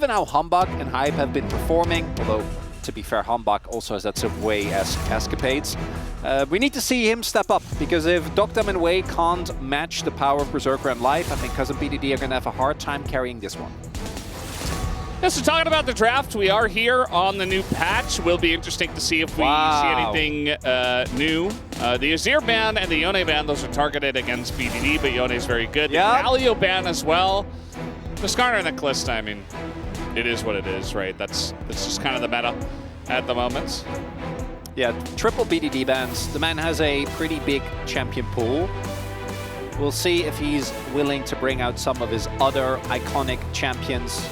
Even how Humbug and Hype have been performing, although to be fair, Humbug also has that Subway-esque escapades. We need to see him step up, because if Doctam and Wei can't match the power of Berserker and Life, I think Cousin BDD are going to have a hard time carrying this one. Yeah, so talking about the draft, we are here on the new patch. Will be interesting to see if we see anything new. The Azir ban and the Yone ban, those are targeted against BDD, but Yone is very good. Yep. The Galio ban as well. The Skarner and the Kalista, I mean, it is what it is, right? That's just kind of the meta at the moment. Yeah, triple BDD bans. The man has a pretty big champion pool. We'll see if he's willing to bring out some of his other iconic champions.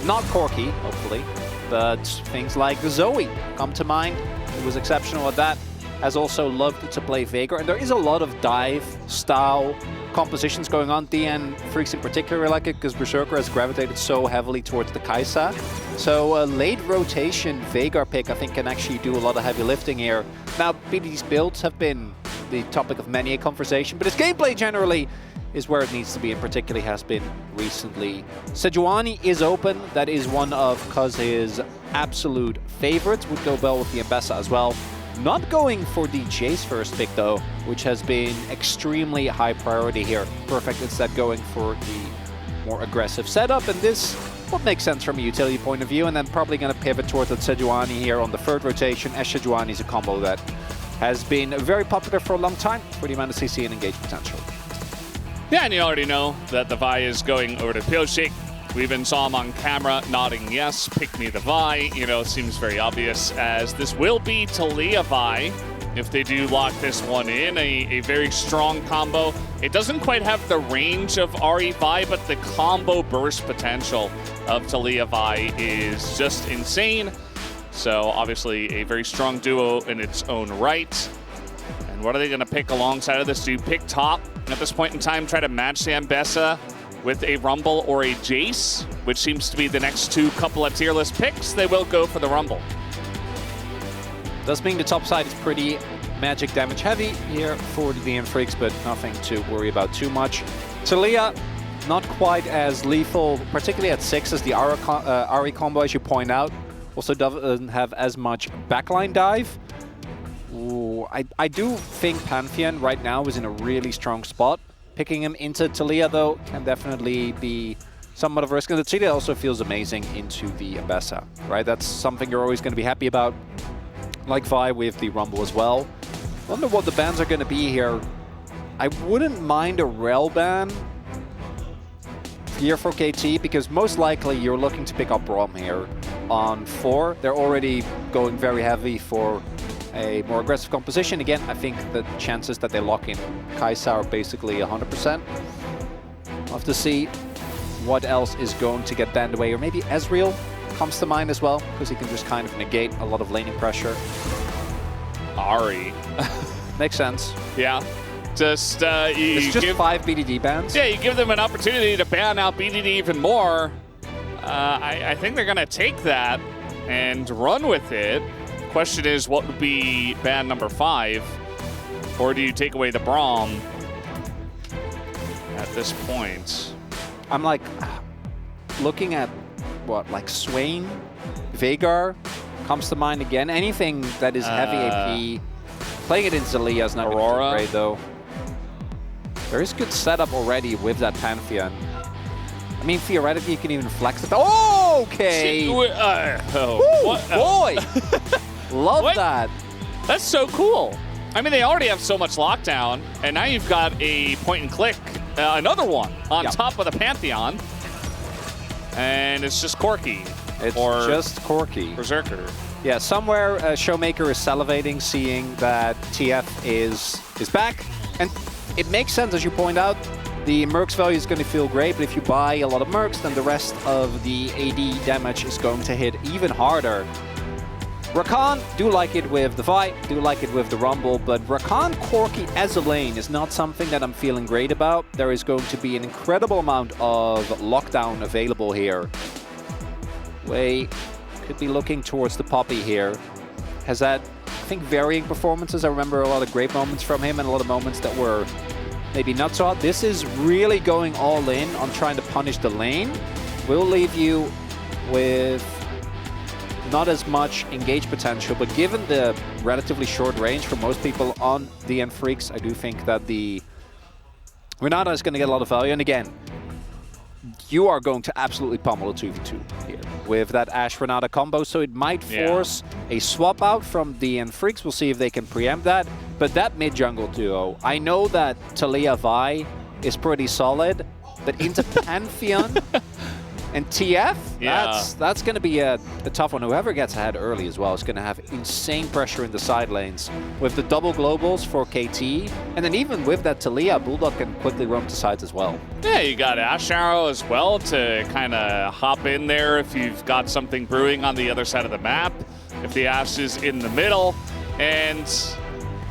Not Corki, hopefully, but things like Zoe come to mind. He was exceptional at that. Has also loved to play Veigar, and there is a lot of dive-style compositions going on. DN Freaks in particular like it, because Berserker has gravitated so heavily towards the Kai'Sa. So a late rotation Veigar pick, I think, can actually do a lot of heavy lifting here. Now, BDD's builds have been the topic of many a conversation, but his gameplay generally is where it needs to be, and particularly has been recently. Sejuani is open. That is one of Cuz's absolute favorites. Would go well with the Ambessa as well. Not going for the Jace first pick, though, which has been extremely high priority here. Perfect instead going for the more aggressive setup, and this would make sense from a utility point of view, and then probably going to pivot towards the Sejuani here on the third rotation, as Sejuani is a combo that has been very popular for a long time for the amount of CC and engage potential. Yeah, and you already know that the Vi is going over to Pioshik. We even saw him on camera nodding yes, pick me the Vi. You know, it seems very obvious, as this will be Taliyah Vi if they do lock this one in. A very strong combo. It doesn't quite have the range of Ahri Vi, but the combo burst potential of Taliyah Vi is just insane. So obviously a very strong duo in its own right. And what are they going to pick alongside of this? Do you pick top at this point in time, try to match the Ambessa with a Rumble or a Jace, which seems to be the next two couple of tier list picks? They will go for the Rumble. Does mean the top side is pretty magic damage heavy here for the DN Freaks, but nothing to worry about too much. Taliyah, not quite as lethal, particularly at 6 as the Ahri combo, as you point out. Also doesn't have as much backline dive. Ooh, I do think Pantheon right now is in a really strong spot. Picking him into Taliyah, though, can definitely be somewhat of a risk. And the Taliyah also feels amazing into the Ambessa, right? That's something you're always going to be happy about. Like Vi with the Rumble as well. Wonder what the bans are going to be here. I wouldn't mind a Rel ban here for KT, because most likely you're looking to pick up Braum here on 4. They're already going very heavy for a more aggressive composition. Again, I think the chances that they lock in Kai'Sa are basically 100%. We'll have to see what else is going to get banned away. Or maybe Ezreal comes to mind as well, because he can just kind of negate a lot of laning pressure. Ahri. Makes sense. Yeah. Just, it's just 5 BDD bans. Yeah, you give them an opportunity to ban out BDD even more. I think they're going to take that and run with it. Question is, what would be ban number 5? Or do you take away the Braum at this point? I'm like looking at what, like Swain, Veigar comes to mind again. Anything that is heavy AP. Playing it in Taliyah is not Aurora. Great though. There is good setup already with that Pantheon. I mean, theoretically, you can even flex it. Oh, okay. Woo, boy. Love what? that. That's so cool. I mean, they already have so much lockdown, and now you've got a point and click, another one on top of the Pantheon. And it's just Corki. It's just Corki. Berserker. Yeah, somewhere Showmaker is salivating, seeing that TF is back. And it makes sense, as you point out. The Mercs value is going to feel great, but if you buy a lot of Mercs, then the rest of the AD damage is going to hit even harder. Rakan, do like it with the Vi, do like it with the Rumble, but Rakan Corki as a lane is not something that I'm feeling great about. There is going to be an incredible amount of lockdown available here. Wei could be looking towards the Poppy here. Has had, I think, varying performances. I remember a lot of great moments from him and a lot of moments that were maybe not so hot. This is really going all in on trying to punish the lane. Will leave you with not as much engage potential, but given the relatively short range for most people on DN Freaks, I do think that the Renata is going to get a lot of value. And again, you are going to absolutely pummel a 2v2 here with that Ashe Renata combo, so it might force a swap out from DN Freaks. We'll see if they can preempt that. But that mid-jungle duo, I know that Taliyah Vi is pretty solid, but into Pantheon and TF, that's going to be a tough one. Whoever gets ahead early as well is going to have insane pressure in the side lanes with the double globals for KT. And then even with that Taliyah, Bulldog can quickly roam to sides as well. Yeah, you got Ashe Arrow as well to kind of hop in there if you've got something brewing on the other side of the map, if the Ashe is in the middle. And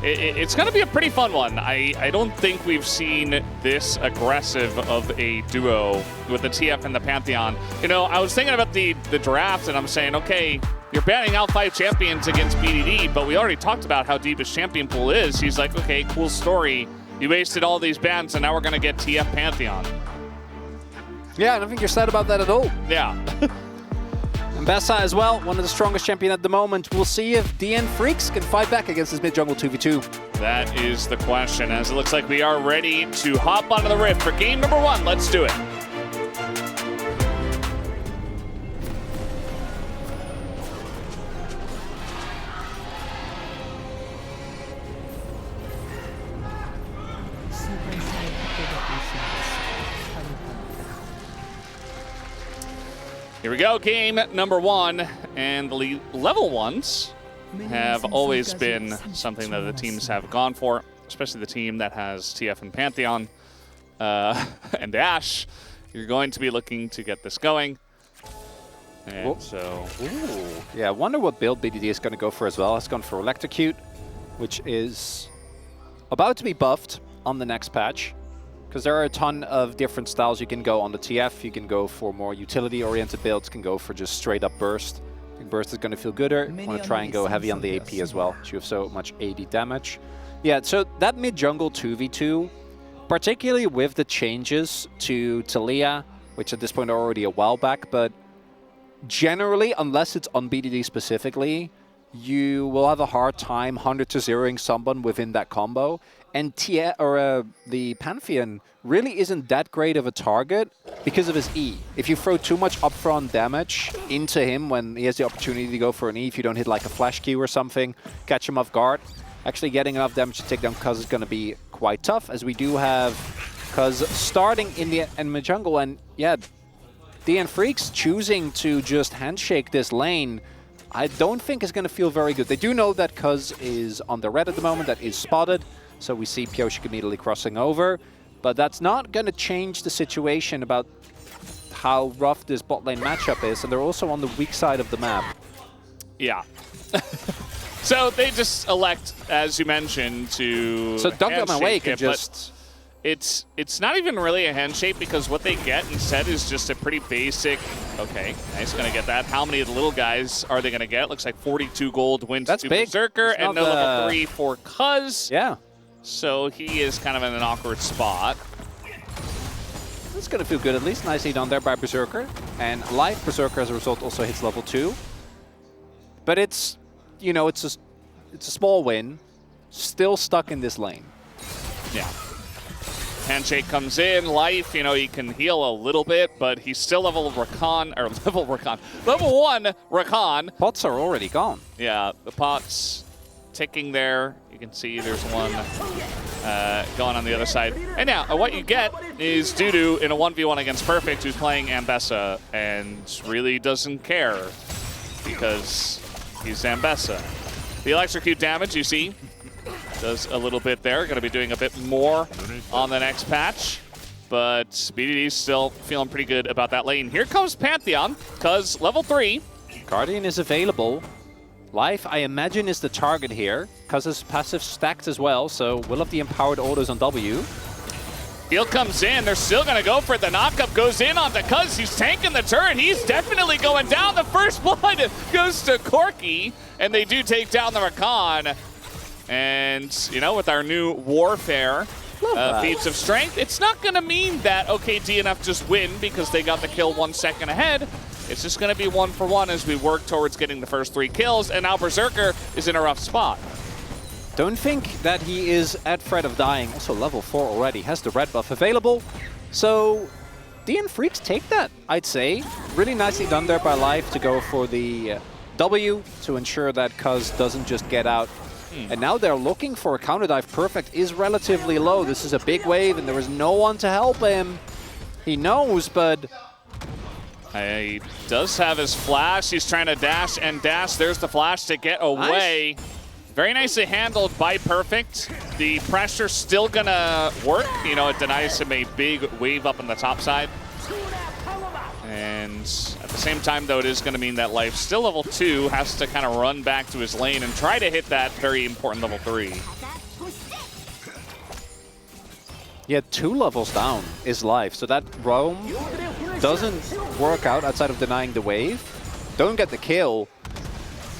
it's going to be a pretty fun one. I don't think we've seen this aggressive of a duo with the TF and the Pantheon. You know, I was thinking about the draft, and I'm saying, okay, you're banning out 5 champions against BDD, but we already talked about how deep his champion pool is. He's like, okay, cool story. You wasted all these bans, and now we're going to get TF Pantheon. Yeah, I don't think you're sad about that at all. Yeah. Mbessa as well, one of the strongest champion at the moment. We'll see if DN Freaks can fight back against this mid-jungle 2v2. That is the question, as it looks like we are ready to hop onto the Rift for game number 1. Let's do it. Here we go, game number 1, and the level 1s have always been something that the teams have gone for, especially the team that has TF and Pantheon and Ashe. You're going to be looking to get this going. And yeah, I wonder what build BDD is going to go for as well. It's gone for Electrocute, which is about to be buffed on the next patch. Because there are a ton of different styles you can go on the TF. You can go for more utility-oriented builds, can go for just straight-up burst. I think burst is going to feel gooder. Want to try and go heavy on the AP as well, so you have so much AD damage. Yeah, so that mid-jungle 2v2, particularly with the changes to Taliyah, which at this point are already a while back, but generally, unless it's on BDD specifically, you will have a hard time 100-0ing someone within that combo. And the Pantheon really isn't that great of a target because of his E. If you throw too much upfront damage into him when he has the opportunity to go for an E, if you don't hit like a flash Q or something, catch him off guard, actually getting enough damage to take down Cuz is going to be quite tough, as we do have Cuz starting in the enemy jungle. And yeah, DN Freaks choosing to just handshake this lane, I don't think is going to feel very good. They do know that Cuz is on the red at the moment, that is spotted. So we see Pyosik immediately crossing over, but that's not going to change the situation about how rough this bot lane matchup is, and they're also on the weak side of the map. Yeah. So they just elect, as you mentioned, to Dunk on my way can just... It's not even really a handshake, because what they get instead is just a pretty basic... Okay, nice, going to get that. How many of the little guys are they going to get? Looks like 42 gold wins to big. Berserker, and no level 3 for Cuz. Yeah. So he is kind of in an awkward spot. That's going to feel good at least. Nicely done there by Berserker. And Life Berserker, as a result, also hits level 2. But it's, you know, it's a small win. Still stuck in this lane. Yeah. Handshake comes in. Life, you know, he can heal a little bit, but he's still level 1 Rakan. Pots are already gone. Yeah, the pots ticking there. You can see there's one going on the other side. And now, what you get is Dudu in a 1v1 against Perfect, who's playing Ambessa, and really doesn't care because he's Ambessa. The electrocute damage, you see, does a little bit there. Going to be doing a bit more on the next patch. But BDD's still feeling pretty good about that lane. Here comes Pantheon, Cuz level 3. Guardian is available. Life, I imagine, is the target here. Cuz his passive stacked as well, so we'll have the empowered autos on W. Heal comes in. They're still going to go for it. The knockup goes in onto Cuz. He's tanking the turret. He's definitely going down. The first blood goes to Corki, and they do take down the Rakan. And, you know, with our new Warfare feats of strength, it's not going to mean that, okay, DNF just win because they got the kill 1 second ahead. It's just going to be 1-for-1 as we work towards getting the first 3 kills, and now Berserker is in a rough spot. Don't think that he is at threat of dying. Also level 4 already, has the red buff available. So DN Freaks take that, I'd say. Really nicely done there by Life to go for the W to ensure that Cuz doesn't just get out. And now they're looking for a counter dive. Perfect is relatively low. This is a big wave and there is no one to help him. He knows, but... He does have his flash. He's trying to dash and dash. There's the flash to get away. Nice. Very nicely handled by Perfect. The pressure's still gonna work. You know, it denies him a big wave up on the top side. And at the same time, though, it is going to mean that Life, still level 2, has to kind of run back to his lane and try to hit that very important level 3. Yeah, 2 levels down is Life. So that roam doesn't work out outside of denying the wave. Don't get the kill.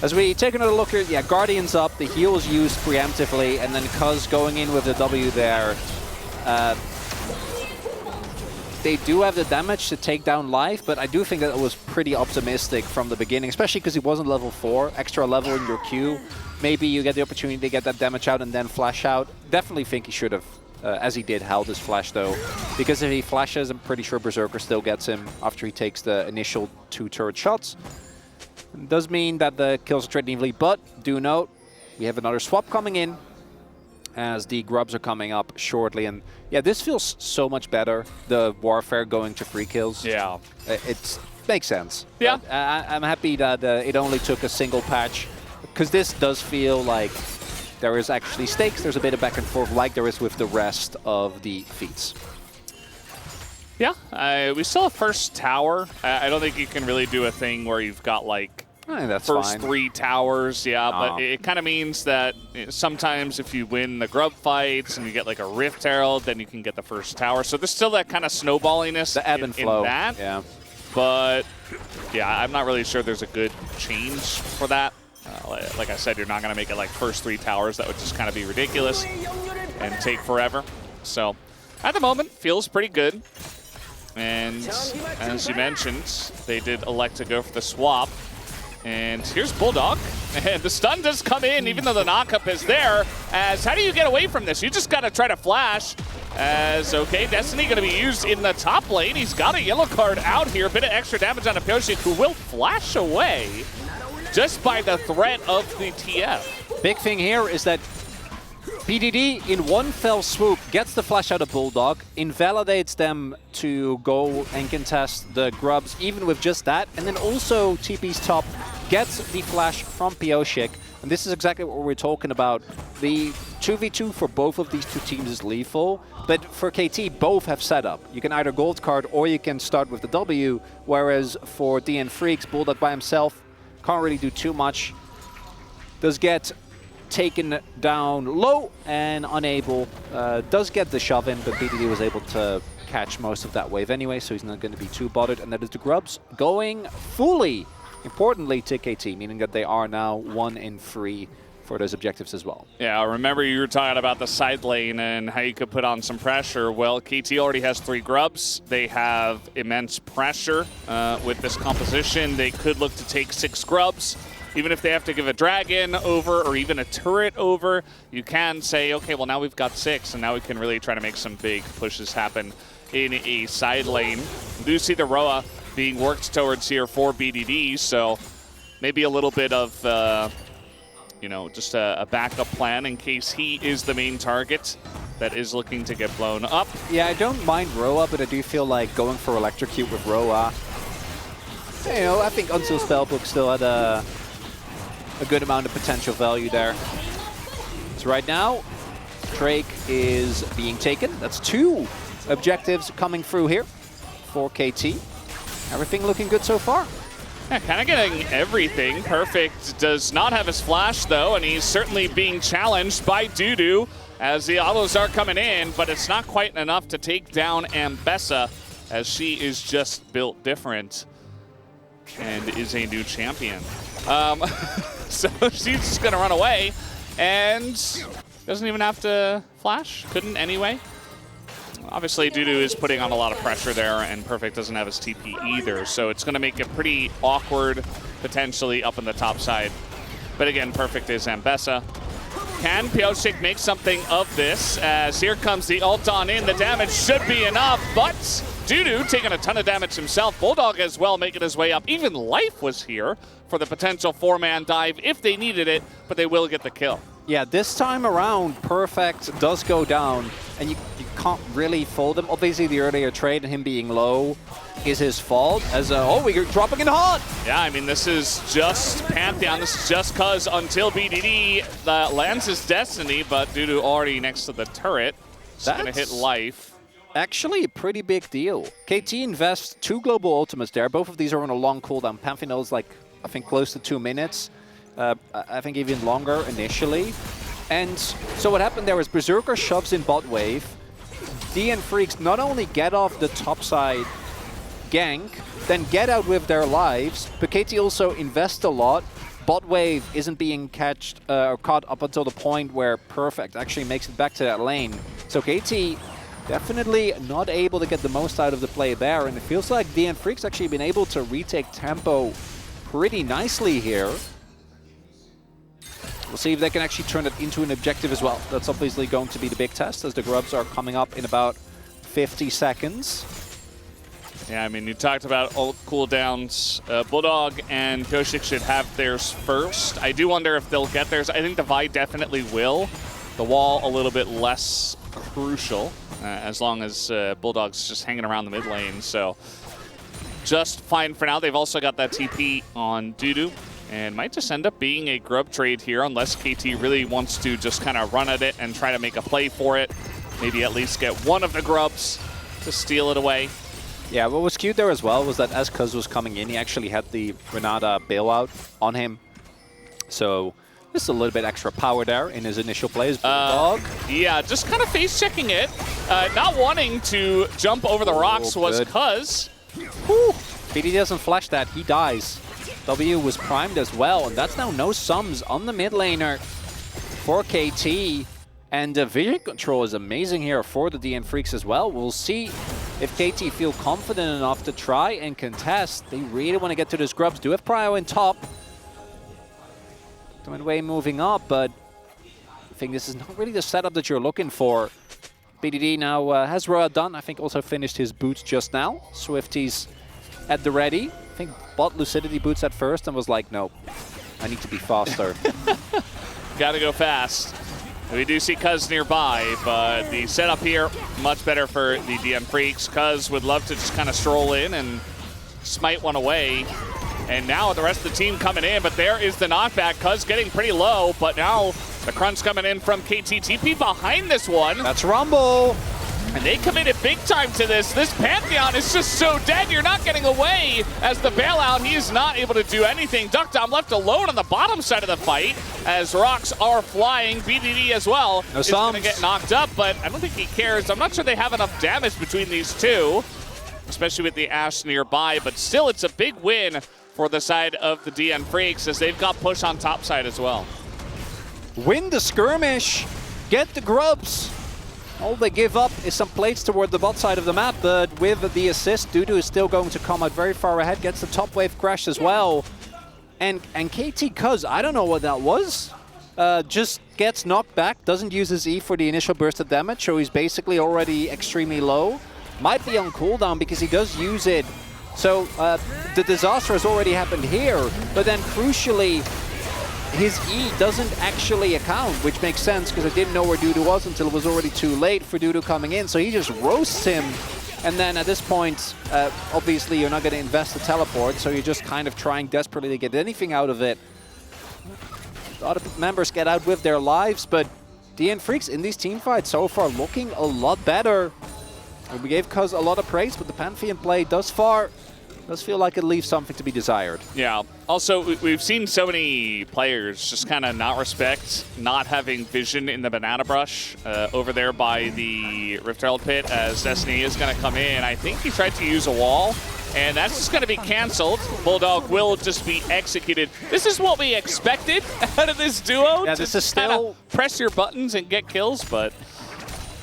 As we take another look here, yeah, Guardian's up, the heal's used preemptively, and then Cuz going in with the W there. They do have the damage to take down Life, but I do think that it was pretty optimistic from the beginning, especially because he wasn't level 4, extra level in your queue. Maybe you get the opportunity to get that damage out and then flash out. Definitely think he should have, as he did, held his flash though. Because if he flashes, I'm pretty sure Berserker still gets him after he takes the initial 2 turret shots. It does mean that the kills are trading evenly, but do note, we have another swap coming in as the grubs are coming up shortly. And yeah, this feels so much better, the Warfare going to free kills. Yeah. It makes sense. Yeah. I'm happy that it only took a single patch, because this does feel like there is actually stakes. There's a bit of back and forth like there is with the rest of the feats. Yeah, we still have first tower. I don't think you can really do a thing where you've got like that's first fine. 3 towers, but it kind of means that sometimes if you win the grub fights and you get like a Rift Herald, then you can get the first tower. So there's still that kind of snowballiness the ebb and flow. In that. Yeah. But yeah, I'm not really sure there's a good change for that. Like I said, you're not going to make it like first 3 towers. That would just kind of be ridiculous and take forever. So at the moment, feels pretty good. And as you mentioned, they did elect to go for the swap. And here's Bulldog, and the stun does come in, even though the knockup is there. As how do you get away from this? You just got to try to flash. As okay, Destiny going to be used in the top lane. He's got a yellow card out here, a bit of extra damage on Apyoshik, who will flash away just by the threat of the TF. Big thing here is that BDD in one fell swoop gets the flash out of Bulldog, invalidates them to go and contest the grubs even with just that, and then also TP's top gets the flash from Apyoshik. And this is exactly what we're talking about. The 2v2 for both of these two teams is lethal, but for KT, both have setup. You can either gold card or you can start with the W, whereas for DN Freaks, Bulldog by himself can't really do too much. Does get taken down low and unable. Does get the shove in, but BDD was able to catch most of that wave anyway, so he's not going to be too bothered. And that is the grubs going fully, importantly, to KT, meaning that they are now 1 in 3 for those objectives as well. Yeah, remember you were talking about the side lane and how you could put on some pressure. Well, KT already has 3 grubs. They have immense pressure with this composition. They could look to take 6 grubs. Even if they have to give a dragon over or even a turret over, you can say, okay, well, now we've got 6, and now we can really try to make some big pushes happen in a side lane. We do see the Roa being worked towards here for BDD, so maybe a little bit of, you know, just a backup plan in case he is the main target that is looking to get blown up. Yeah, I don't mind Roa, but I do feel like going for Electrocute with Roa. You know, I think Unsealed Spellbook still had a good amount of potential value there. So right now, Drake is being taken. That's 2 objectives coming through here for KT. Everything looking good so far. Yeah, kind of getting everything. Perfect does not have his flash, though, and he's certainly being challenged by Dudu as the autos are coming in, but it's not quite enough to take down Ambessa, as she is just built different and is a new champion. So she's just going to run away and doesn't even have to flash. Couldn't anyway. Obviously, Dudu is putting on a lot of pressure there, and Perfect doesn't have his TP either, so it's going to make it pretty awkward, potentially, up on the top side. But again, Perfect is Ambessa. Can Pyosik make something of this? As here comes the ult on in. The damage should be enough, but Dudu taking a ton of damage himself. Bulldog as well making his way up. Even Life was here for the potential 4-man dive if they needed it, but they will get the kill. Yeah, this time around, Perfect does go down, and you can't really fold him. Obviously, the earlier trade and him being low is his fault. As oh, we're dropping in hot. Yeah, I mean, this is just Pantheon. This is just cause until BDD lands his destiny, but Dudu already next to the turret. That's gonna hit Life. Actually, a pretty big deal. KT invests 2 global ultimates there. Both of these are on a long cooldown. Pantheon is like, I think, close to 2 minutes. I think even longer initially. And so what happened there was Berserker shoves in bot wave. DN Freaks not only get off the top side gank, then get out with their lives, but KT also invest a lot. Bot wave isn't being caught up until the point where Perfect actually makes it back to that lane. So KT definitely not able to get the most out of the play there, and it feels like DN Freaks actually been able to retake tempo pretty nicely here. We'll see if they can actually turn it into an objective as well. That's obviously going to be the big test, as the grubs are coming up in about 50 seconds. Yeah, I mean, you talked about ult cooldowns. Bulldog and Pyosik should have theirs first. I do wonder if they'll get theirs. I think the Vi definitely will. The wall a little bit less crucial, as long as Bulldog's just hanging around the mid lane. So just fine for now. They've also got that TP on Dudu, and might just end up being a grub trade here unless KT really wants to just kind of run at it and try to make a play for it. Maybe at least get one of the grubs to steal it away. Yeah, what was cute there as well was that as Cuz was coming in, he actually had the Renata bailout on him. So just a little bit extra power there in his initial plays. Bulldog. Yeah, just kind of face checking it. Not wanting to jump over the rocks was Cuz. BD doesn't flash that, he dies. W was primed as well, and that's now no sums on the mid laner for KT. And vision control is amazing here for the DN Freaks as well. We'll see if KT feel confident enough to try and contest. They really want to get to the scrubs. Do have Prio in top. Way moving up, but I think this is not really the setup that you're looking for. BDD now has Roa done. I think also finished his boots just now. Swifty's at the ready. I think bought Lucidity boots at first and was like, no, I need to be faster. Gotta go fast. We do see Cuz nearby, but the setup here, much better for the DN Freaks. Cuz would love to just kind of stroll in and smite one away. And now the rest of the team coming in, but there is the knockback. Cuz getting pretty low, but now the crunch coming in from KT. TP behind this one. That's Rumble. And they committed big time to this. This Pantheon is just so dead. You're not getting away. As the bailout, he is not able to do anything. Duckdom left alone on the bottom side of the fight as rocks are flying. BDD as well is going to get knocked up, but I don't think he cares. I'm not sure they have enough damage between these two, especially with the Ashe nearby, but still it's a big win for the side of the DN Freaks as they've got push on top side as well. Win the skirmish, get the grubs. All they give up is some plates toward the bot side of the map, but with the assist, Dudu is still going to come out very far ahead, gets the top wave crash as well. And KT Cuz, I don't know what that was, just gets knocked back, doesn't use his E for the initial burst of damage, so he's basically already extremely low. Might be on cooldown because he does use it. So the disaster has already happened here, but then crucially, his E doesn't actually account, which makes sense because I didn't know where Dudu was until it was already too late for Dudu coming in. So he just roasts him. And then at this point, obviously you're not going to invest the teleport, so you're just kind of trying desperately to get anything out of it. A lot of members get out with their lives, but DN Freaks in these team fights so far looking a lot better. And we gave Cuz a lot of praise, but the Pantheon play does feel like it leaves something to be desired. Yeah. Also, we've seen so many players just kind of not respect not having vision in the banana brush over there by the Rift Herald pit as Destiny is going to come in. I think he tried to use a wall, and that's just going to be canceled. Bulldog will just be executed. This is what we expected out of this duo. Yeah, this is still press your buttons and get kills, but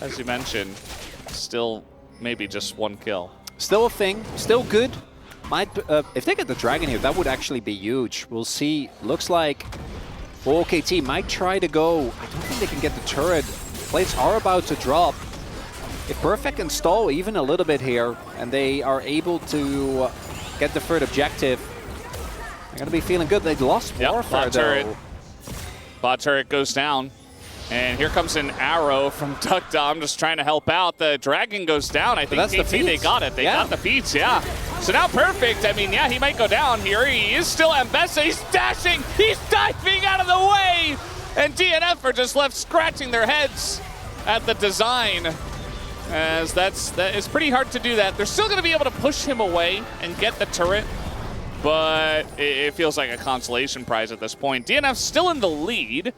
as you mentioned, Still maybe just 1 kill. Still a thing, still good. Might if they get the dragon here, that would actually be huge. We'll see. Looks like OKT might try to go. I don't think they can get the turret. Plates are about to drop. If Perfect can stall even a little bit here, and they are able to get the third objective, they're going to be feeling good. They lost Warfare, though. Bot turret goes down. And here comes an arrow from Duck Dom just trying to help out. The dragon goes down. I think KT, they got it. They got the feats, yeah. So now Perfect, I mean, yeah, he might go down here. He is still Mbessa. He's dashing. He's diving out of the way. And DNF are just left scratching their heads at the design. As it's pretty hard to do that. They're still going to be able to push him away and get the turret. But it feels like a consolation prize at this point. DNF's still in the lead.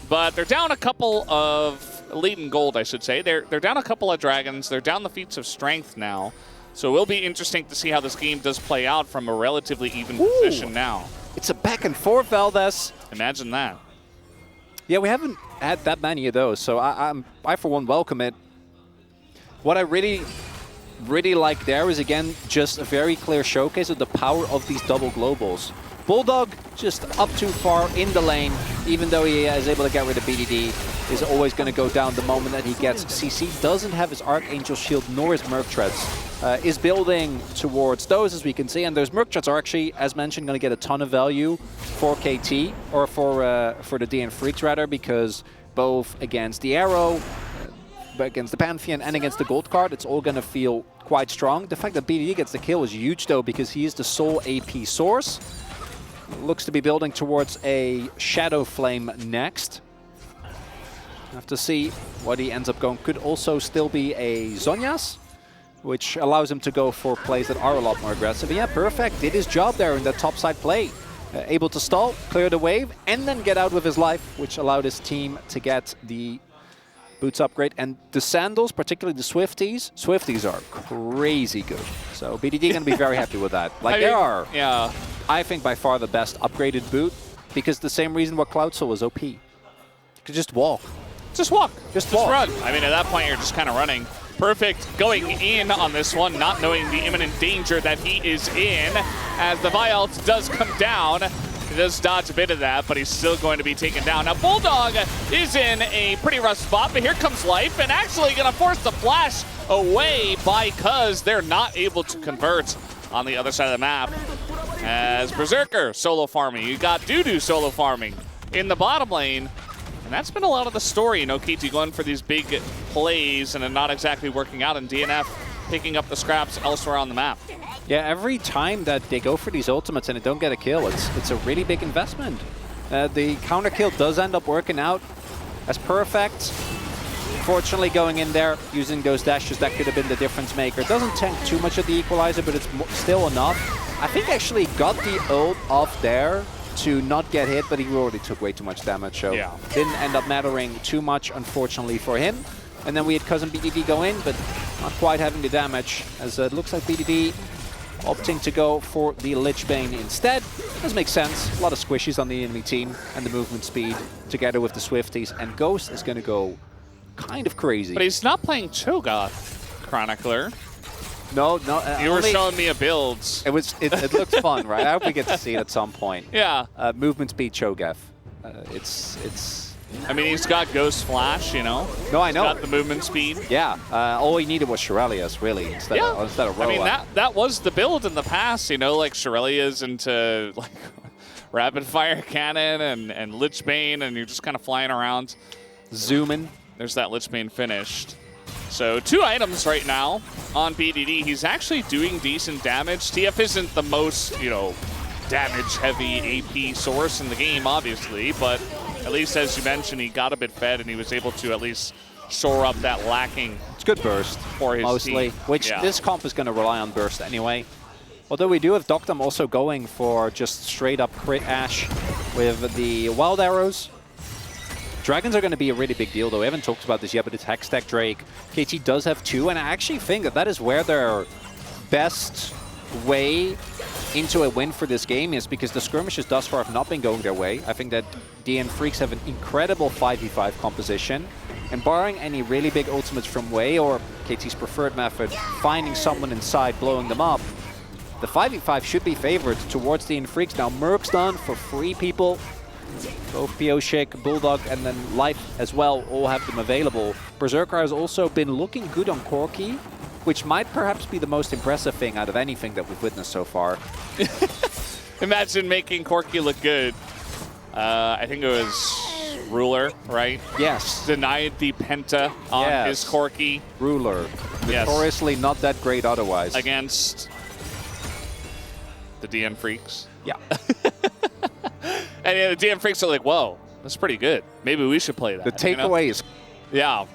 But they're down a couple of lead in gold, I should say. They're down a couple of dragons. They're down the feats of strength now. So it will be interesting to see how this game does play out from a relatively even position now. It's a back and forth, Valdez. Imagine that. Yeah, we haven't had that many of those, so I for one welcome it. What I really like there is, again, just a very clear showcase of the power of these double globals. Bulldog just up too far in the lane, even though he is able to get rid of BDD, is always going to go down the moment that he gets CC. Doesn't have his Archangel Shield nor his Merc Treads. Is building towards those, as we can see, and those Merc Treads are actually, as mentioned, going to get a ton of value for KT, or for the DN Freaks rather, because both against the Arrow, against the Pantheon, and against the Gold card, it's all going to feel quite strong. The fact that BDD gets the kill is huge, though, because he is the sole AP source. Looks to be building towards a Shadow Flame next. Have to see what he ends up going. Could also still be a Zhonya's, which allows him to go for plays that are a lot more aggressive. And yeah, Perfect did his job there in that topside play. Able to stall, clear the wave, and then get out with his life, which allowed his team to get the boots upgrade. And the sandals, particularly the Swifties are crazy good. So BDD going to be very happy with that. Like, they are, I think, by far the best upgraded boot, because the same reason what Cloud Soul was OP. You could just walk. Just walk. Just walk. Run. I mean, at that point, you're just kind of running. Perfect going in on this one, not knowing the imminent danger that he is in, as the Vi ult does come down. He does dodge a bit of that, but he's still going to be taken down. Now, Bulldog is in a pretty rough spot, but here comes Life, and actually going to force the flash away because they're not able to convert on the other side of the map. As Berserker solo farming, you got Dudu solo farming in the bottom lane. And that's been a lot of the story, you know, KT going for these big plays and not exactly working out, and DNF picking up the scraps elsewhere on the map. Yeah, every time that they go for these ultimates and they don't get a kill, it's a really big investment. The counter kill does end up working out as Perfect. Unfortunately, going in there, using those dashes, that could have been the difference maker. It doesn't tank too much of the equalizer, but it's still enough. I think actually got the ult off there to not get hit, but he already took way too much damage, so didn't end up mattering too much, unfortunately, for him. And then we had Cousin BDD go in, but not quite having the damage, as it looks like BDD opting to go for the Lich Bane instead. Does make sense. A lot of squishies on the enemy team, and the movement speed together with the Swifties, and Ghost is going to go kind of crazy. But he's not playing Cho'Gath, Chronicler. No. You were showing me a build. It looks fun, right? I hope we get to see it at some point. Yeah. Movement speed Cho'Gath. I mean, he's got Ghost Flash, you know. No, I know. He's got the movement speed. Yeah. All he needed was Shirelias, really, instead of Roa. I mean, that was the build in the past, you know, like Shirelias into like rapid fire cannon and Lich Bane, and you're just kind of flying around. Zooming. There's that Lich Bane finished. So 2 items right now on BDD. He's actually doing decent damage. TF isn't the most, you know, damage-heavy AP source in the game, obviously, but at least, as you mentioned, he got a bit fed and he was able to at least shore up that lacking. It's good burst for his mostly, team. Which this comp is going to rely on burst anyway. Although we do have Doctum also going for just straight-up crit Ash with the Wild Arrows. Dragons are going to be a really big deal, though. We haven't talked about this yet, but it's Hextech Drake. KT does have 2, and I actually think that is where their best way into a win for this game is because the skirmishes thus far have not been going their way. I think that DN Freaks have an incredible 5v5 composition, and barring any really big ultimates from Wei or KT's preferred method, finding someone inside, blowing them up, the 5v5 should be favored towards DN Freaks. Now Merc's done for 3 people. Both Pioshik, Bulldog, and then Life as well all have them available. Berserker has also been looking good on Corki, which might perhaps be the most impressive thing out of anything that we've witnessed so far. Imagine making Corki look good. I think it was Ruler, right? Yes. Denied the Penta on his Corki. Ruler. Notoriously not that great otherwise. Against the DN Freaks. Yeah. And the DN Freaks are like, whoa, that's pretty good. Maybe we should play that. The takeaway is... Yeah.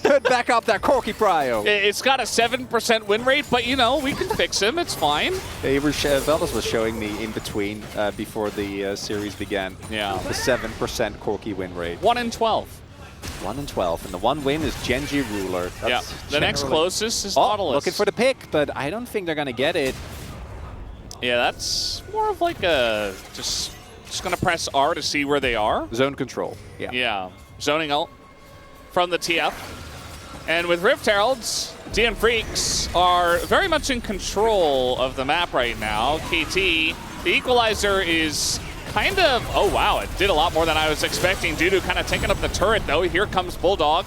Put back up that Corki Prio. It's got a 7% win rate, but, you know, we can fix him. It's fine. Velas was showing me in between before the series began. Yeah. The 7% Corki win rate. 1 in 12. 1 in 12. And the one win is Genji Ruler. That's The next closest is Nautilus. Looking for the pick, but I don't think they're going to get it. Yeah, that's more of like a... Just going to press R to see where they are. Zone control. Yeah. Zoning ult from the TF. And with Rift Heralds, DN Freaks are very much in control of the map right now. KT, the equalizer is kind of... Oh, wow. It did a lot more than I was expecting. Dudu kind of taking up the turret, though. Here comes Bulldog.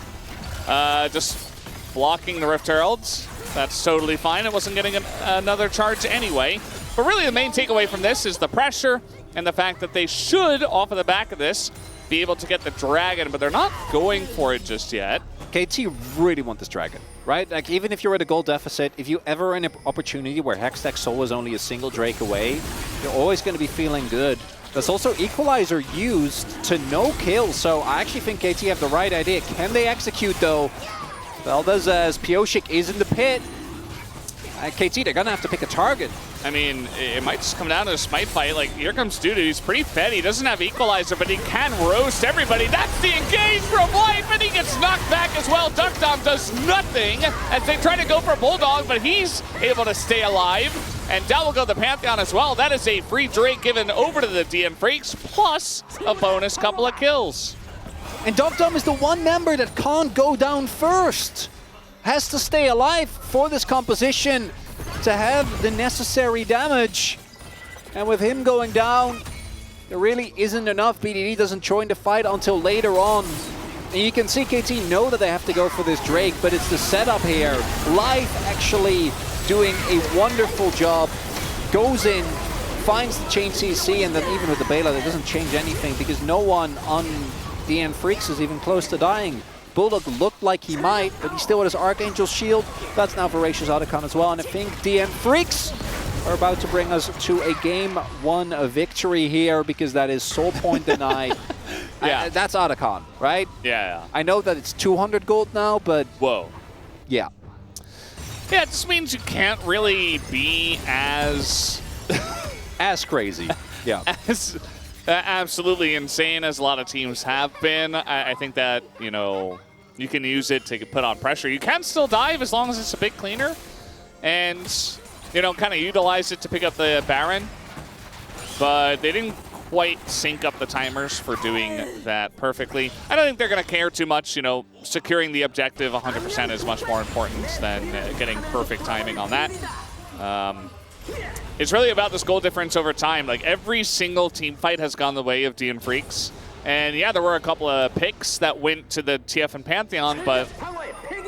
Just blocking the Rift Heralds. That's totally fine. It wasn't getting another charge anyway. But really the main takeaway from this is the pressure and the fact that they should, off of the back of this, be able to get the Dragon, but they're not going for it just yet. KT really want this Dragon, right? Like, even if you're at a goal deficit, if you ever in an opportunity where Hextech Soul is only a single Drake away, you're always going to be feeling good. There's also Equalizer used to no kill, so I actually think KT have the right idea. Can they execute, though? Valdez, as Pioshik is in the pit. KT, they're going to have to pick a target. I mean, it might just come down to a smite fight. Like, here comes Dudu. He's pretty fed. He doesn't have Equalizer, but he can roast everybody. That's the engage from Life, and he gets knocked back as well. Duckdom does nothing as they try to go for Bulldog, but he's able to stay alive. And down will go the Pantheon as well. That is a free Drake given over to the DN Freaks, plus a bonus couple of kills. And Duckdom is the one member that can't go down first. Has to stay alive for this composition to have the necessary damage. And with him going down, there really isn't enough. BDD doesn't join the fight until later on. And you can see KT know that they have to go for this Drake, but it's the setup here. Life actually doing a wonderful job. Goes in, finds the chain CC, and then even with the bailout, it doesn't change anything because no one on DN Freaks is even close to dying. Bulldog looked like he might, but he still had his Archangel shield. That's now Voracious Otacon as well. And I think DN Freaks are about to bring us to a game 1 victory here because that is soul point denied. That's Otacon, right? Yeah. I know that it's 200 gold now, but... Whoa. Yeah. Yeah, it just means you can't really be as... as crazy. Yeah. As... absolutely insane as a lot of teams have been. I think that, you know, you can use it to put on pressure. You can still dive as long as it's a bit cleaner and, you know, kind of utilize it to pick up the Baron. But they didn't quite sync up the timers for doing that perfectly. I don't think they're going to care too much. You know, securing the objective 100% is much more important than getting perfect timing on that. It's really about this goal difference over time. Like, every single team fight has gone the way of DN Freaks. And yeah, there were a couple of picks that went to the TF and Pantheon, but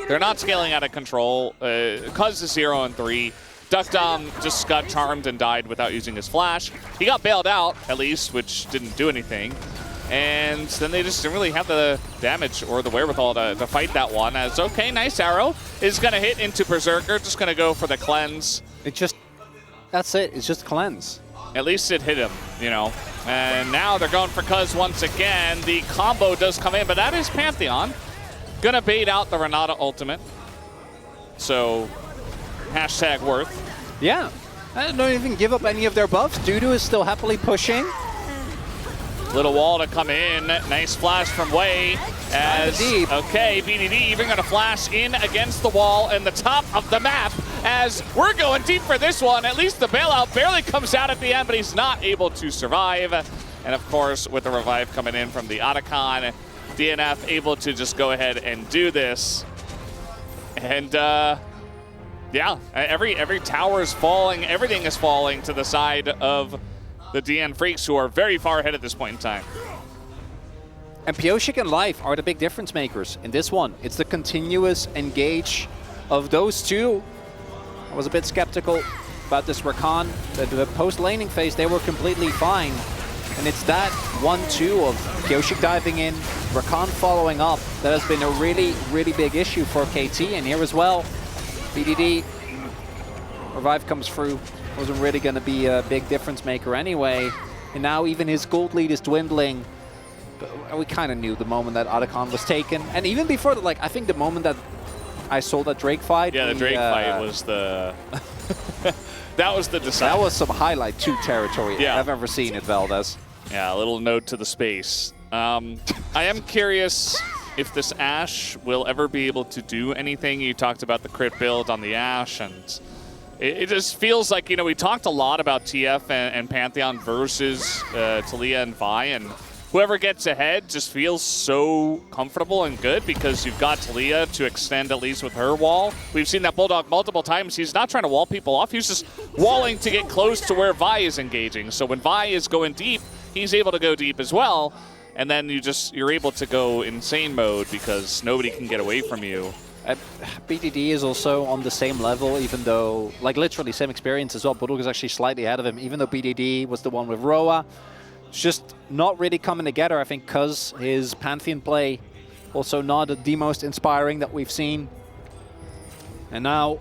they're not scaling out of control. Cuz is 0 and 3. Duckdom just got charmed and died without using his flash. He got bailed out, at least, which didn't do anything. And then they just didn't really have the damage or the wherewithal to fight that one. As, okay, nice arrow is going to hit into Berserker. Just going to go for the cleanse. That's it. It's just cleanse. At least it hit him, you know. And now they're going for Cuz once again. The combo does come in, but that is Pantheon. Gonna bait out the Renata ultimate. So, hashtag worth. Yeah. I don't even give up any of their buffs. Dudu is still happily pushing. Little wall to come in. Nice flash from Wei. As, okay, BDD even going to flash in against the wall in the top of the map as we're going deep for this one. At least the bailout barely comes out at the end, but he's not able to survive. And of course, with the revive coming in from the Otacon, DNF able to just go ahead and do this. And yeah, every tower is falling, everything is falling to the side of the DN Freaks, who are very far ahead at this point in time. And Pyosik and Life are the big difference makers in this one. It's the continuous engage of those two. I was a bit skeptical about this Rakan. The post-laning phase, they were completely fine. And it's that 1-2 of Pyosik diving in, Rakan following up, that has been a really, really big issue for KT. And here as well, BDD, revive comes through. Wasn't really going to be a big difference maker anyway. And now even his gold lead is dwindling. But we kind of knew the moment that Otacon was taken. And even before that, like, I think the moment that I saw that Drake fight. Yeah, the Drake fight was the... that was the decider. That was some highlight 2 territory I've ever seen at Valdez. Yeah, a little note to the space. I am curious if this Ashe will ever be able to do anything. You talked about the crit build on the Ashe, and it just feels like, you know, we talked a lot about TF and Pantheon versus Taliyah and Vi, and whoever gets ahead just feels so comfortable and good because you've got Taliyah to extend at least with her wall. We've seen that Bulldog multiple times. He's not trying to wall people off. He's just walling to get close to where Vi is engaging. So when Vi is going deep, he's able to go deep as well. And then you're able to go insane mode because nobody can get away from you. BDD is also on the same level, even though, like, literally same experience as well. Bulldog is actually slightly ahead of him, even though BDD was the one with Roa. It's just not really coming together, I think, because his Pantheon play also not the most inspiring that we've seen. And now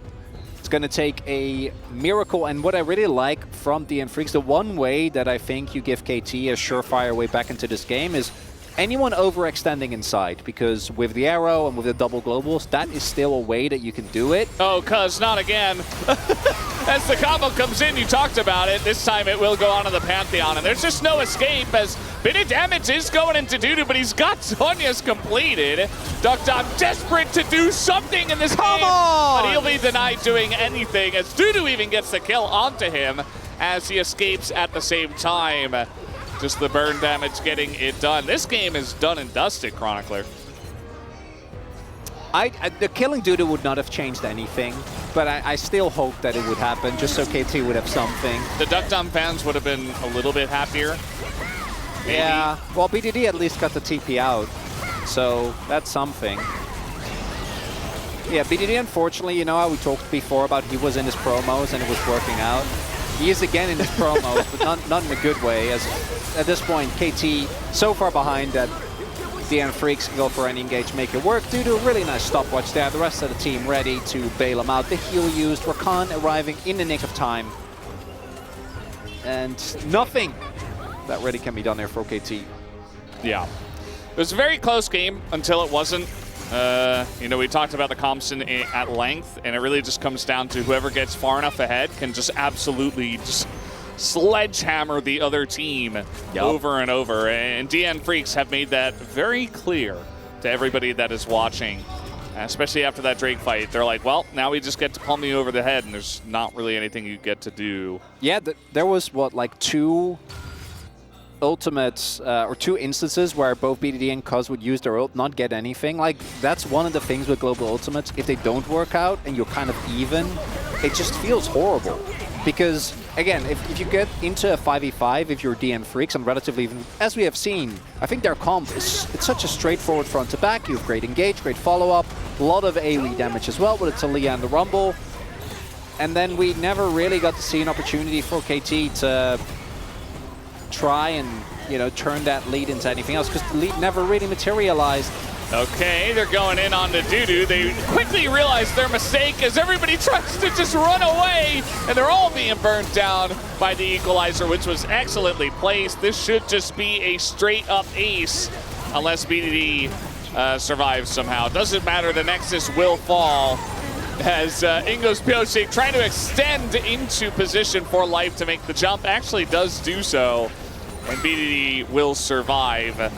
it's going to take a miracle. And what I really like from DN Freaks, the one way that I think you give KT a surefire way back into this game is anyone overextending inside, because with the arrow and with the double globals, that is still a way that you can do it. Oh, cuz not again. As the combo comes in, you talked about it. This time it will go onto the Pantheon, and there's just no escape as bit of damage is going into Dudu, but he's got Sonya's completed. Duckdom desperate to do something in this game, but he'll be denied doing anything as Dudu even gets the kill onto him as he escapes at the same time. Just the burn damage getting it done. This game is done and dusted, Chronicler. The killing Dudu would not have changed anything, but I still hope that it would happen, just so KT would have something. The Duckdom fans would have been a little bit happier. Maybe. Yeah, well, BDD at least got the TP out, so that's something. Yeah, BDD, unfortunately, you know how we talked before about he was in his promos and it was working out? He is again in his promos, but not in a good way, as at this point, KT so far behind that DN Freaks go for any engage, make it work. Due to a really nice stopwatch there, the rest of the team ready to bail him out. The heal used, Rakan arriving in the nick of time. And nothing that really can be done there for KT. Yeah. It was a very close game until it wasn't. You know, we talked about the Compson at length, and it really just comes down to whoever gets far enough ahead can just absolutely just sledgehammer the other team over and over. And DN Freaks have made that very clear to everybody that is watching, especially after that Drake fight. They're like, well, now we just get to pummel you over the head, and there's not really anything you get to do. Yeah, there was, what, like 2 ultimates, or 2 instances where both BDD and Cuz would use their ult, not get anything. Like, that's one of the things with global ultimates. If they don't work out and you're kind of even, it just feels horrible. Because, again, if you get into a 5v5, if you're DN Freaks and relatively even, as we have seen, I think their comp is it's such a straightforward front to back. You have great engage, great follow-up, a lot of AoE damage as well with the Taliyah and the Rumble. And then we never really got to see an opportunity for KT to try and, you know, turn that lead into anything else, because the lead never really materialized. Okay, they're going in on the Dudu. They quickly realize their mistake as everybody tries to just run away, and they're all being burned down by the equalizer, which was excellently placed. This should just be a straight-up ace, unless BDD survives somehow. Doesn't matter, the Nexus will fall, as Ingo's Pyosik trying to extend into position for life to make the jump. Actually does do so, and BDD will survive.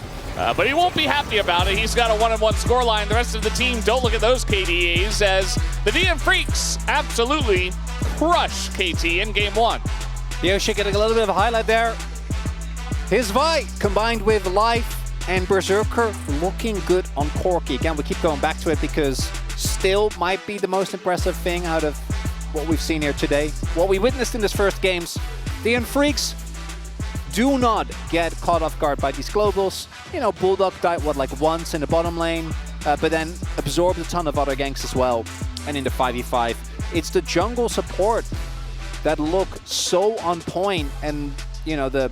But he won't be happy about it. He's got a 1-1 scoreline. The rest of the team don't look at those KDAs as the DNF Freaks absolutely crush KT in game 1. Yoshi getting a little bit of a highlight there. His Vi combined with Life and Berserker looking good on Corki. Again, we keep going back to it because still might be the most impressive thing out of what we've seen here today. What we witnessed in this first games, DNF Freaks do not get caught off guard by these globals. You know, Bulldog died, what, like once in the bottom lane, but then absorbed a ton of other ganks as well. And in the 5v5, it's the jungle support that look so on point, and you know, the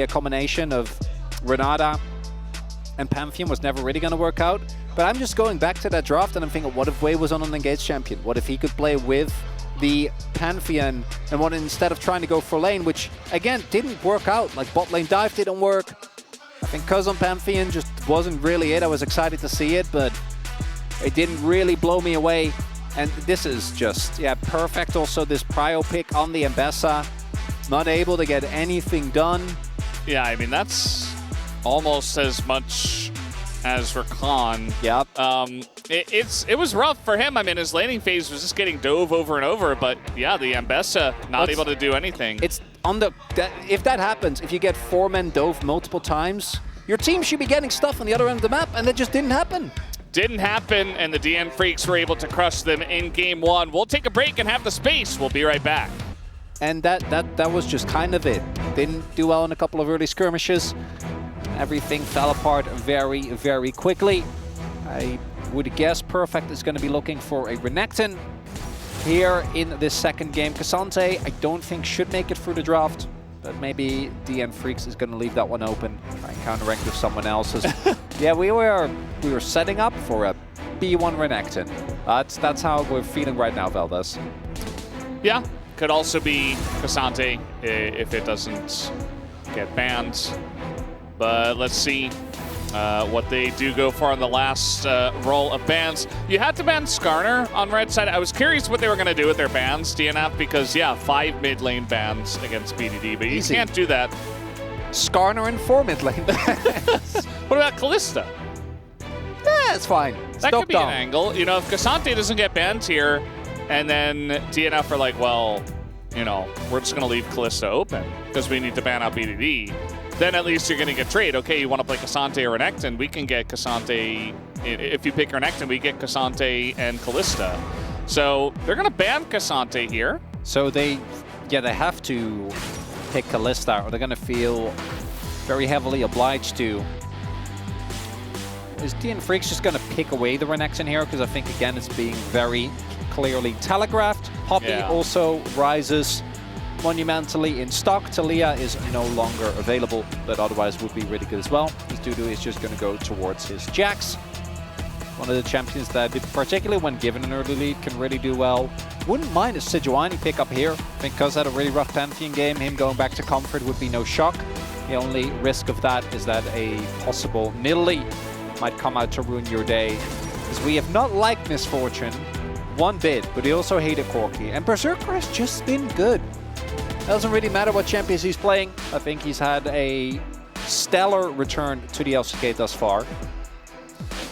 combination of Renata and Pantheon was never really going to work out. But I'm just going back to that draft and I'm thinking, what if Wei was on an engaged champion? What if he could play with the Pantheon and what, instead of trying to go for lane, which again didn't work out. Like bot lane dive didn't work. I think Cuz on Pantheon just wasn't really it. I was excited to see it, but it didn't really blow me away. And this is just, yeah, perfect. Also this prio pick on the Mbessa, not able to get anything done. Yeah, I mean, that's almost as much as Rakan. Yep. It was rough for him. I mean, his laning phase was just getting dove over and over, but yeah, the Mbessa not able to do anything. It's on the, if that happens, if you get 4-man dove multiple times, your team should be getting stuff on the other end of the map, and that just didn't happen. Didn't happen, and the DN Freaks were able to crush them in game 1. We'll take a break and have the space. We'll be right back. And that was just kind of it. Didn't do well in a couple of early skirmishes. Everything fell apart very, very quickly. I would guess Perfect is going to be looking for a Renekton here in this second game. Cassante, I don't think should make it through the draft, but maybe DN Freaks is going to leave that one open. Try and counter-rank with someone else's. Yeah, we were setting up for a B1 Renekton. That's how we're feeling right now, Valdez. Yeah, could also be Cassante if it doesn't get banned. But let's see what they do go for on the last roll of bans. You had to ban Skarner on red side. I was curious what they were going to do with their bans, DNF, because, yeah, 5 mid lane bans against BDD, but you can't do that. Skarner and 4 mid lane bans. What about Kalista? Yeah, it's fine. That could be an angle. You know, if Cassante doesn't get banned here, and then DNF are like, well, you know, we're just going to leave Kalista open because we need to ban out BDD. Then at least you're going to get trade. Okay, you want to play Cassante or Renekton? We can get Cassante. If you pick Renekton, we get Cassante and Kalista. So they're going to ban Cassante here. So they have to pick Kalista, or they're going to feel very heavily obliged to. Is DN Freaks just going to pick away the Renekton here? Because I think, again, it's being very clearly telegraphed. Poppy also rises monumentally in stock. Talia is no longer available, but otherwise would be really good as well. His Dudu is just going to go towards his Jax. One of the champions that, particularly when given an early lead, can really do well. Wouldn't mind a Sejuani pickup here. I think Cuz had a really rough Pantheon game. Him going back to Comfort would be no shock. The only risk of that is that a possible Nidalee might come out to ruin your day. Because we have not liked Misfortune one bit, but he also hated Corki. And Berserker has just been good. Doesn't really matter what champions he's playing. I think he's had a stellar return to the LCK thus far.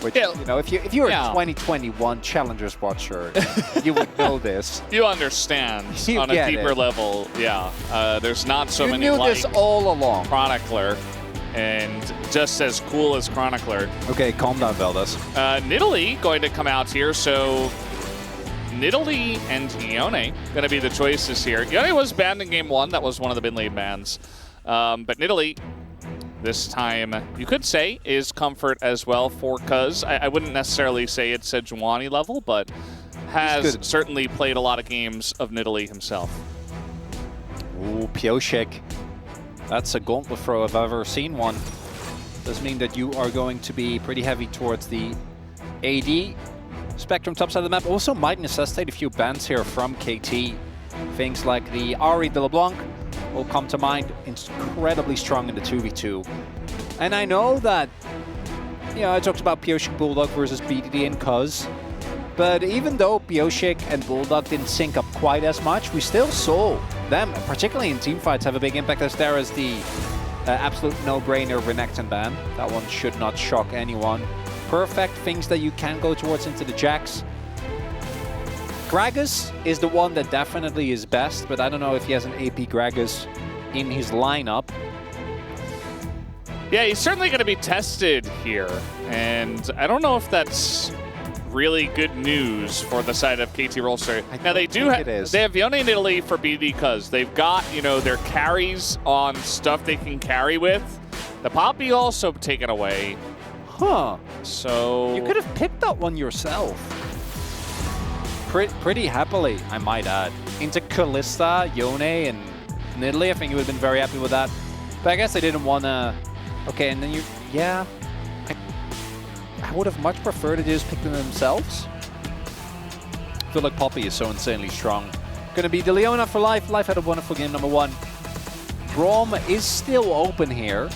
Which, you know, if you're a 2021 Challengers watcher, you would know this. You understand on a deeper level. Yeah, there's not so many. You knew this all along. Chronicler, and just as cool as Chronicler. Okay, calm down, Valdez. Nidalee going to come out here, so Nidalee and Yone going to be the choices here. Yone was banned in game 1. That was one of the mid lane bans. But Nidalee, this time, you could say, is comfort as well for Cuz. I wouldn't necessarily say it's Sejuani level, but has certainly played a lot of games of Nidalee himself. Ooh, Pioshik. That's a gauntlet throw if I've ever seen one. Does mean that you are going to be pretty heavy towards the AD. Spectrum top side of the map also might necessitate a few bans here from KT. Things like the Ari de LeBlanc will come to mind. Incredibly strong in the 2v2. And I know that, you know, I talked about Pioshik Bulldog versus BDD and Cuz. But even though Pioshik and Bulldog didn't sync up quite as much, we still saw them, particularly in teamfights, have a big impact as there as the Absolute no-brainer Renekton ban. That one should not shock anyone. Perfect thinks that you can go towards into the Jax. Gragas is the one that definitely is best, but I don't know if he has an AP Gragas in his lineup. Yeah, he's certainly going to be tested here, and I don't know if that's really good news for the side of KT Rolster. Now they do have Yone in Italy for BD because they've got, you know, their carries on stuff they can carry with. The Poppy also taken away. Huh. So you could have picked that one yourself. Pretty happily, I might add. Into Kalista, Yone, and Italy, I think you would have been very happy with that. But I guess they didn't want to... Okay, and then you... Yeah. I would have much preferred to just pick them themselves. I feel like Poppy is so insanely strong. Going to be the Leona for life. Life had a wonderful game, number 1. Braum is still open here.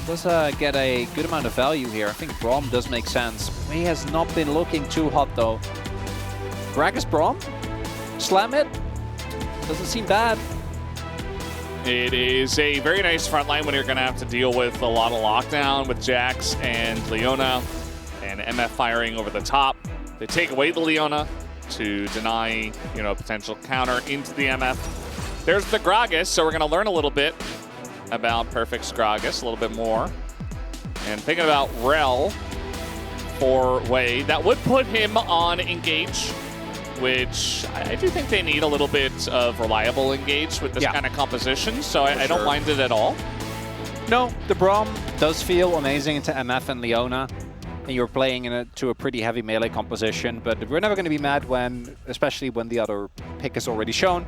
Does get a good amount of value here. I think Braum does make sense. He has not been looking too hot, though. Gragas Braum? Slam it? Doesn't seem bad. It is a very nice front line when you're going to have to deal with a lot of lockdown with Jax and Leona and MF firing over the top. They take away the Leona to deny, you know, potential counter into the MF. There's the Gragas, so we're going to learn a little bit about Perfect's Gragas, a little bit more. And thinking about Rel for Wei, that would put him on Engage, which I do think they need a little bit of reliable Engage with this kind of composition, so I don't mind it at all. No, the Braum does feel amazing into MF and Leona, and you're playing to a pretty heavy melee composition, but we're never going to be mad when, especially when the other pick is already shown,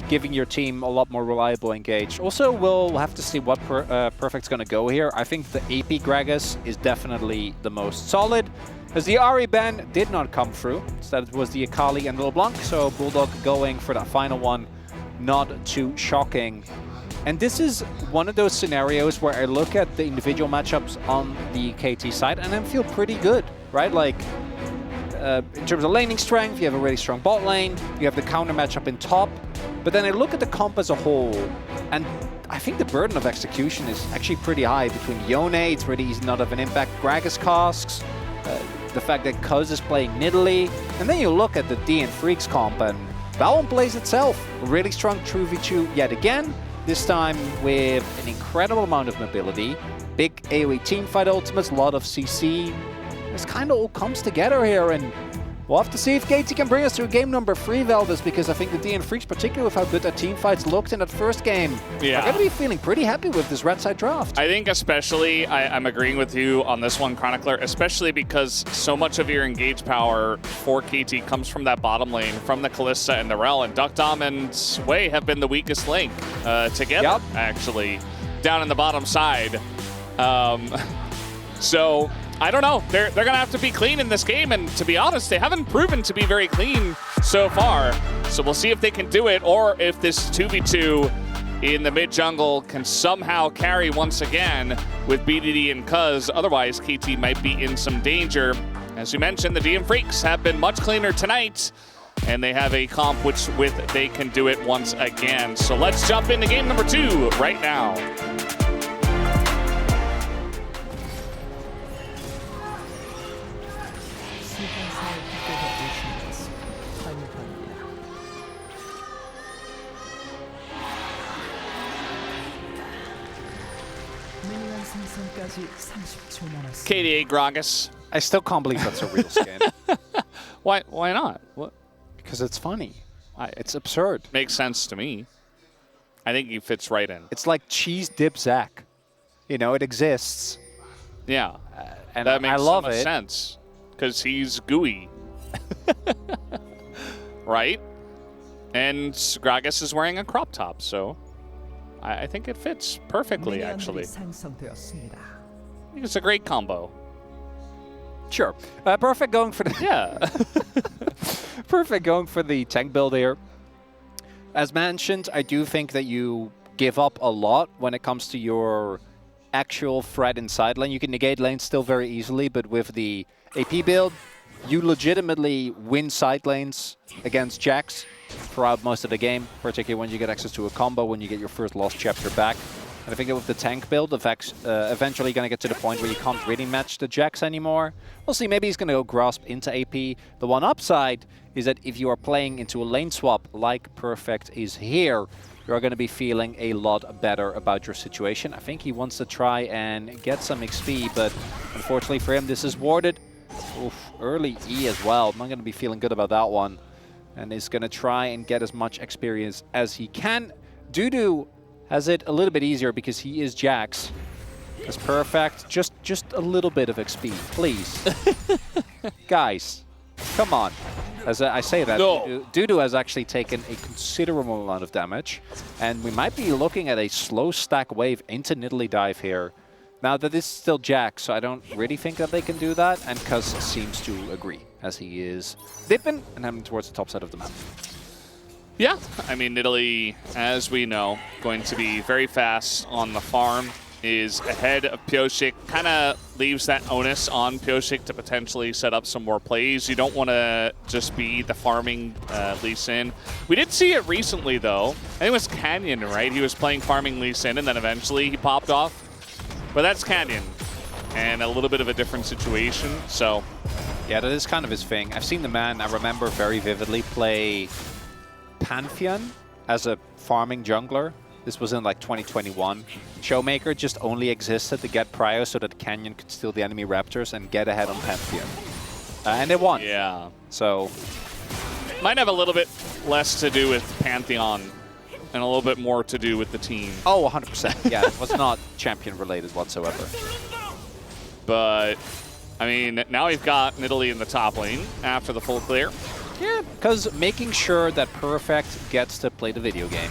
giving your team a lot more reliable Engage. Also, we'll have to see what Perfect's going to go here. I think the AP Gragas is definitely the most solid, as the Ahri ban did not come through. Instead, it was the Akali and LeBlanc, so Bulldog going for that final one, not too shocking. And this is one of those scenarios where I look at the individual matchups on the KT side and I feel pretty good, right? Like, in terms of laning strength, you have a really strong bot lane, you have the counter matchup in top, but then I look at the comp as a whole, and I think the burden of execution is actually pretty high. Between Yone, it's really easy not have an impact. Gragas casks, the fact that Cuz is playing Nidalee, and then you look at the DNF comp, and that one plays itself. Really strong 2v2 yet again, this time with an incredible amount of mobility, big AoE teamfight ultimates, a lot of CC. This kind of all comes together here, and we'll have to see if KT can bring us to game number 3, Velvis, because I think the DNF, particularly with how good their teamfights looked in that first game, are going to be feeling pretty happy with this red side draft. I think especially, I'm agreeing with you on this one, Chronicler, especially because so much of your engage power for KT comes from that bottom lane, from the Kalista and the Rel, and Duck Dom and Wei have been the weakest link together, actually, down in the bottom side. So I don't know. They're going to have to be clean in this game, and to be honest, they haven't proven to be very clean so far. So we'll see if they can do it, or if this 2v2 in the mid-jungle can somehow carry once again with BDD and Cuz. Otherwise, KT might be in some danger. As you mentioned, the DM Freaks have been much cleaner tonight, and they have a comp which they can do it once again. So let's jump into game number 2 right now. KDA Gragas. I still can't believe that's a real skin. Why not? What? Because it's funny. It's absurd. Makes sense to me. I think he fits right in. It's like cheese dip Zach. You know, it exists. Yeah. And that makes I love so much it. sense. Because he's gooey. Right? And Gragas is wearing a crop top, so I think it fits perfectly, actually. I think it's a great combo. Sure. Perfect going for the Perfect going for the tank build here. As mentioned, I do think that you give up a lot when it comes to your actual threat inside lane. You can negate lanes still very easily, but with the AP build, you legitimately win side lanes against Jax throughout most of the game, particularly when you get access to a combo, when you get your first lost chapter back. And I think that with the tank build, eventually going to get to the point where you can't really match the Jax anymore. We'll see, maybe he's going to go Grasp into AP. The one upside is that if you are playing into a lane swap like Perfect is here, you're going to be feeling a lot better about your situation. I think he wants to try and get some XP, but unfortunately for him, this is warded. Oof, early E as well. I'm not going to be feeling good about that one. And is going to try and get as much experience as he can. Dudu has it a little bit easier because he is Jax. As Perfect, just a little bit of XP, please. Guys, come on. As I say that, no. Dudu has actually taken a considerable amount of damage. And we might be looking at a slow stack wave into Nidalee dive here. Now that this is still Jax, so I don't really think that they can do that. And Cuz seems to agree, as he is dipping and heading towards the top side of the map. Yeah, I mean, Nidalee, as we know, going to be very fast on the farm, is ahead of Pyosik. Kind of leaves that onus on Pyosik to potentially set up some more plays. You don't want to just be the farming Lee Sin. We did see it recently, though. I think it was Canyon, right? He was playing farming Lee Sin, and then eventually he popped off. But that's Canyon, and a little bit of a different situation, so... Yeah, that is kind of his thing. I've seen the man, I remember very vividly, play Pantheon as a farming jungler. This was in like 2021. Showmaker just only existed to get Prio so that Canyon could steal the enemy Raptors and get ahead on Pantheon. And they won. Yeah. So... Might have a little bit less to do with Pantheon and a little bit more to do with the team. Oh, 100%. Yeah, it was not champion related whatsoever. But, I mean, now we've got Nidalee in the top lane after the full clear. Yeah, because making sure that Perfect gets to play the video game,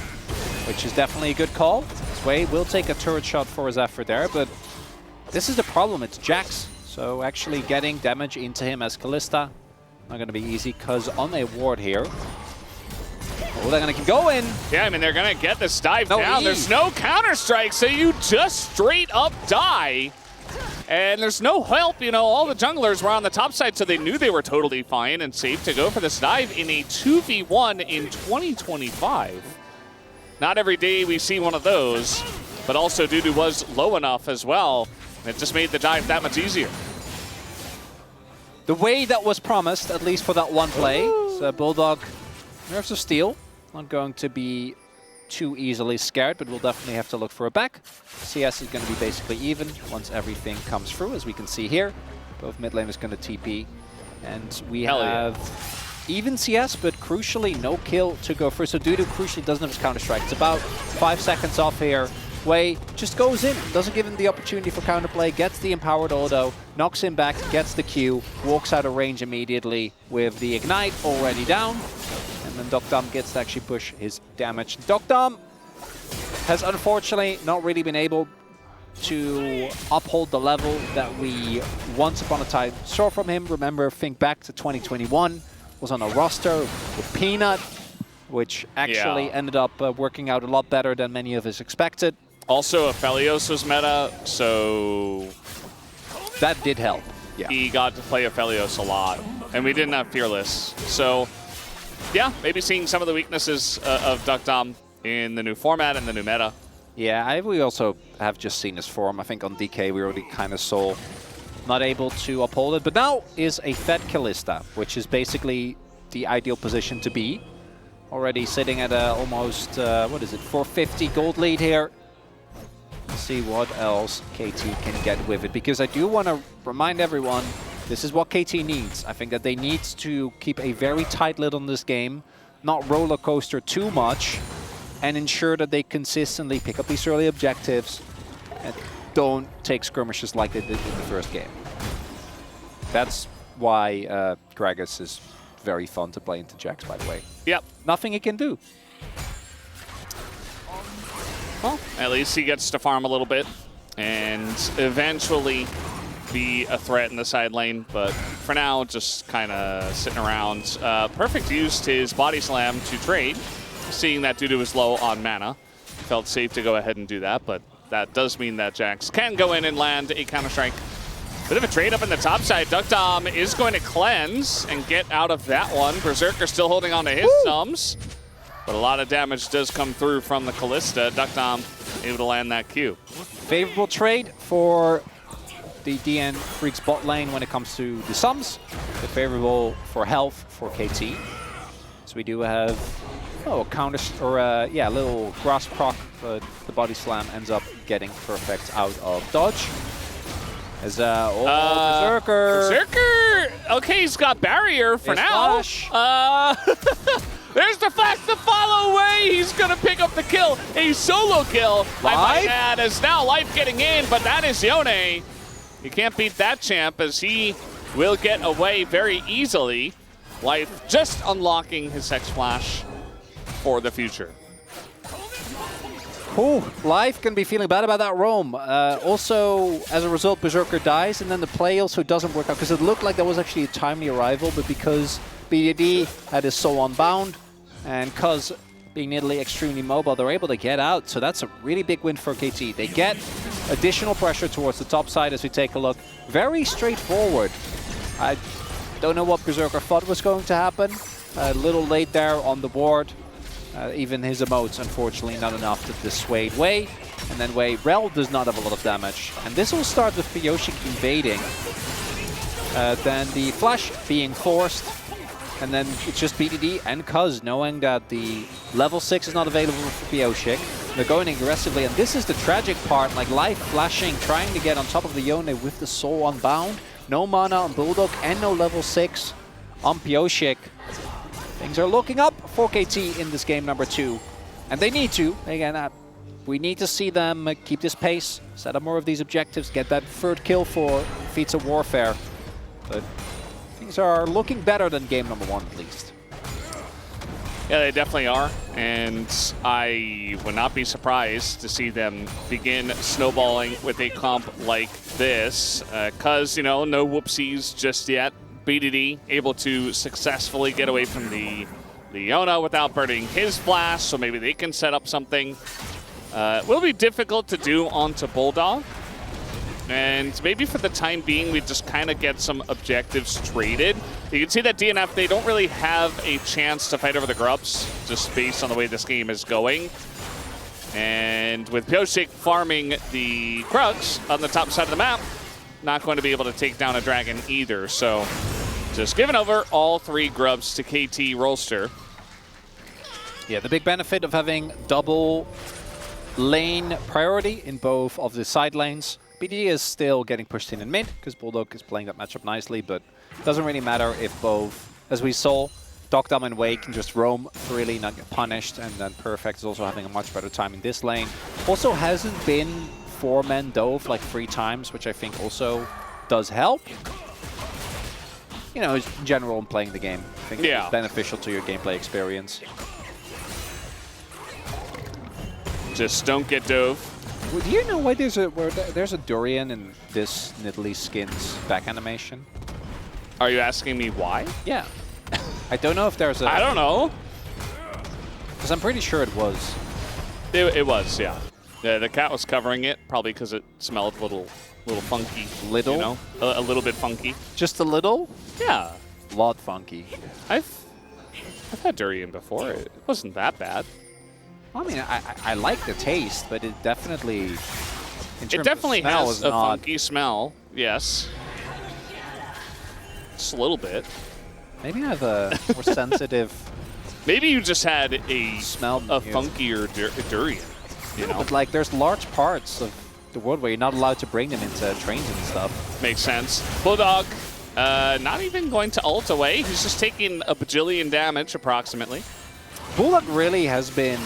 which is definitely a good call. Sway will take a turret shot for his effort there, but this is the problem. It's Jax. So actually getting damage into him as Kalista, not going to be easy, because on a ward here, oh, they're going to keep going. Yeah, I mean, they're going to get this dive down. There's no counter-strike, so you just straight up die. And there's no help, you know, all the junglers were on the top side, so they knew they were totally fine and safe to go for this dive in a 2v1 in 2025. Not every day we see one of those, but also Dudu was low enough as well. And it just made the dive that much easier. The way that was promised, at least for that one play, so Bulldog Nerves of Steel, not going to be too easily scared, but we'll definitely have to look for a back. CS is going to be basically even once everything comes through, as we can see here. Both mid laners going to TP, and we have even CS, but crucially no kill to go through. So Dudu crucially doesn't have his counter-strike. It's about 5 seconds off here. Wei just goes in, doesn't give him the opportunity for counterplay, gets the empowered auto, knocks him back, gets the Q, walks out of range immediately with the Ignite already down. And then Dokdam gets to actually push his damage. Dokdam has unfortunately not really been able to uphold the level that we once upon a time saw from him. Remember, think back to 2021, was on a roster with Peanut, which actually ended up working out a lot better than many of us expected. Also, Aphelios was meta, so that did help. Yeah. He got to play Aphelios a lot, and we didn't have Fearless. So, yeah, maybe seeing some of the weaknesses of Dokdam in the new format and the new meta. Yeah, we also have just seen his form. I think on DK we already kind of saw not able to uphold it. But now is a fed Kalista, which is basically the ideal position to be. Already sitting at almost, what is it, 450 gold lead here. Let's see what else KT can get with it. Because I do want to remind everyone, this is what KT needs. I think that they need to keep a very tight lid on this game, not roller coaster too much, and ensure that they consistently pick up these early objectives and don't take skirmishes like they did in the first game. That's why Gragas is very fun to play into Jax, by the way. Yep. Nothing he can do. Well, at least he gets to farm a little bit and eventually be a threat in the side lane, but for now, just kind of sitting around. Perfect used his body slam to trade, seeing that Dudu was low on mana. Felt safe to go ahead and do that, but that does mean that Jax can go in and land a counter-strike. Bit of a trade up in the top side. Dokdam is going to cleanse and get out of that one. Berserker still holding on to his thumbs. But a lot of damage does come through from the Kalista. Duckdom able to land that Q. Favorable trade for the DN Freaks bot lane when it comes to the sums. But favorable for health for KT. So we do have a counter, or a little grasp proc, but the body slam ends up getting perfect out of dodge. As Berserker. Berserker! Okay, he's got barrier for now. There's the flash to follow away. He's going to pick up the kill. A solo kill, I might add, as now Life getting in, but that is Yone. You can't beat that champ, as he will get away very easily. Life just unlocking his Hex Flash for the future. Ooh, Life can be feeling bad about that roam. Also, as a result, Berserker dies, and then the play also doesn't work out, because it looked like that was actually a timely arrival, but because BDD had his soul unbound, and Cuz being Italy extremely mobile, they're able to get out. So that's a really big win for KT. They get additional pressure towards the top side as we take a look. Very straightforward. I don't know what Berserker thought was going to happen. A little late there on the board. Even his emotes, unfortunately, not enough to dissuade Wei. And then Rel does not have a lot of damage. And this will start with Pioshik invading. Then the flash being forced. And then it's just BDD and Cuz knowing that the level 6 is not available for Pioshik. They're going aggressively, and this is the tragic part, like Life flashing, trying to get on top of the Yone with the soul unbound. No mana on Bulldog and no level 6 on Pioshik. Things are looking up for KT in this game number 2. And they need to. Again, we need to see them keep this pace, set up more of these objectives, get that third kill for Feats of Warfare. But things are looking better than game number 1, at least. Yeah, they definitely are. And I would not be surprised to see them begin snowballing with a comp like this. Cuz, you know, no whoopsies just yet. BDD able to successfully get away from the Leona without burning his flash, so maybe they can set up something. Will be difficult to do onto Bulldog. And maybe for the time being, we just kind of get some objectives traded. You can see that DNF, they don't really have a chance to fight over the Grubs, just based on the way this game is going. And with Pioshik farming the Krugs on the top side of the map, not going to be able to take down a dragon either. So just giving over all 3 Grubs to KT Rolster. Yeah, the big benefit of having double lane priority in both of the side lanes. BDD is still getting pushed in mid, because Bulldog is playing that matchup nicely, but it doesn't really matter if both, as we saw, Duckdom and Wei can just roam freely, not get punished, and then Perfect is also having a much better time in this lane. Also hasn't been 4-man dove like 3 times, which I think also does help. You know, in general, in playing the game, I think it's beneficial to your gameplay experience. Just don't get dove. Well, do you know why there's a durian in this Nidalee Skins back animation? Are you asking me why? Yeah. I don't know if there's a... I don't know. Because I'm pretty sure it was. It was, yeah. The cat was covering it, probably because it smelled a little funky. Little? You know? A little bit funky. Just a little? Yeah. A lot funky. I've had durian before. It wasn't that bad. I mean, I like the taste, but it definitely... It definitely has a funky smell, yes. Just a little bit. Maybe I have a more sensitive... Maybe you just had a funkier durian. You know? But like, there's large parts of the world where you're not allowed to bring them into trains and stuff. Makes sense. Bulldog, not even going to ult away. He's just taking a bajillion damage, approximately. Bulldog really has been...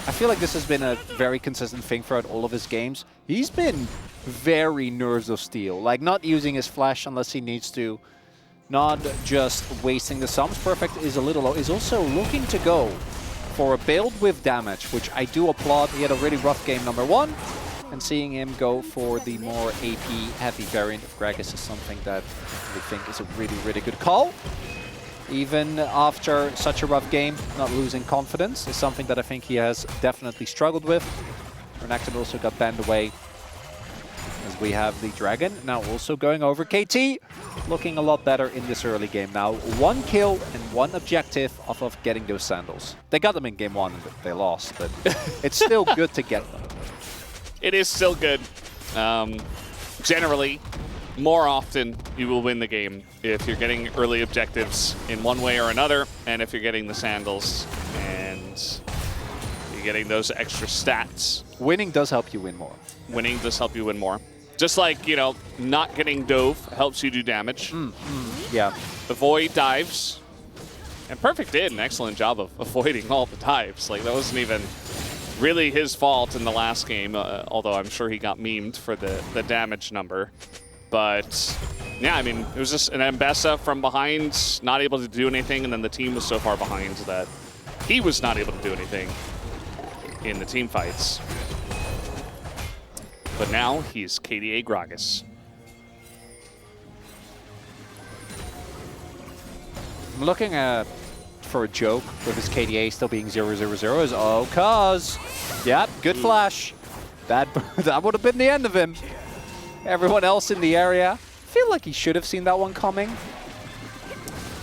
I feel like this has been a very consistent thing throughout all of his games. He's been very Nerves of Steel, like not using his flash unless he needs to, not just wasting the sums. Perfect is a little low. He's also looking to go for a build with damage, which I do applaud. He had a really rough game number 1, and seeing him go for the more AP-heavy variant of Gragas is something that we think is a really, really good call. Even after such a rough game, not losing confidence is something that I think he has definitely struggled with. Renekton also got banned away. as we have the Dragon now also going over KT, looking a lot better in this early game now. 1 kill and 1 objective off of getting those sandals. They got them in game 1 and they lost, but it's still good to get them. It is still good. Generally, more often you will win the game if you're getting early objectives in one way or another, and if you're getting the sandals and you're getting those extra stats. Winning does help you win more. Winning does help you win more. Just like, you know, not getting dove helps you do damage. Yeah. The Void dives. And Perfect did an excellent job of avoiding all the dives. Like, that wasn't even really his fault in the last game, although I'm sure he got memed for the damage number. But, yeah, I mean, it was just an Mbessa from behind, not able to do anything, and then the team was so far behind that he was not able to do anything in the team fights. But now he's KDA Gragas. I'm looking for a joke with his KDA still being 0-0-0 is cuz. Yep, good flash. That would have been the end of him. Everyone else in the area, I feel like he should have seen that one coming.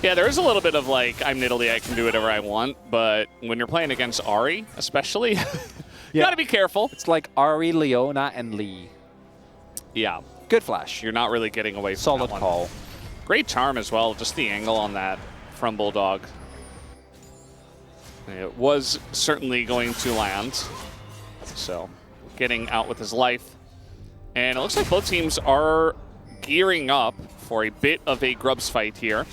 Yeah, there is a little bit of like, I'm Nidalee, I can do whatever I want, but when you're playing against Ahri, especially, you gotta be careful. It's like Ahri, Leona, and Lee. Yeah. Good flash. You're not really getting away from Solid that one. call. Great charm as well, just the angle on that from Bulldog. It was certainly going to land. So, getting out with his life. And it looks like both teams are gearing up for a bit of a grubs fight here.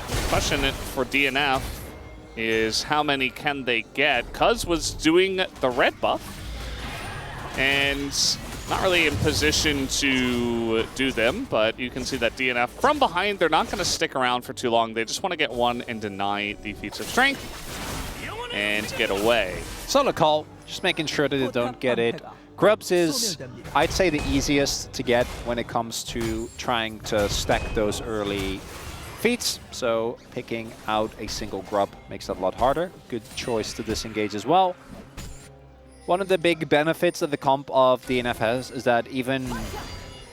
The question for DNF is how many can they get? Cuz was doing the red buff and not really in position to do them, but you can see that DNF from behind, they're not going to stick around for too long. They just want to get one and deny the feats of strength and get away. Solid call, just making sure that they don't get it. Grubs is, I'd say, the easiest to get when it comes to trying to stack those early feats. So picking out a single grub makes that a lot harder. Good choice to disengage as well. One of the big benefits that the comp of DNF has is that even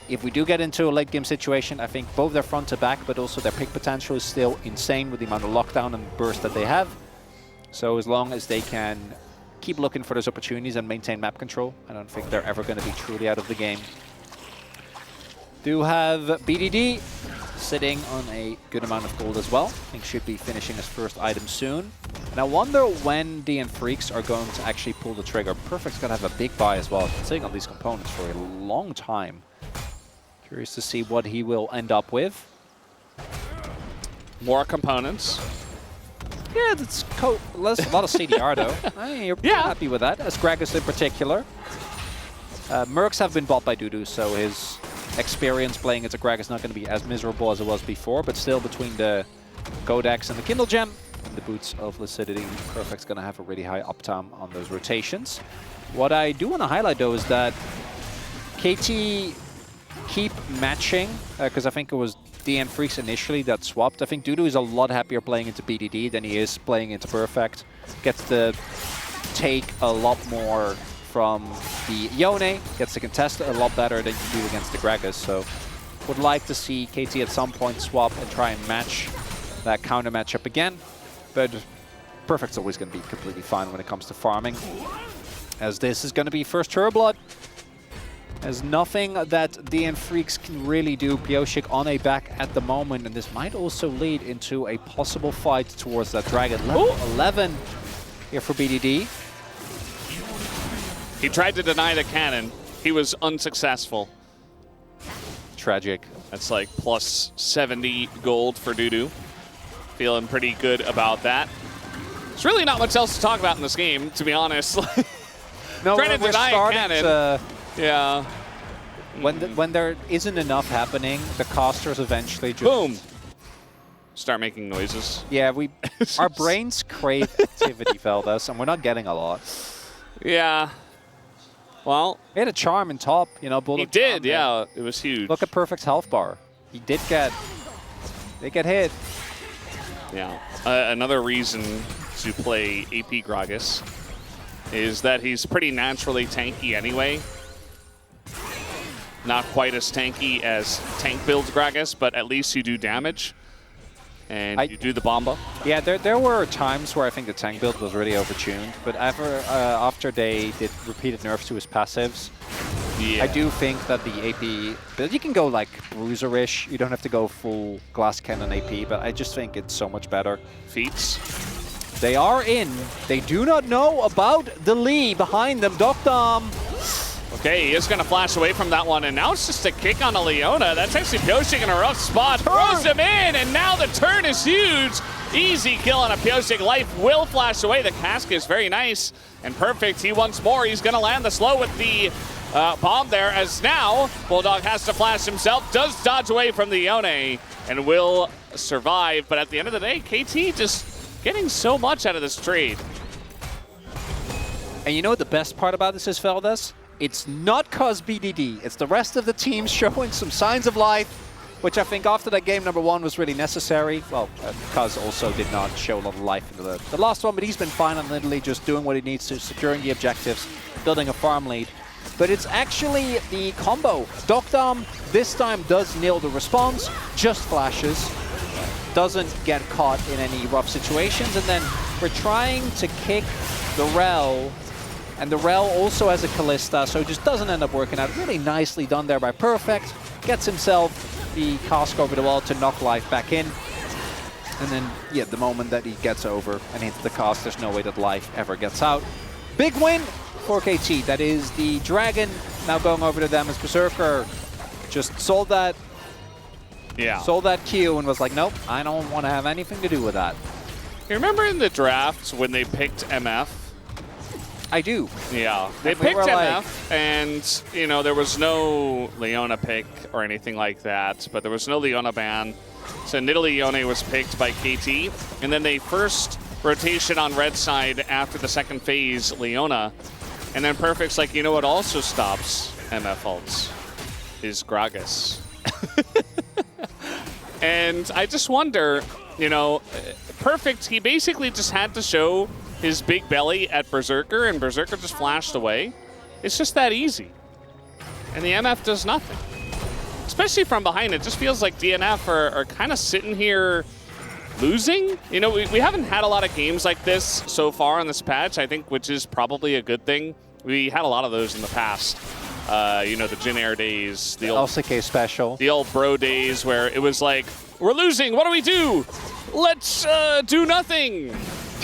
if we do get into a late game situation, I think both their front to back, but also their pick potential is still insane with the amount of lockdown and burst that they have. So as long as they can keep looking for those opportunities and maintain map control, I don't think they're ever going to be truly out of the game. Do have BDD sitting on a good amount of gold as well. I think should be finishing his first item soon. And I wonder when DN Freaks are going to actually pull the trigger. Perfect's going to have a big buy as well. Been sitting on these components for a long time. Curious to see what he will end up with. More components. Yeah, that's a lot of CDR though. You're happy with that, as Gragas in particular. Mercs have been bought by Dudu, so his experience playing as a Gragas is not going to be as miserable as it was before, but still between the Codex and the Kindle Gem and the Boots of Lucidity, Perfect's going to have a really high uptime on those rotations. What I do want to highlight though is that KT keep matching, because I think it was DN Freaks initially that swapped. I think Dudu is a lot happier playing into BDD than he is playing into Perfect. Gets to take a lot more from the Yone, gets to contest it a lot better than you do against the Gragas. So would like to see KT at some point swap and try and match that counter matchup again. But Perfect's always going to be completely fine when it comes to farming, as this is going to be first Turbo Blood. There's nothing that DN Freaks can really do. Pioshik on a back at the moment, and this might also lead into a possible fight towards that Dragon. Level 11 here for BDD. He tried to deny the cannon. He was unsuccessful. Tragic. That's like plus 70 gold for Dudu. Feeling pretty good about that. There's really not much else to talk about in this game, to be honest. No, trying to we're deny starting cannon. to... Yeah. When there isn't enough happening, the casters eventually just... Boom! Start making noises. Yeah, our brains crave activity, Veldas, and we're not getting a lot. Yeah. Well... He had a charm in top, you know, Bulldog. He did, yeah. It was huge. Look at Perfect's health bar. He did get... They get hit. Yeah. Another reason to play AP Gragas is that he's pretty naturally tanky anyway. Not quite as tanky as tank builds Gragas, but at least you do damage. And you do the Bomba. Yeah, there were times where I think the tank build was really overtuned, but after they did repeated nerfs to his passives, I do think that the AP build, you can go like bruiser-ish, you don't have to go full glass cannon AP, but I just think it's so much better. Feats. They are in. They do not know about the Lee behind them. Dokdam. Okay, he is going to flash away from that one, and now it's just a kick on a Leona. That's actually Pyosik in a rough spot. Throws him in, and now the turn is huge. Easy kill on a Pyosik. Life will flash away. The cask is very nice and perfect. He wants more. He's going to land the slow with the bomb there, as now Bulldog has to flash himself. Does dodge away from the Yone and will survive. But at the end of the day, KT just getting so much out of this trade. And you know what the best part about this is, Feldes? It's not cause BDD, it's the rest of the team showing some signs of life, which I think after that game #1 was really necessary. Well, cause also did not show a lot of life into the last one, but he's been fine on literally just doing what he needs to, securing the objectives, building a farm lead. But it's actually the combo. Dokdam this time does nail the response, just flashes, doesn't get caught in any rough situations, and then we're trying to kick the Rel. And the Rel also has a Kalista, so it just doesn't end up working out. Really nicely done there by Perfect. Gets himself the cask over the wall to knock life back in. And then, yeah, the moment that he gets over and hits the cask, there's no way that life ever gets out. Big win for KT. That is the Dragon now going over to them as Berserker. Just sold that. Yeah. Sold that Q and was like, nope, I don't want to have anything to do with that. You remember in the draft when they picked MF? I do. Yeah, they picked MF, and you know there was no Leona pick or anything like that, but there was no Leona ban. So Nidalee Yone was picked by KT, and then they first rotation on red side after the second phase Leona, and then Perfect's like, you know what also stops MF ults is Gragas. And I just wonder, you know, Perfect, he basically just had to show his big belly at Berserker, and Berserker just flashed away. It's just that easy. And the MF does nothing. Especially from behind, it just feels like DNF are kind of sitting here losing. You know, we haven't had a lot of games like this so far on this patch, I think, which is probably a good thing. We had a lot of those in the past. You know, the Jin Air days, the old LCK special. The old bro days where it was like, we're losing, what do we do? Let's do nothing.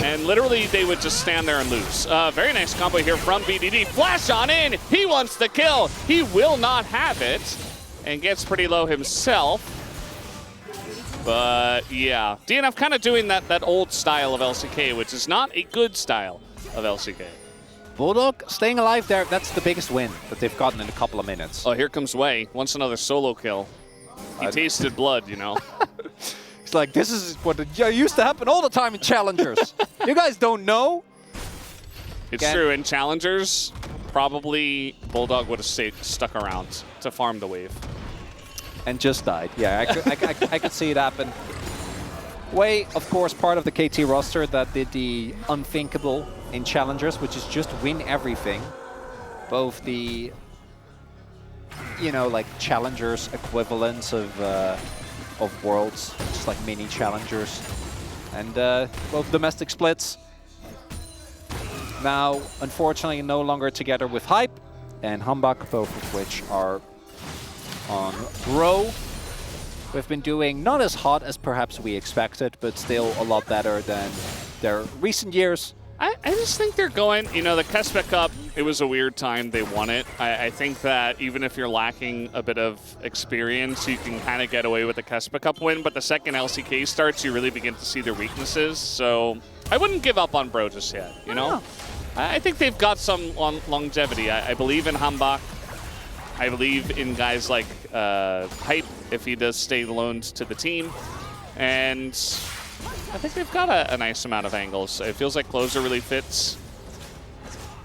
And literally, they would just stand there and lose. Very nice combo here from BDD. Flash on in. He wants the kill. He will not have it. And gets pretty low himself. But yeah, DNF kind of doing that old style of LCK, which is not a good style of LCK. Bulldog staying alive there. That's the biggest win that they've gotten in a couple of minutes. Oh, here comes Wei. Wants another solo kill. He tasted blood, you know. It's like, this is what used to happen all the time in Challengers. You guys don't know? It's true. In Challengers, probably Bulldog would have stayed stuck around to farm the wave. And just died. Yeah, I could see it happen. Wei, of course, part of the KT roster that did the unthinkable in Challengers, which is just win everything. Both the, you know, like Challengers equivalents of Worlds, just like mini Challengers, and both domestic splits. Now, unfortunately, no longer together with Hype and Humbug, both of which are on Bro. We've been doing not as hot as perhaps we expected, but still a lot better than their recent years. I just think they're going, you know, the Kespe Cup, it was a weird time they won it. I think that even if you're lacking a bit of experience, you can kind of get away with the Kespe Cup win, but the second LCK starts, you really begin to see their weaknesses. So I wouldn't give up on Bro just yet, you know? I think they've got some longevity. I believe in Hambach. I believe in guys like Hype, if he does stay loaned to the team. And I think they've got a nice amount of angles. It feels like Closer really fits.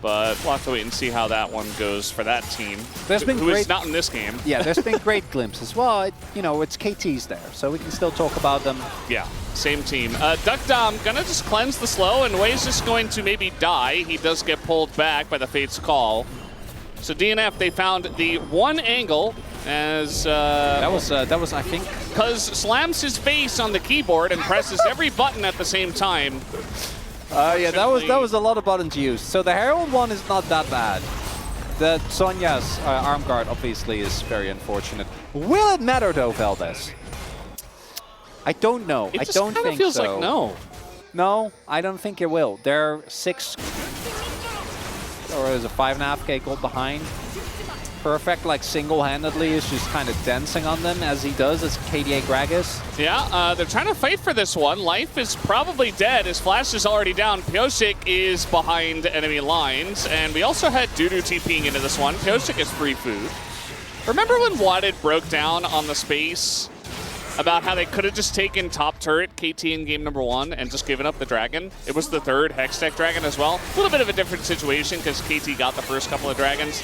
But we'll have to wait and see how that one goes for that team. Who is not in this game. Yeah, there's been great glimpses. Well, you know, it's KT's there, so we can still talk about them. Yeah, same team. Duckdom gonna just cleanse the slow, and Wei's just going to maybe die. He does get pulled back by the Fate's Call. So DNF, they found the one angle as that was I think, Cuz slams his face on the keyboard and presses every button at the same time. yeah, that was a lot of buttons used. So the Herald one is not that bad. The Sonya's arm guard obviously is very unfortunate. Will it matter though, Valdez? I don't know. I don't think so. It feels like no. No, I don't think it will. They're 6 or is it 5.5k gold behind. Perfect, like single-handedly, is just kind of dancing on them as he does as KDA Gragas. Yeah, they're trying to fight for this one. Life is probably dead. His flash is already down. Pyosik is behind enemy lines, and we also had Dudu TPing into this one. Pyosik is free food. Remember when Wadded broke down on the space about how they could have just taken top turret KT in game number 1 and just given up the dragon? It was the 3rd Hextech dragon as well. A little bit of a different situation because KT got the first couple of dragons.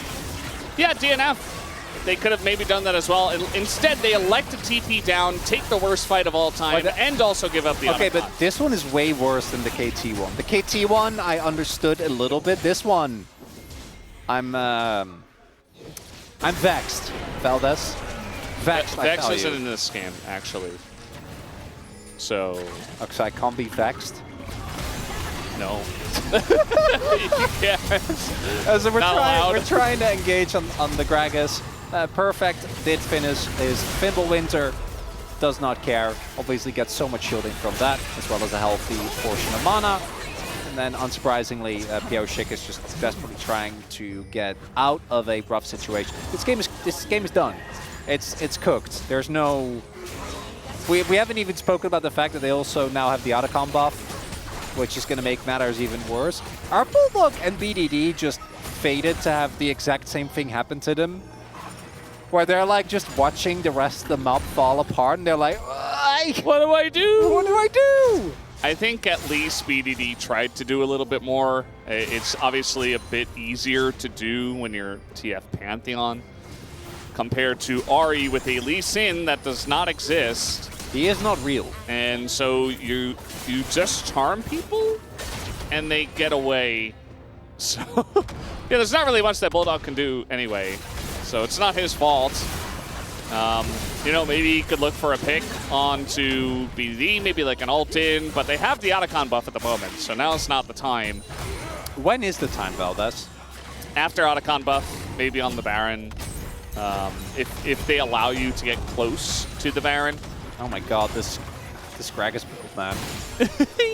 Yeah, DNF, they could have maybe done that as well. Instead, they elect to TP down, take the worst fight of all time, and also give up the Okay, Autobot. but this one is way worse than the KT one. The KT one, I understood a little bit. This one, I'm vexed, Valdez. Vexed, Vex I isn't in this game, actually. So... Okay, so I can't be vexed? No. You can't. So we're trying to engage on the Gragas. Perfect did finish his Fimbulwinter. Does not care. Obviously gets so much shielding from that, as well as a healthy portion of mana. And then, unsurprisingly, Pyosik is just desperately trying to get out of a rough situation. This game is done. It's cooked. There's no... We haven't even spoken about the fact that they also now have the Otacon buff, which is going to make matters even worse. Are Bulldog and BDD just fated to have the exact same thing happen to them? Where they're like just watching the rest of the mob fall apart and they're like, what do I do? What do I do? I think at least BDD tried to do a little bit more. It's obviously a bit easier to do when you're TF Pantheon compared to Ahri with a Lee Sin that does not exist. He is not real. And so you just charm people and they get away. So yeah, there's not really much that Bulldog can do anyway. So it's not his fault. You know, maybe he could look for a pick onto BD, maybe like an ult in, but they have the Otacon buff at the moment, so now it's not the time. When is the time, Valdez? After Otacon buff, maybe on the Baron. If they allow you to get close to the Baron. Oh my god, this Gragas build, man.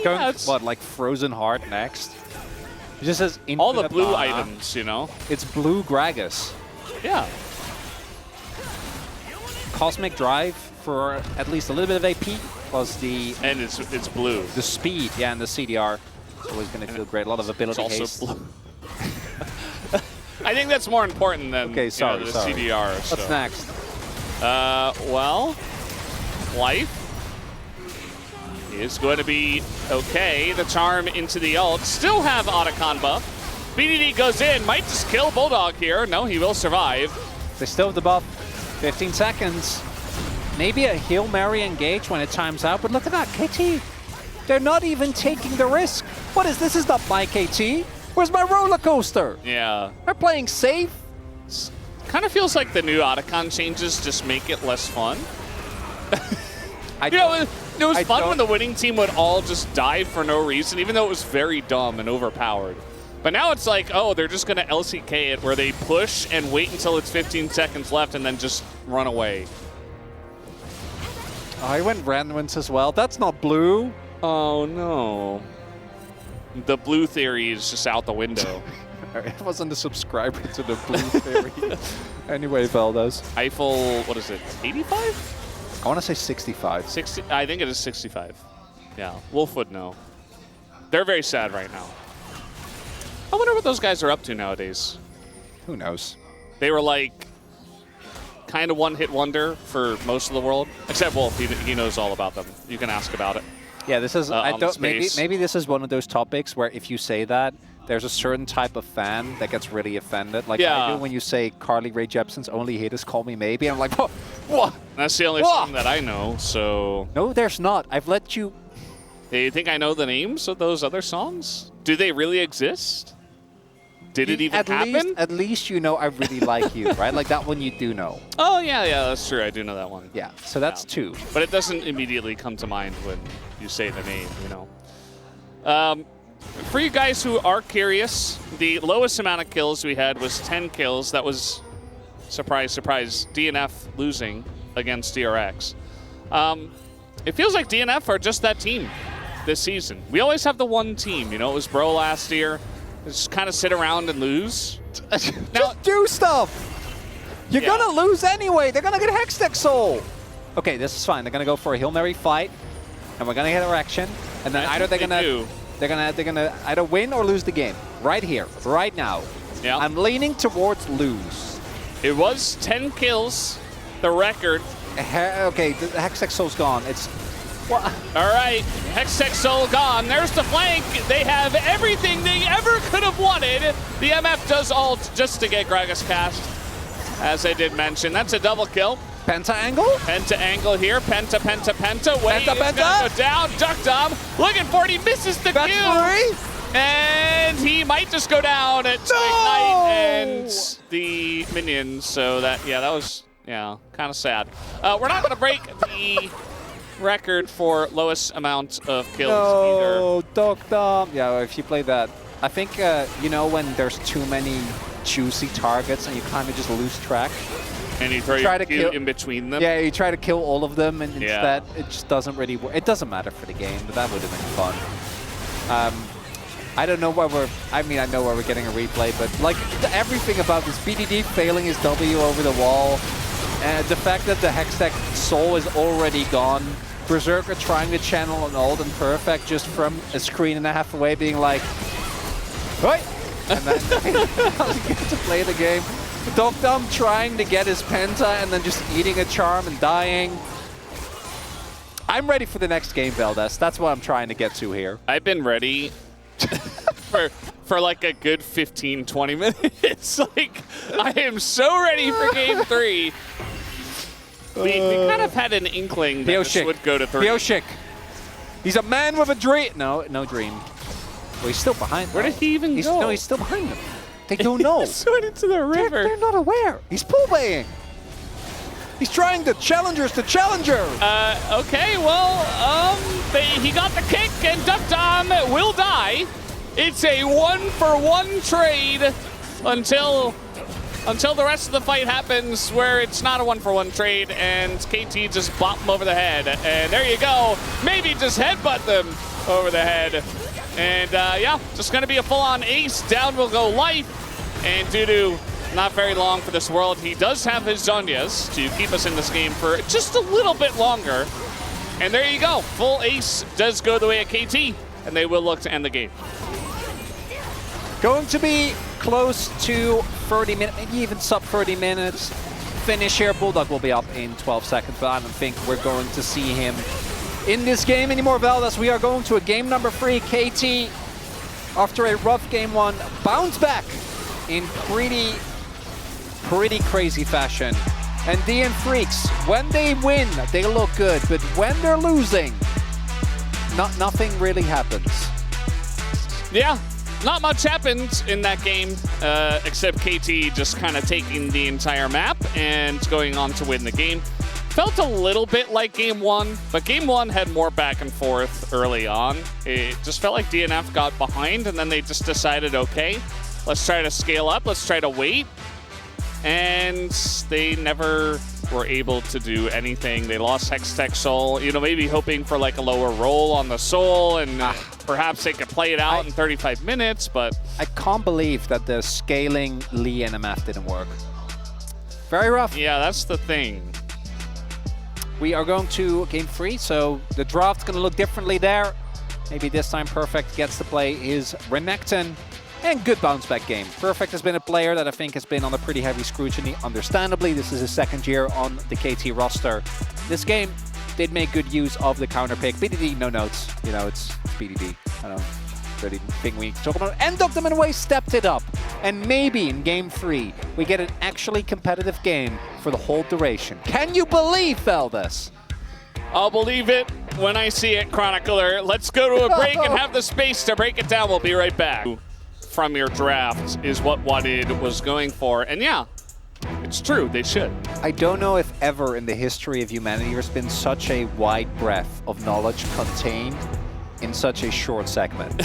Yeah, what, like Frozen Heart next? It just says all the blue items, you know? It's blue Gragas. Yeah. Cosmic Drive for at least a little bit of AP, plus the... And it's blue. The speed, yeah, and the CDR. It's always going to feel great. A lot of ability it's haste. Also blue. I think that's more important than the CDR. What's so. next? Well... Life is going to be okay. The charm into the ult. Still have Otacon buff. BDD goes in. Might just kill Bulldog here. No, he will survive. They still have the buff. 15 seconds. Maybe a Hail Mary engage when it times out. But look at that, KT. They're not even taking the risk. What is this? Is not my KT. Where's my roller coaster? Yeah. They're playing safe. Kind of feels like the new Otacon changes just make it less fun. It was fun when the winning team would all just die for no reason, even though it was very dumb and overpowered. But now it's like, oh, they're just going to LCK it, where they push and wait until it's 15 seconds left and then just run away. Oh, I went Ranwins as well. That's not blue. Oh, no. The blue theory is just out the window. I wasn't a subscriber to the blue theory. Anyway, Valdez. Eiffel, what is it, 85? I want to say 65. 60, I think it is 65. Yeah, Wolf would know. They're very sad right now. I wonder what those guys are up to nowadays. Who knows? They were like kind of one-hit wonder for most of the world, except Wolf. He knows all about them. You can ask about it. Yeah, this is. Maybe this is one of those topics where if you say that, there's a certain type of fan that gets really offended. Like I do when you say Carly Rae Jepsen's only haters call me maybe. I'm like, what? That's the only song that I know, so... No, there's not. I've let you... Do you think I know the names of those other songs? Do they really exist? Did it even happen? At least you know I really like you, right? Like that one you do know. Oh, yeah, that's true. I do know that one. Yeah, so that's 2. But it doesn't immediately come to mind when you say the name, you know. For you guys who are curious, the lowest amount of kills we had was 10 kills. That was, surprise, surprise, DNF losing against DRX. It feels like DNF are just that team this season. We always have the one team. You know, it was Bro last year. Just kind of sit around and lose. Just do stuff. You're gonna lose anyway. They're gonna get Hextech Soul. Okay, this is fine. They're gonna go for a Hail Mary fight, and we're gonna get erection, and then either they're gonna either win or lose the game right here, right now. Yeah. I'm leaning towards lose. It was 10 kills, the record. Okay, the Hextech Soul's gone. It's what? All right, Hextech Soul gone. There's the flank. They have everything they ever could have wanted. The MF does ult just to get Gragas cast, as I did mention. That's a double kill. Penta angle? Penta angle here. Penta. Wait, Penta. Go down. Duck Dom looking for it. He misses the kill. And he might just go down at Ignite and the minions. So that was kind of sad. We're not going to break the record for lowest amount of kills either. No, Duck Dom. Yeah, if you play that, I think you know when there's too many juicy targets and you kind of just lose track. And you try to kill in between them. Yeah, you try to kill all of them, and instead it just doesn't really work. It doesn't matter for the game, but that would have been fun. I don't know where we're. I mean, I know where we're getting a replay, but like everything about this BDD failing his W over the wall, and the fact that the Hextech Soul is already gone. Berserker trying to channel an ult and Perfect just from a screen and a half away, being like, "Right," and then doesn't get to play the game. Duck Dom trying to get his Penta and then just eating a charm and dying. I'm ready for the next game, Veldes. That's what I'm trying to get to here. I've been ready for like a good 15, 20 minutes. Like, I am so ready for game 3. We kind of had an inkling that this would go to 3. Pioshik. He's a man with a dream. No dream. Well, he's still behind them. Where did he even go? No, he's still behind them. They don't know. He's going into the river. They're not aware. He's pool-baying. He's trying to challengers to challenger. Okay, well, he got the kick, and Duck Dom will die. It's a 1-for-1 trade until the rest of the fight happens, where it's not a 1-for-1 trade, and KT just bop him over the head. And there you go. Maybe just headbutt them over the head. And just going to be a full-on ace. Down will go Life. And due not very long for this world, he does have his Zhonya's to keep us in this game for just a little bit longer. And there you go. Full ace does go the way of KT, and they will look to end the game. Going to be close to 30 minutes, maybe even sub 30 minutes. Finish here. Bulldog will be up in 12 seconds, but I don't think we're going to see him in this game anymore, Veldes. We are going to a game number 3. KT, after a rough game 1, bounce back in pretty crazy fashion. And DN Freaks, when they win, they look good, but when they're losing, nothing really happens. Yeah, not much happened in that game, except KT just kind of taking the entire map and going on to win the game. Felt a little bit like game 1, but game 1 had more back and forth early on. It just felt like DNF got behind, and then they just decided, okay, let's try to scale up, let's try to wait. And they never were able to do anything. They lost Hextech Soul, you know, maybe hoping for like a lower roll on the Soul, and perhaps they could play it out in 35 minutes, but... I can't believe that the scaling Lee and MF didn't work. Very rough. Yeah, that's the thing. We are going to game 3, so the draft's going to look differently there. Maybe this time Perfect gets to play his Renekton. And good bounce back game. Perfect has been a player that I think has been under pretty heavy scrutiny. Understandably, this is his 2nd year on the KT roster. This game did make good use of the counter pick. BDD, no notes. You know, it's BDD. I don't really think we need to talk about it. And Dr. Manway stepped it up. And maybe in game 3, we get an actually competitive game for the whole duration. Can you believe, Veldes? I'll believe it when I see it, Chronicler. Let's go to a break and have the space to break it down. We'll be right back. from your draft is what WODed was going for. And yeah, it's true, they should. I don't know if ever in the history of humanity there's been such a wide breadth of knowledge contained in such a short segment.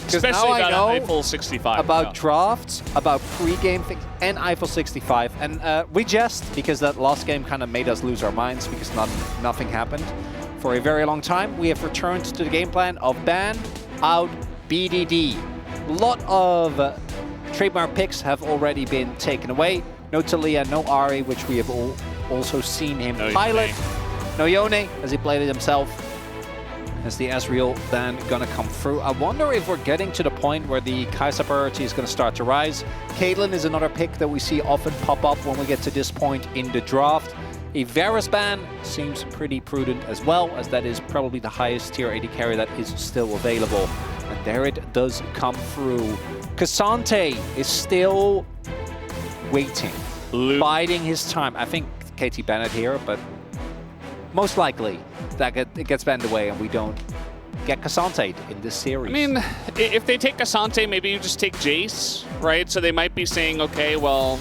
Especially now about I know Eiffel 65. about drafts, about pre-game things, and Eiffel 65. And we jest because that last game kind of made us lose our minds because nothing happened for a very long time. We have returned to the game plan of ban out BDD. A lot of trademark picks have already been taken away. No Talia, no Ari, which we have also seen him pilot. No Yone, as he played it himself. Is the Ezreal ban gonna come through? I wonder if we're getting to the point where the Kai'Sa priority is gonna start to rise. Caitlyn is another pick that we see often pop up when we get to this point in the draft. A Varus ban seems pretty prudent as well, as that is probably the highest tier AD carry that is still available. And there it does come through. Cassante is still waiting, biding his time. I think KT Bennett here, but most likely that it gets banned away and we don't get Cassante in this series. I mean, if they take Cassante, maybe you just take Jace, right? So they might be saying, okay, well,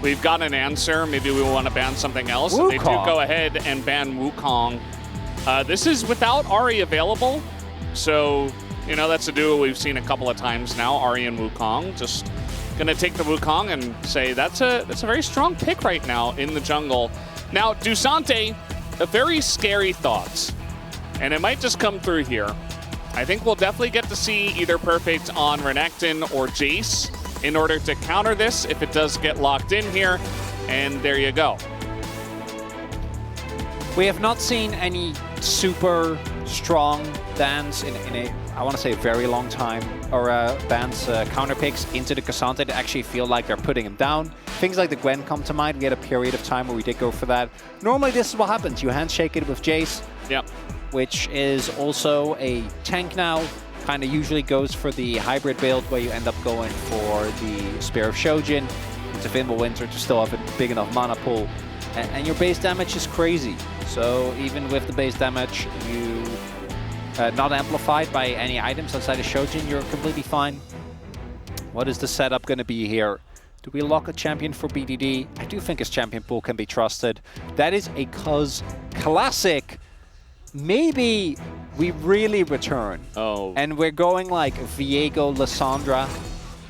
we've got an answer. Maybe we want to ban something else. And they do go ahead and ban Wukong. This is without Ahri available. So, you know, that's a duo we've seen a couple of times now, Ahri and Wukong. Just going to take the Wukong and say that's a very strong pick right now in the jungle. Now, Dusante, a very scary thought, and it might just come through here. I think we'll definitely get to see either Perfect on Renekton or Jace in order to counter this if it does get locked in here, and there you go. We have not seen any super strong bans in a, I want to say, a very long time, or bans counter picks into the Cassante that actually feel like they're putting him down. Things like the Gwen come to mind. We had a period of time where we did go for that. Normally this is what happens. You handshake it with Jace, which is also a tank now. Kind of usually goes for the hybrid build where you end up going for the Spear of Shojin into Fimbulwinter to still have a big enough mana pool. And your base damage is crazy. So even with the base damage, you not amplified by any items outside of Shojin, you're completely fine. What is the setup going to be here? Do we lock a champion for BDD? I do think his champion pool can be trusted. That is a Cuz classic. Maybe we really return. And we're going like Viego, Lissandra.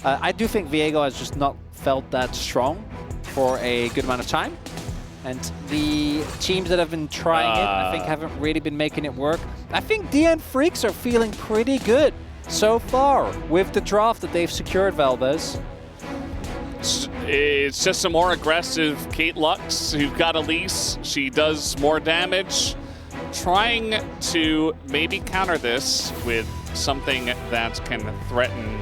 I do think Viego has just not felt that strong for a good amount of time. And the teams that have been trying it, I think, haven't really been making it work. I think DN Freaks are feeling pretty good so far with the draft that they've secured, Valdez. It's just a more aggressive Kate Lux who got Elise. She does more damage. Trying to maybe counter this with something that can threaten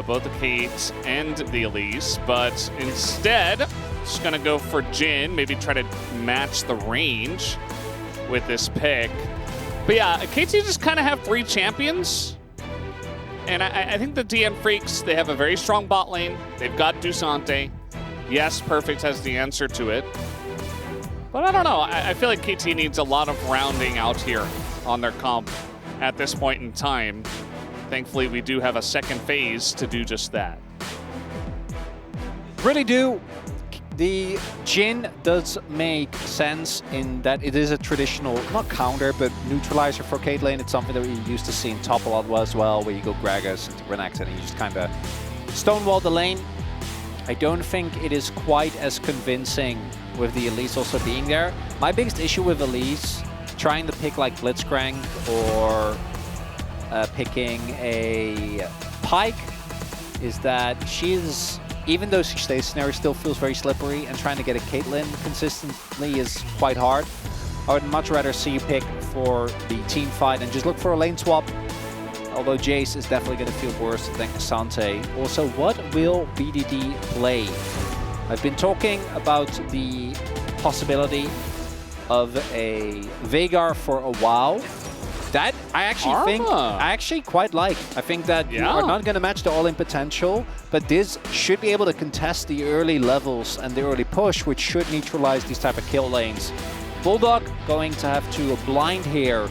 both the Kate and the Elise, but instead, just gonna go for Jhin, maybe try to match the range with this pick. But yeah, KT just kind of have 3 champions. And I think the DN Freaks, they have a very strong bot lane. They've got Dusante. Yes, Perfect has the answer to it. But I don't know. I feel like KT needs a lot of rounding out here on their comp at this point in time. Thankfully, we do have a second phase to do just that. Really do. The Jhin does make sense in that it is a traditional, not counter, but neutralizer for Kate lane. It's something that we used to see in top a lot as well, where you go Gragas into Renekton and you just kind of stonewall the lane. I don't think it is quite as convincing with the Elise also being there. My biggest issue with Elise, trying to pick like Blitzcrank or picking a Pike, is that she's, even though she stays stationary, still feels very slippery, and trying to get a Caitlyn consistently is quite hard. I would much rather see you pick for the team fight and just look for a lane swap. Although Jace is definitely going to feel worse than Cassante. Also, what will BDD play? I've been talking about the possibility of a Veigar for a while. That I actually quite like. I think that you are not going to match the all-in potential, but this should be able to contest the early levels and the early push, which should neutralize these type of kill lanes. Bulldog going to have to blind here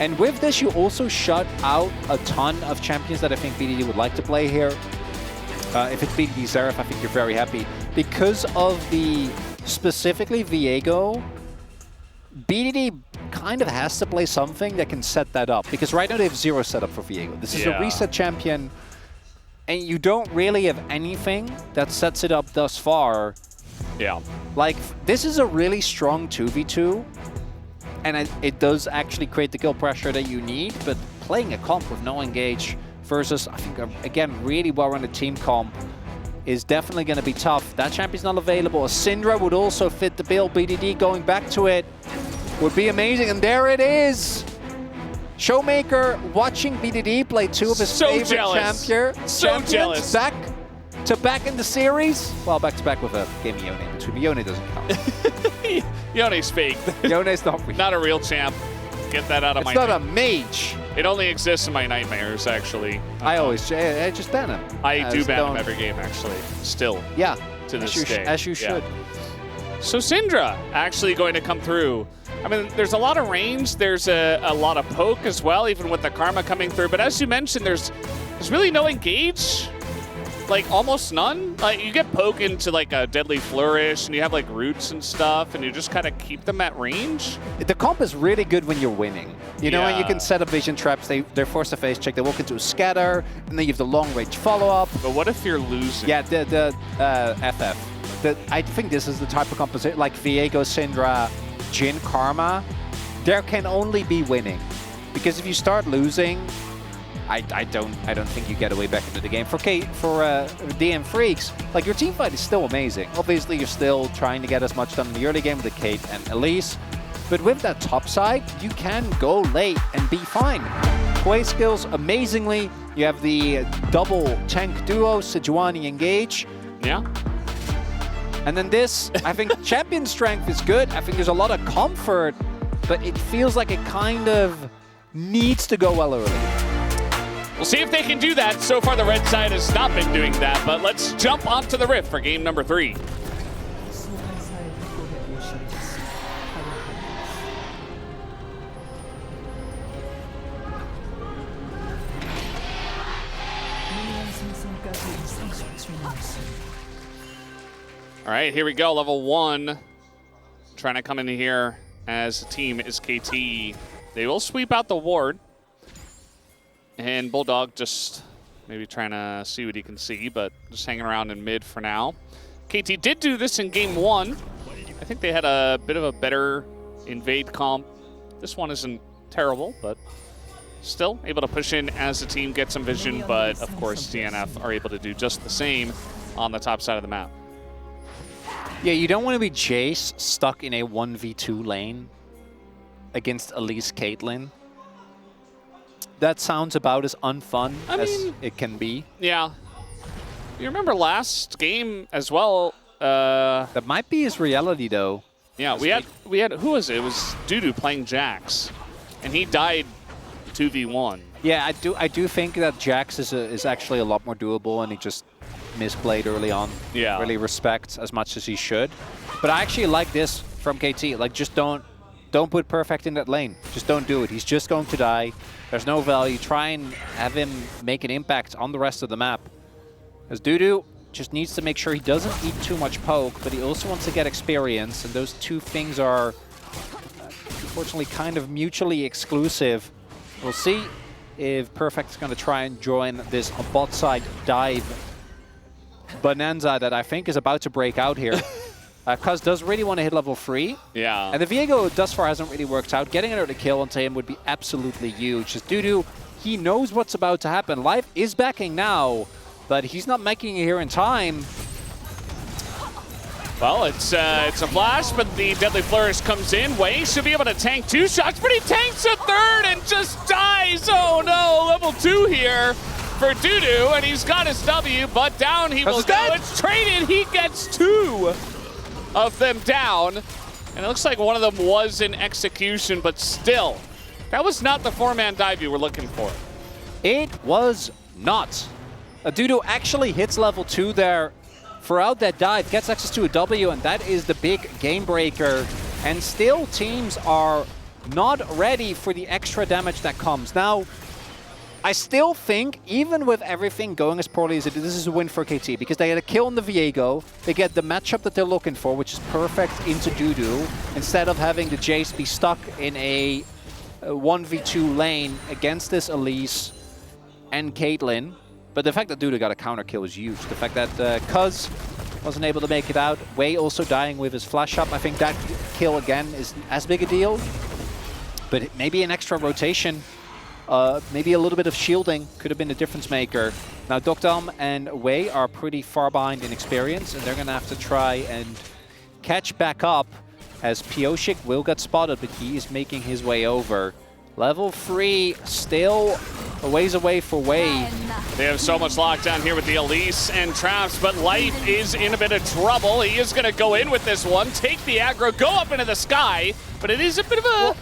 And with this, you also shut out a ton of champions that I think BDD would like to play here. If it's BDD Xerath, I think you're very happy. Because of the, specifically Viego, BDD kind of has to play something that can set that up. Because right now they have 0 setup for Viego. This is a reset champion, and you don't really have anything that sets it up thus far. Yeah. Like, this is a really strong 2v2, and it does actually create the kill pressure that you need, but playing a comp with no engage versus, I think, again, really well-run team comp is definitely going to be tough. That champion's not available. A Syndra would also fit the bill. BDD going back to it would be amazing, and there it is! Showmaker watching BDD play 2 of his favorite champions. Back in the series. Well, back-to-back with a game of Yone in between. Yone doesn't count. Yone's fake. Yone's not real. Not a real champ. Get that out of my It's not a mage. It only exists in my nightmares, actually. I just ban him. I do ban him every game, actually. Still. Yeah. To this day. As you should. So Syndra actually going to come through. I mean, there's a lot of range. There's a lot of poke as well, even with the Karma coming through. But as you mentioned, there's really no engage. Like, almost none. Like, you get poke into, like, a Deadly Flourish, and you have, like, roots and stuff, and you just kind of keep them at range. The comp is really good when you're winning. You know, and you can set up vision traps. They're forced to face check. They walk into a scatter, and then you have the long-range follow-up. But what if you're losing? Yeah, the FF. I think this is the type of composition, like Viego, Syndra, Jhin, Karma. There can only be winning. Because if you start losing, I don't think you get away back into the game. For DM Freaks, like, your team fight is still amazing. Obviously, you're still trying to get as much done in the early game with the Kate and Elise. But with that top side, you can go late and be fine. Play skills amazingly. You have the double tank duo, Sejuani Engage. Yeah. And then this, I think champion strength is good. I think there's a lot of comfort, but it feels like it kind of needs to go well early. We'll see if they can do that. So far, the red side has not been doing that, but let's jump onto the Rift for game number 3. All right, here we go, level 1. Trying to come in here as a team is KT. They will sweep out the ward. And Bulldog just maybe trying to see what he can see, but just hanging around in mid for now. KT did do this in game 1. I think they had a bit of a better invade comp. This one isn't terrible, but still able to push in as a team, get some vision, but of course DNF are able to do just the same on the top side of the map. Yeah, you don't want to be Jace stuck in a 1v2 lane against Elise Caitlyn. That sounds about as unfun as it can be. Yeah. You remember last game as well. That might be his reality, though. Yeah, we had who was it? It was Dudu playing Jax, and he died 2v1. Yeah, I do think that Jax is actually a lot more doable, and he just misplayed early on. Yeah. Really respect as much as he should. But I actually like this from KT. Like, just don't put Perfect in that lane. Just don't do it. He's just going to die. There's no value. Try and have him make an impact on the rest of the map. As Dudu just needs to make sure he doesn't eat too much poke, but he also wants to get experience, and those two things are unfortunately kind of mutually exclusive. We'll see if Perfect's going to try and join this bot side dive bonanza that I think is about to break out here. Cuz does really want to hit level 3. Yeah. And the Viego thus far hasn't really worked out. Getting another kill onto him would be absolutely huge. Just Dudu, he knows what's about to happen. Life is backing now, but he's not making it here in time. Well, it's a flash, but the Deadly Flourish comes in. Wei should be able to tank 2 shots, but he tanks a 3rd and just dies. Oh no, level 2 here for Dudu, and he's got his W, but down he will go. It's traded. He gets 2 of them down, and it looks like one of them was in execution, but still, that was not the 4-man dive you were looking for. It was not. Dudu actually hits level 2 there throughout that dive, gets access to a W, and that is the big game breaker. And still, teams are not ready for the extra damage that comes. Now, I still think, even with everything going as poorly as it is, this is a win for KT, because they get a kill on the Viego, they get the matchup that they're looking for, which is perfect into Dudu, instead of having the Jace be stuck in a 1v2 lane against this Elise and Caitlyn. But the fact that Dudu got a counter kill is huge. The fact that Cuz wasn't able to make it out, Wei also dying with his flash up, I think that kill again is as big a deal. But maybe an extra rotation, maybe a little bit of shielding could have been the difference maker. Now Dokdam and Wei are pretty far behind in experience, and they're going to have to try and catch back up, as Pioshik will get spotted, but he is making his way over. Level 3 still a ways away for Wei. They have so much lockdown here with the Elise and Traps, but Life is in a bit of trouble. He is going to go in with this one, take the aggro, go up into the sky, but it is a bit of a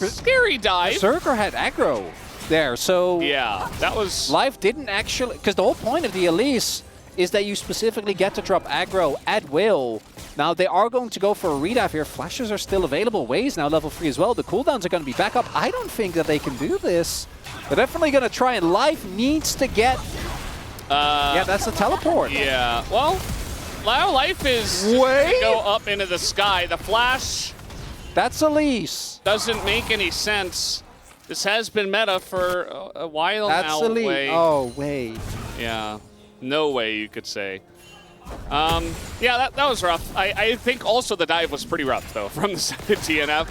scary dive. Berserker had aggro there, so yeah, that was... Life didn't actually, because the whole point of the Elise is that you specifically get to drop aggro at will. Now they are going to go for a redive here. Flashes are still available. Wei's now level 3 as well. The cooldowns are going to be back up. I don't think that they can do this. They're definitely going to try, and Life needs to get... yeah, that's the teleport. Yeah, well, now Life is going to go up into the sky. The flash... That's Elise. Doesn't make any sense. This has been meta for a while now. That's Elise. Wei. Oh, Wei. Yeah, no way you could say. Yeah, that was rough. I think also the dive was pretty rough, though, from the side of DNF.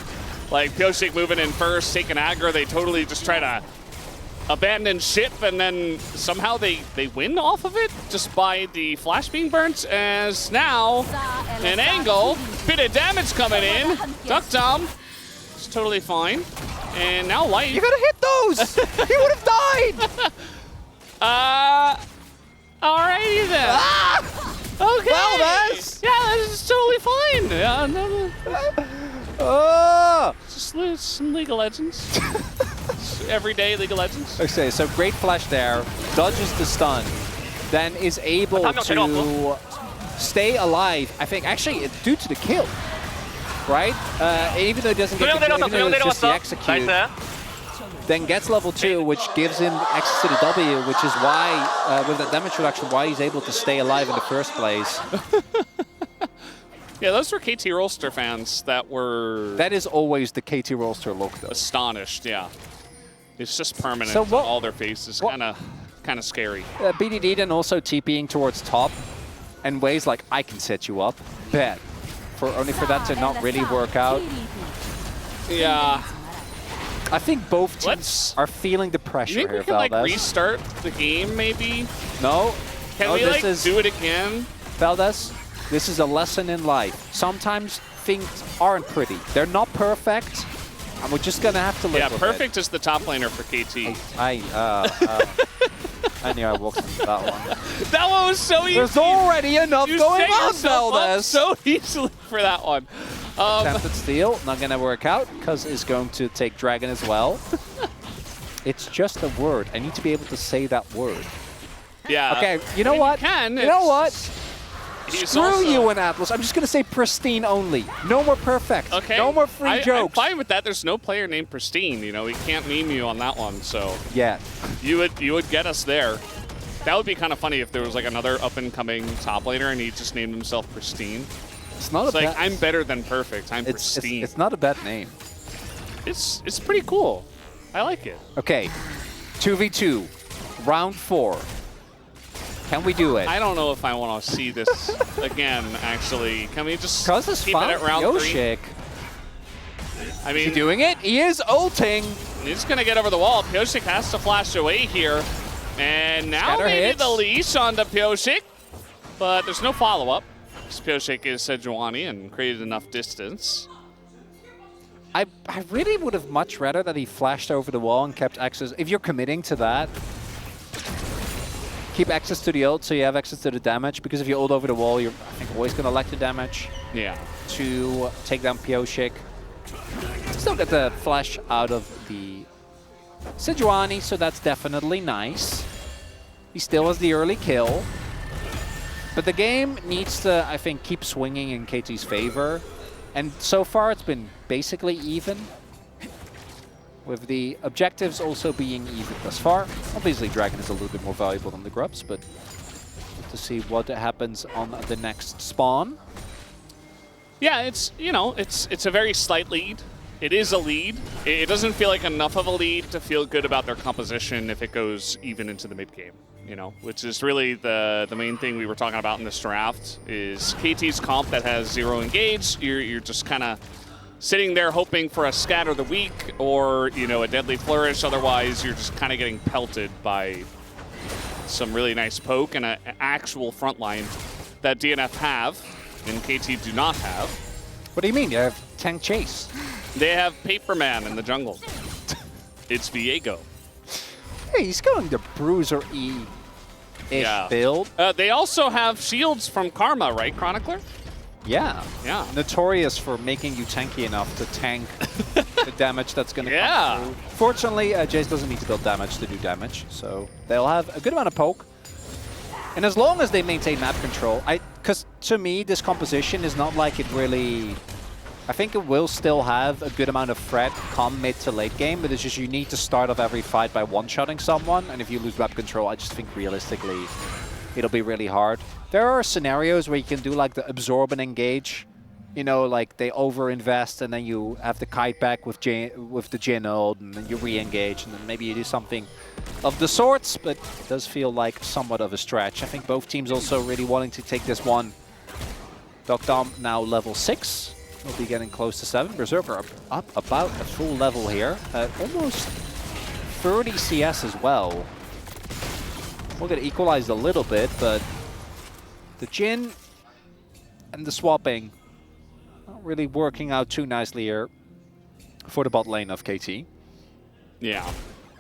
Like, Pioshik moving in first, taking aggro, they totally just try to abandon ship, and then somehow they win off of it just by the flash being burnt, as now an angle, bit of damage coming in. Dokdam is totally fine. And now Light. You gotta hit those! He would have died! Alrighty then. Ah! Okay. Well, that's... Yeah, this is totally fine. Yeah, no. Just some League of Legends. Everyday League of Legends. Okay, so great flash there. Dodges the stun. Then is able to stay alive. I think actually due to the kill. Right? Even though he doesn't get the kill, even though it's just the execute. Then gets level 2, which gives him access to the W, which is why, with that damage reduction, why he's able to stay alive in the first place. Yeah, those were KT Rolster fans that were... That is always the KT Rolster look, though. Astonished, yeah. It's just permanent on all their faces. Kind of scary. BDD then also TPing towards top, and Wei's like, I can set you up. Bet. Only for that to not really work out. Yeah. I think both teams are feeling the pressure here, Valdez. You think we can, like, restart the game, maybe? No. Can we, like, do it again? Valdez, this is a lesson in life. Sometimes things aren't pretty. They're not perfect, and we're just going to have to live with perfect is the top laner for KT. I knew I walked into that one. That one was so easy. There's already enough going on, Valdez. So easily for that one. Attempted steal, not going to work out. Cuz is going to take Dragon as well. It's just a word. I need to be able to say that word. Yeah. Okay, you know what? You know what? Screw you and Atlas. I'm just going to say pristine only. No more perfect. Okay. No more free jokes. I'm fine with that. There's no player named Pristine. You know, we can't meme you on that one. So yeah, you would get us there. That would be kind of funny if there was like another up-and-coming top laner and he just named himself Pristine. It's not like I'm better than perfect. I'm pristine. It's not a bad name. It's pretty cool. I like it. Okay, 2v2, round 4. Can we do it? I don't know if I want to see this again, actually. Can we just keep it at round 3? I mean, is he doing it? He is ulting. He's going to get over the wall. Pioshik has to flash away here. And now maybe the leash onto Pioshik. But there's no follow-up. Pioshik is Sejuani and created enough distance. I really would have much rather that he flashed over the wall and kept access. If you're committing to that, keep access to the ult so you have access to the damage, because if you ult over the wall, you're, I think, always going to lack the damage to take down Pioshik. Still get the flash out of the Sejuani, so that's definitely nice. He still has the early kill. But the game needs to, I think, keep swinging in KT's favor. And so far, it's been basically even. with the objectives also being even thus far. Obviously, Dragon is a little bit more valuable than the Grubs, but to see what happens on the next spawn. Yeah, it's, you know, it's a very slight lead. It is a lead. It doesn't feel like enough of a lead to feel good about their composition if it goes even into the mid game, you know, which is really the main thing we were talking about in this draft is KT's comp that has 0 engage. You're just kind of sitting there hoping for a scatter the weak or, you know, a deadly flourish. Otherwise, you're just kind of getting pelted by some really nice poke and an actual front line that DNF have and KT do not have. What do you mean? You have tank chase. They have Paperman in the jungle. It's Viego. Hey, he's going the Bruiser-E-ish build. They also have shields from Karma, right, Chronicler? Yeah. Yeah. Notorious for making you tanky enough to tank the damage that's going to come through. Fortunately, Jace doesn't need to build damage to do damage, so they'll have a good amount of poke. And as long as they maintain map control, because to me, this composition is not like it really... I think it will still have a good amount of threat come mid to late game, but it's just you need to start off every fight by one-shotting someone, and if you lose map control, I just think realistically it'll be really hard. There are scenarios where you can do like the absorb and engage, you know, like they over-invest and then you have the kite back with the Jhin ult, and then you re-engage, and then maybe you do something of the sorts, but it does feel like somewhat of a stretch. I think both teams also really wanting to take this one. Dogdom now level 6. We'll be getting close to 7. Berserker up about a full level here. Almost 30 CS as well. We'll get equalized a little bit, but the Jhin and the swapping not really working out too nicely here for the bot lane of KT. Yeah.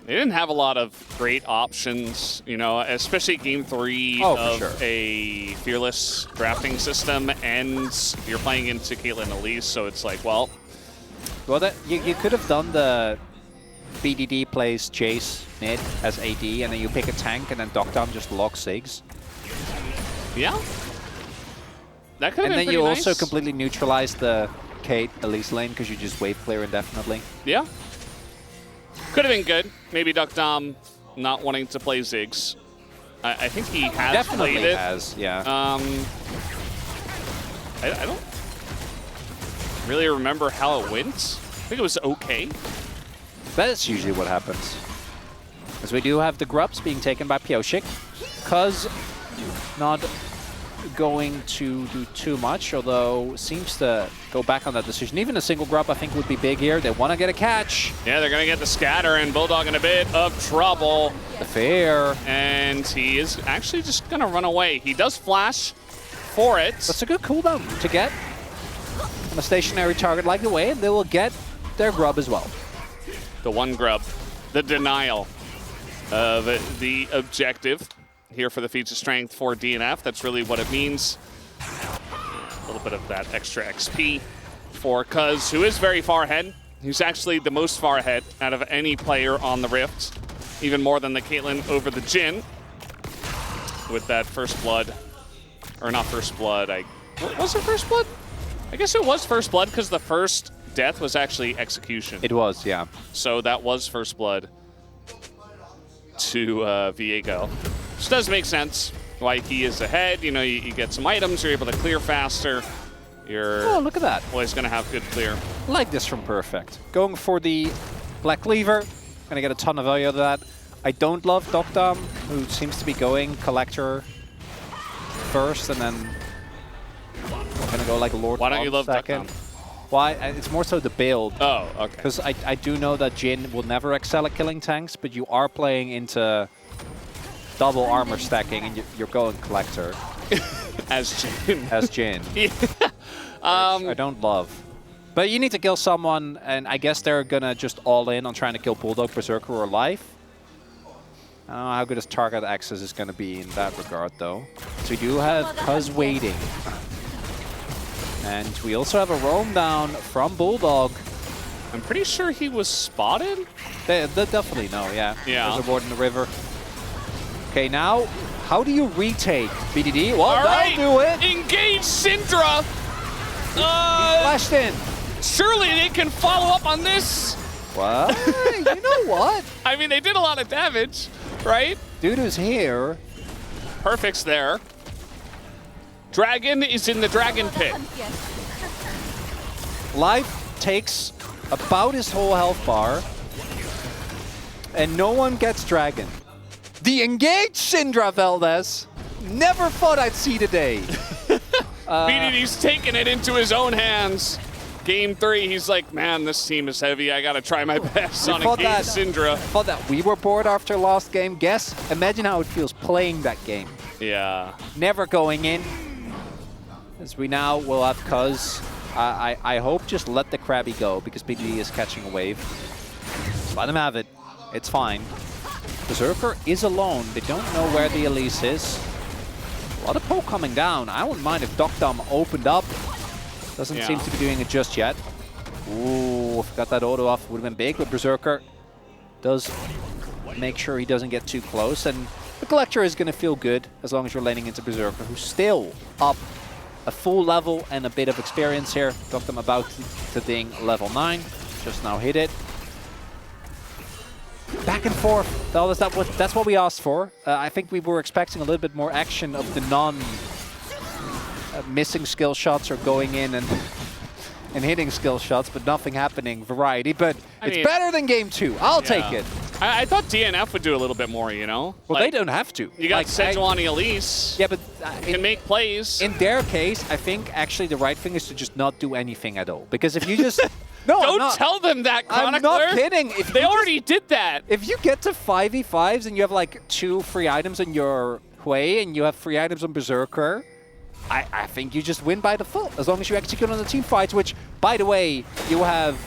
They didn't have a lot of great options, you know, especially game 3 of a fearless drafting system, and you're playing into Caitlyn Elise, so it's like, well... Well, you could have done the BDD plays Jace mid as AD, and then you pick a tank, and then Dogdom just locks Ziggs. Yeah. That could have been pretty nice. And then you also completely neutralize the Kate Elise lane, because you just wave clear indefinitely. Yeah. Could have been good. Maybe Dogdom not wanting to play Ziggs. I think he has definitely played it. Has, yeah. I don't really remember how it went. I think it was okay. That's usually what happens. As we do have the Grubs being taken by Pioshik. Cuz not going to do too much, although seems to go back on that decision. Even a single Grub I think would be big here. They want to get a catch. Yeah, they're going to get the scatter, and Bulldog in a bit of trouble. The fair. And he is actually just going to run away. He does flash for it. That's a good cooldown to get on a stationary target like the way, and they will get their Grub as well. The one Grub. The denial of the objective. Here for the feats of strength for DNF. That's really what it means. A little bit of that extra XP for Cuz, who is very far ahead. He's actually the most far ahead out of any player on the Rift. Even more than the Caitlyn over the Jhin. With that first blood. Or not first blood. Was it first blood? I guess it was first blood because the first death was actually execution. It was, yeah. So that was first blood to Viego. Which does make sense why he is ahead. You know, you get some items, you're able to clear faster. Oh, look at that. Always going to have good clear. Like this from Perfect. Going for the Black Cleaver. Going to get a ton of value out of that. I don't love Dogdom, who seems to be going Collector first, and then we're going to go like Lord. Why don't you love second. Dogdom? Why? It's more so the build. Oh, okay. Because I do know that Jhin will never excel at killing tanks, but you are playing into double armor stacking, and you're going Collector. As Jhin. As Jhin. Yeah. I don't love. But you need to kill someone, and I guess they're going to just all in on trying to kill Bulldog, Berserker, or Life. I don't know how good his target access is going to be in that regard, though. So we do have Cuz waiting. And we also have a roam down from Bulldog. I'm pretty sure he was spotted. They definitely know, yeah. Yeah. There's a ward in the river. Okay, now, how do you retake BDD? Well, all right. that'll do it. Engage Syndra. He flashed in. Surely they can follow up on this. Well, you know what? I mean, they did a lot of damage, right? Dudu's here. Perfect's there. Dragon is in the dragon pit. Life takes about his whole health bar, and no one gets Dragon. The engaged Syndra Valdez. Never thought I'd see today. VDD's taking it into his own hands. Game 3, he's like, man, this team is heavy. I gotta try my best on engaged Syndra. I thought that we were bored after last game. Guess, imagine how it feels playing that game. Yeah. Never going in. As we now will have Cuz. I hope just let the Krabby go because BDD is catching a wave. Let him have it. It's fine. Berserker is alone. They don't know where the Elise is. A lot of poke coming down. I wouldn't mind if Dokdam opened up. Doesn't seem to be doing it just yet. Ooh, if got that auto off, would have been big, but Berserker does make sure he doesn't get too close. And the Collector is going to feel good as long as you're laning into Berserker, who's still up a full level and a bit of experience here. Dokdam about to ding level 9. Just now hit it. Back and forth. That's what we asked for. I think we were expecting a little bit more action of the missing skill shots or going in and hitting skill shots, but nothing happening variety. But it's better than game 2. I'll take it. I thought DNF would do a little bit more, you know? Well, they don't have to. You got Sejuani Elise. Yeah, but can make plays. In their case, I think actually the right thing is to just not do anything at all. Because if you just... No, don't tell them that, Chronicler. I'm not kidding. If they already did that. If you get to 5v5s and you have like 2 free items on your Hui and you have free items on Berserker, I think you just win by default as long as you execute on the team fights, which, by the way, you have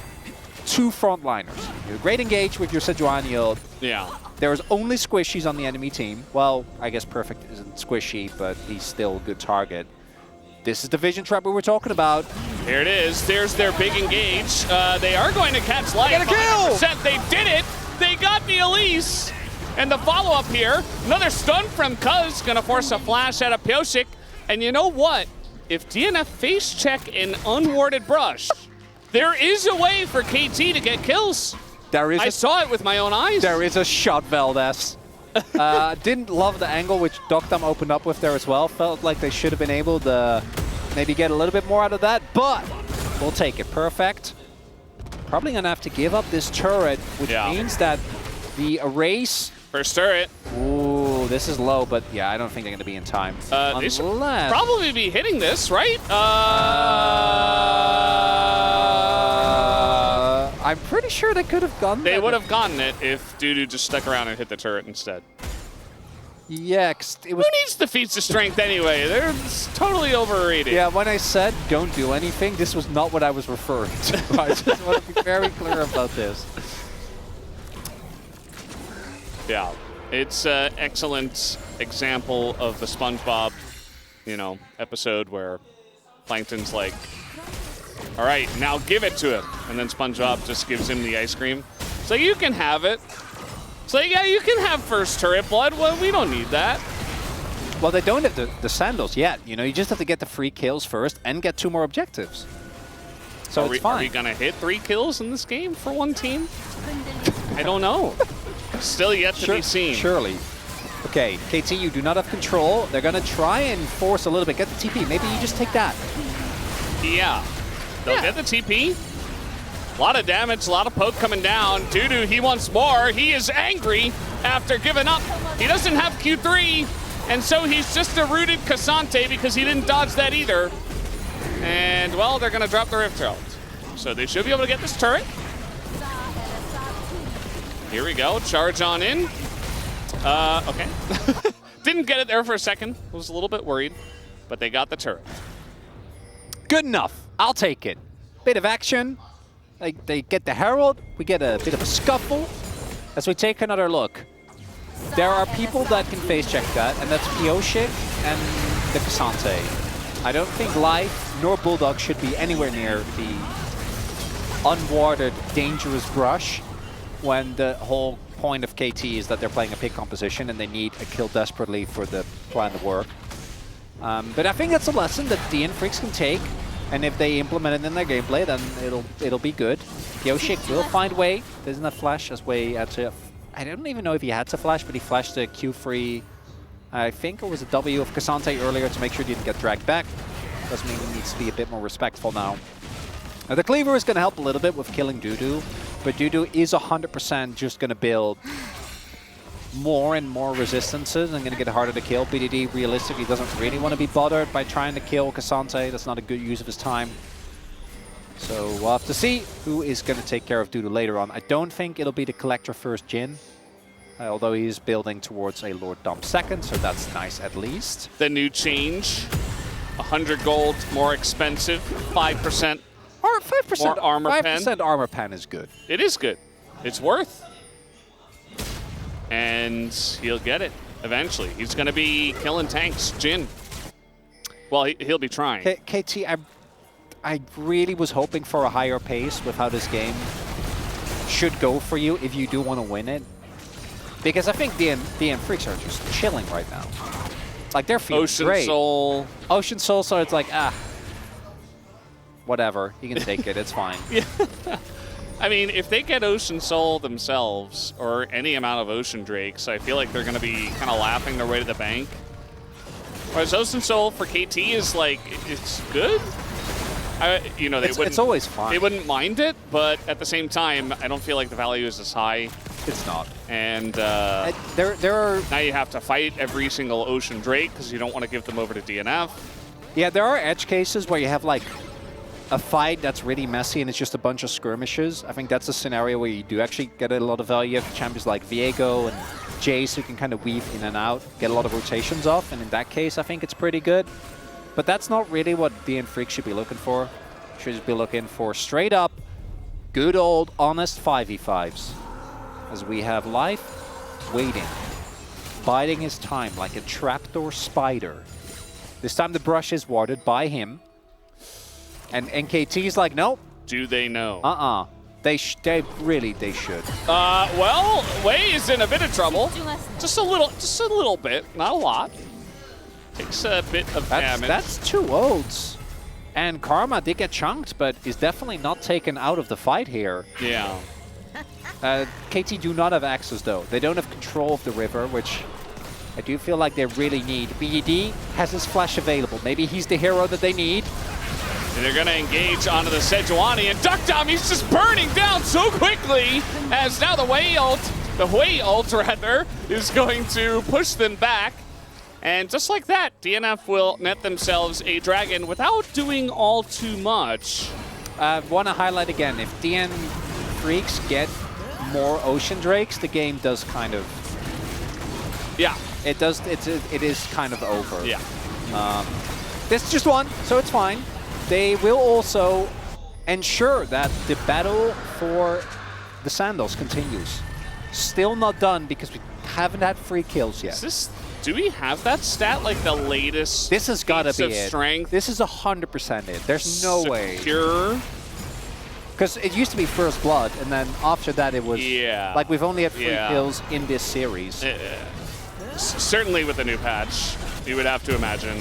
2 frontliners. You're great engaged with your Sejuani ult. Yeah. There's only squishies on the enemy team. Well, I guess Perfect isn't squishy, but he's still a good target. This is the vision trap we were talking about. Here it is. There's their big engage. They are going to catch life. Get a kill! 100%. They did it. They got the Elise. And the follow-up here. Another stun from Cuz. Going to force a flash out of Pyosik. And you know what? If DNF face check an unwarded brush, there is a way for KT to get kills. I saw it with my own eyes. There is a shot, Valdez. Didn't love the angle which Dokdam opened up with there as well. Felt like they should have been able to maybe get a little bit more out of that, but we'll take it. Perfect. Probably going to have to give up this turret, which means that the erase... First turret. Ooh, this is low, but yeah, I don't think they're going to be in time. They should probably be hitting this, right? I'm pretty sure they could have gone there. They would have gotten it if Dudu just stuck around and hit the turret instead. Yeah, it was... Who needs the feats of strength anyway? They're totally overrated. Yeah, when I said don't do anything, this was not what I was referring to. I just want to be very clear about this. Yeah, it's an excellent example of the SpongeBob, episode where Plankton's like, all right, now give it to him. And then SpongeBob just gives him the ice cream. So you can have it. So yeah, you can have first turret blood. Well, we don't need that. Well, they don't have the sandals yet. You just have to get the 3 kills first and get 2 more objectives. So it's fine. Are we going to hit 3 kills in this game for one team? I don't know. Still yet to be seen. Surely. Okay, KT, you do not have control. They're going to try and force a little bit. Get the TP. Maybe you just take that. Yeah. They'll get the TP. A lot of damage, a lot of poke coming down. Dudu, he wants more. He is angry after giving up. He doesn't have Q3, and so he's just a rooted Cassante because he didn't dodge that either. And, well, they're going to drop the Rift Herald. So they should be able to get this turret. Here we go. Charge on in. Okay. Didn't get it there for a second. Was a little bit worried, but they got the turret. Good enough. I'll take it. Bit of action. They get the Herald. We get a bit of a scuffle. As we take another look, there are people that can face check that, and that's Pyosik and the Cassante. I don't think Life nor Bulldog should be anywhere near the unwarded, dangerous brush when the whole point of KT is that they're playing a pick composition and they need a kill desperately for the plan to work. But I think that's a lesson that DN Freaks can take, and if they implement it in their gameplay, then it'll be good. Pioshik will find way. Doesn't have flash as way had to. I don't even know if he had to flash, but he flashed the Q3. I think it was a W of Cassante earlier to make sure he didn't get dragged back. Does mean he needs to be a bit more respectful now. The Cleaver is going to help a little bit with killing Dudu, but Dudu is 100% just going to build more and more resistances and going to get harder to kill. BDD realistically doesn't really want to be bothered by trying to kill Cassante. That's not a good use of his time. So we'll have to see who is going to take care of Dudu later on. I don't think it'll be the Collector first Jhin, although he is building towards a Lord Dom second, so that's nice at least. The new change, 100 gold, more expensive, 5%. Or 5% more armor 5% armor pen is good. It is good. It's worth. And he'll get it eventually. He's going to be killing tanks, Jhin. Well, he'll be trying. KT, I really was hoping for a higher pace with how this game should go for you if you do want to win it. Because I think DN Freaks are just chilling right now. Like, they're feeling great. Ocean Soul, so it's like, whatever. You can take it. It's fine. Yeah. I mean, if they get Ocean Soul themselves, or any amount of Ocean Drakes, I feel like they're going to be kind of laughing their way to the bank. Whereas Ocean Soul for KT is like, it's good. You know, it's always fine. They wouldn't mind it, but at the same time, I don't feel like the value is as high. It's not. And there are now you have to fight every single Ocean Drake because you don't want to give them over to DNF. Yeah, there are edge cases where you have like a fight that's really messy and it's just a bunch of skirmishes. I think that's a scenario where you do actually get a lot of value. You have champions like Viego and Jace who can kind of weave in and out, get a lot of rotations off, and in that case I think it's pretty good. But that's not really what DN Freak should be looking for. Should just be looking for straight up, good old, honest 5v5s. As we have Life waiting, biding his time like a trapdoor spider. This time the brush is warded by him. And NKT's like, nope. Do they know? They should. Well, Wei is in a bit of trouble. Just a little bit, not a lot. Takes a bit of damage. That's 2 ults. And Karma did get chunked, but is definitely not taken out of the fight here. Yeah. KT do not have access though. They don't have control of the river, which I do feel like they really need. BED has his flash available. Maybe he's the hero that they need. And they're going to engage onto the Sejuani, and Duck Dom, he's just burning down so quickly as now the Wei ult rather, is going to push them back. And just like that, DNF will net themselves a dragon without doing all too much. I want to highlight again, if DN Freaks get more Ocean Drakes, the game does kind of... Yeah. It is kind of over. Yeah. This is just one, so it's fine. They will also ensure that the battle for the Sandals continues. Still not done because we haven't had free kills yet. Do we have that stat, like the latest? This has got to be it. Strength? This is 100% it. There's no way. Secure? Because it used to be First Blood, and then after that it was... Yeah. Like, we've only had free kills in this series. Certainly with the new patch, you would have to imagine.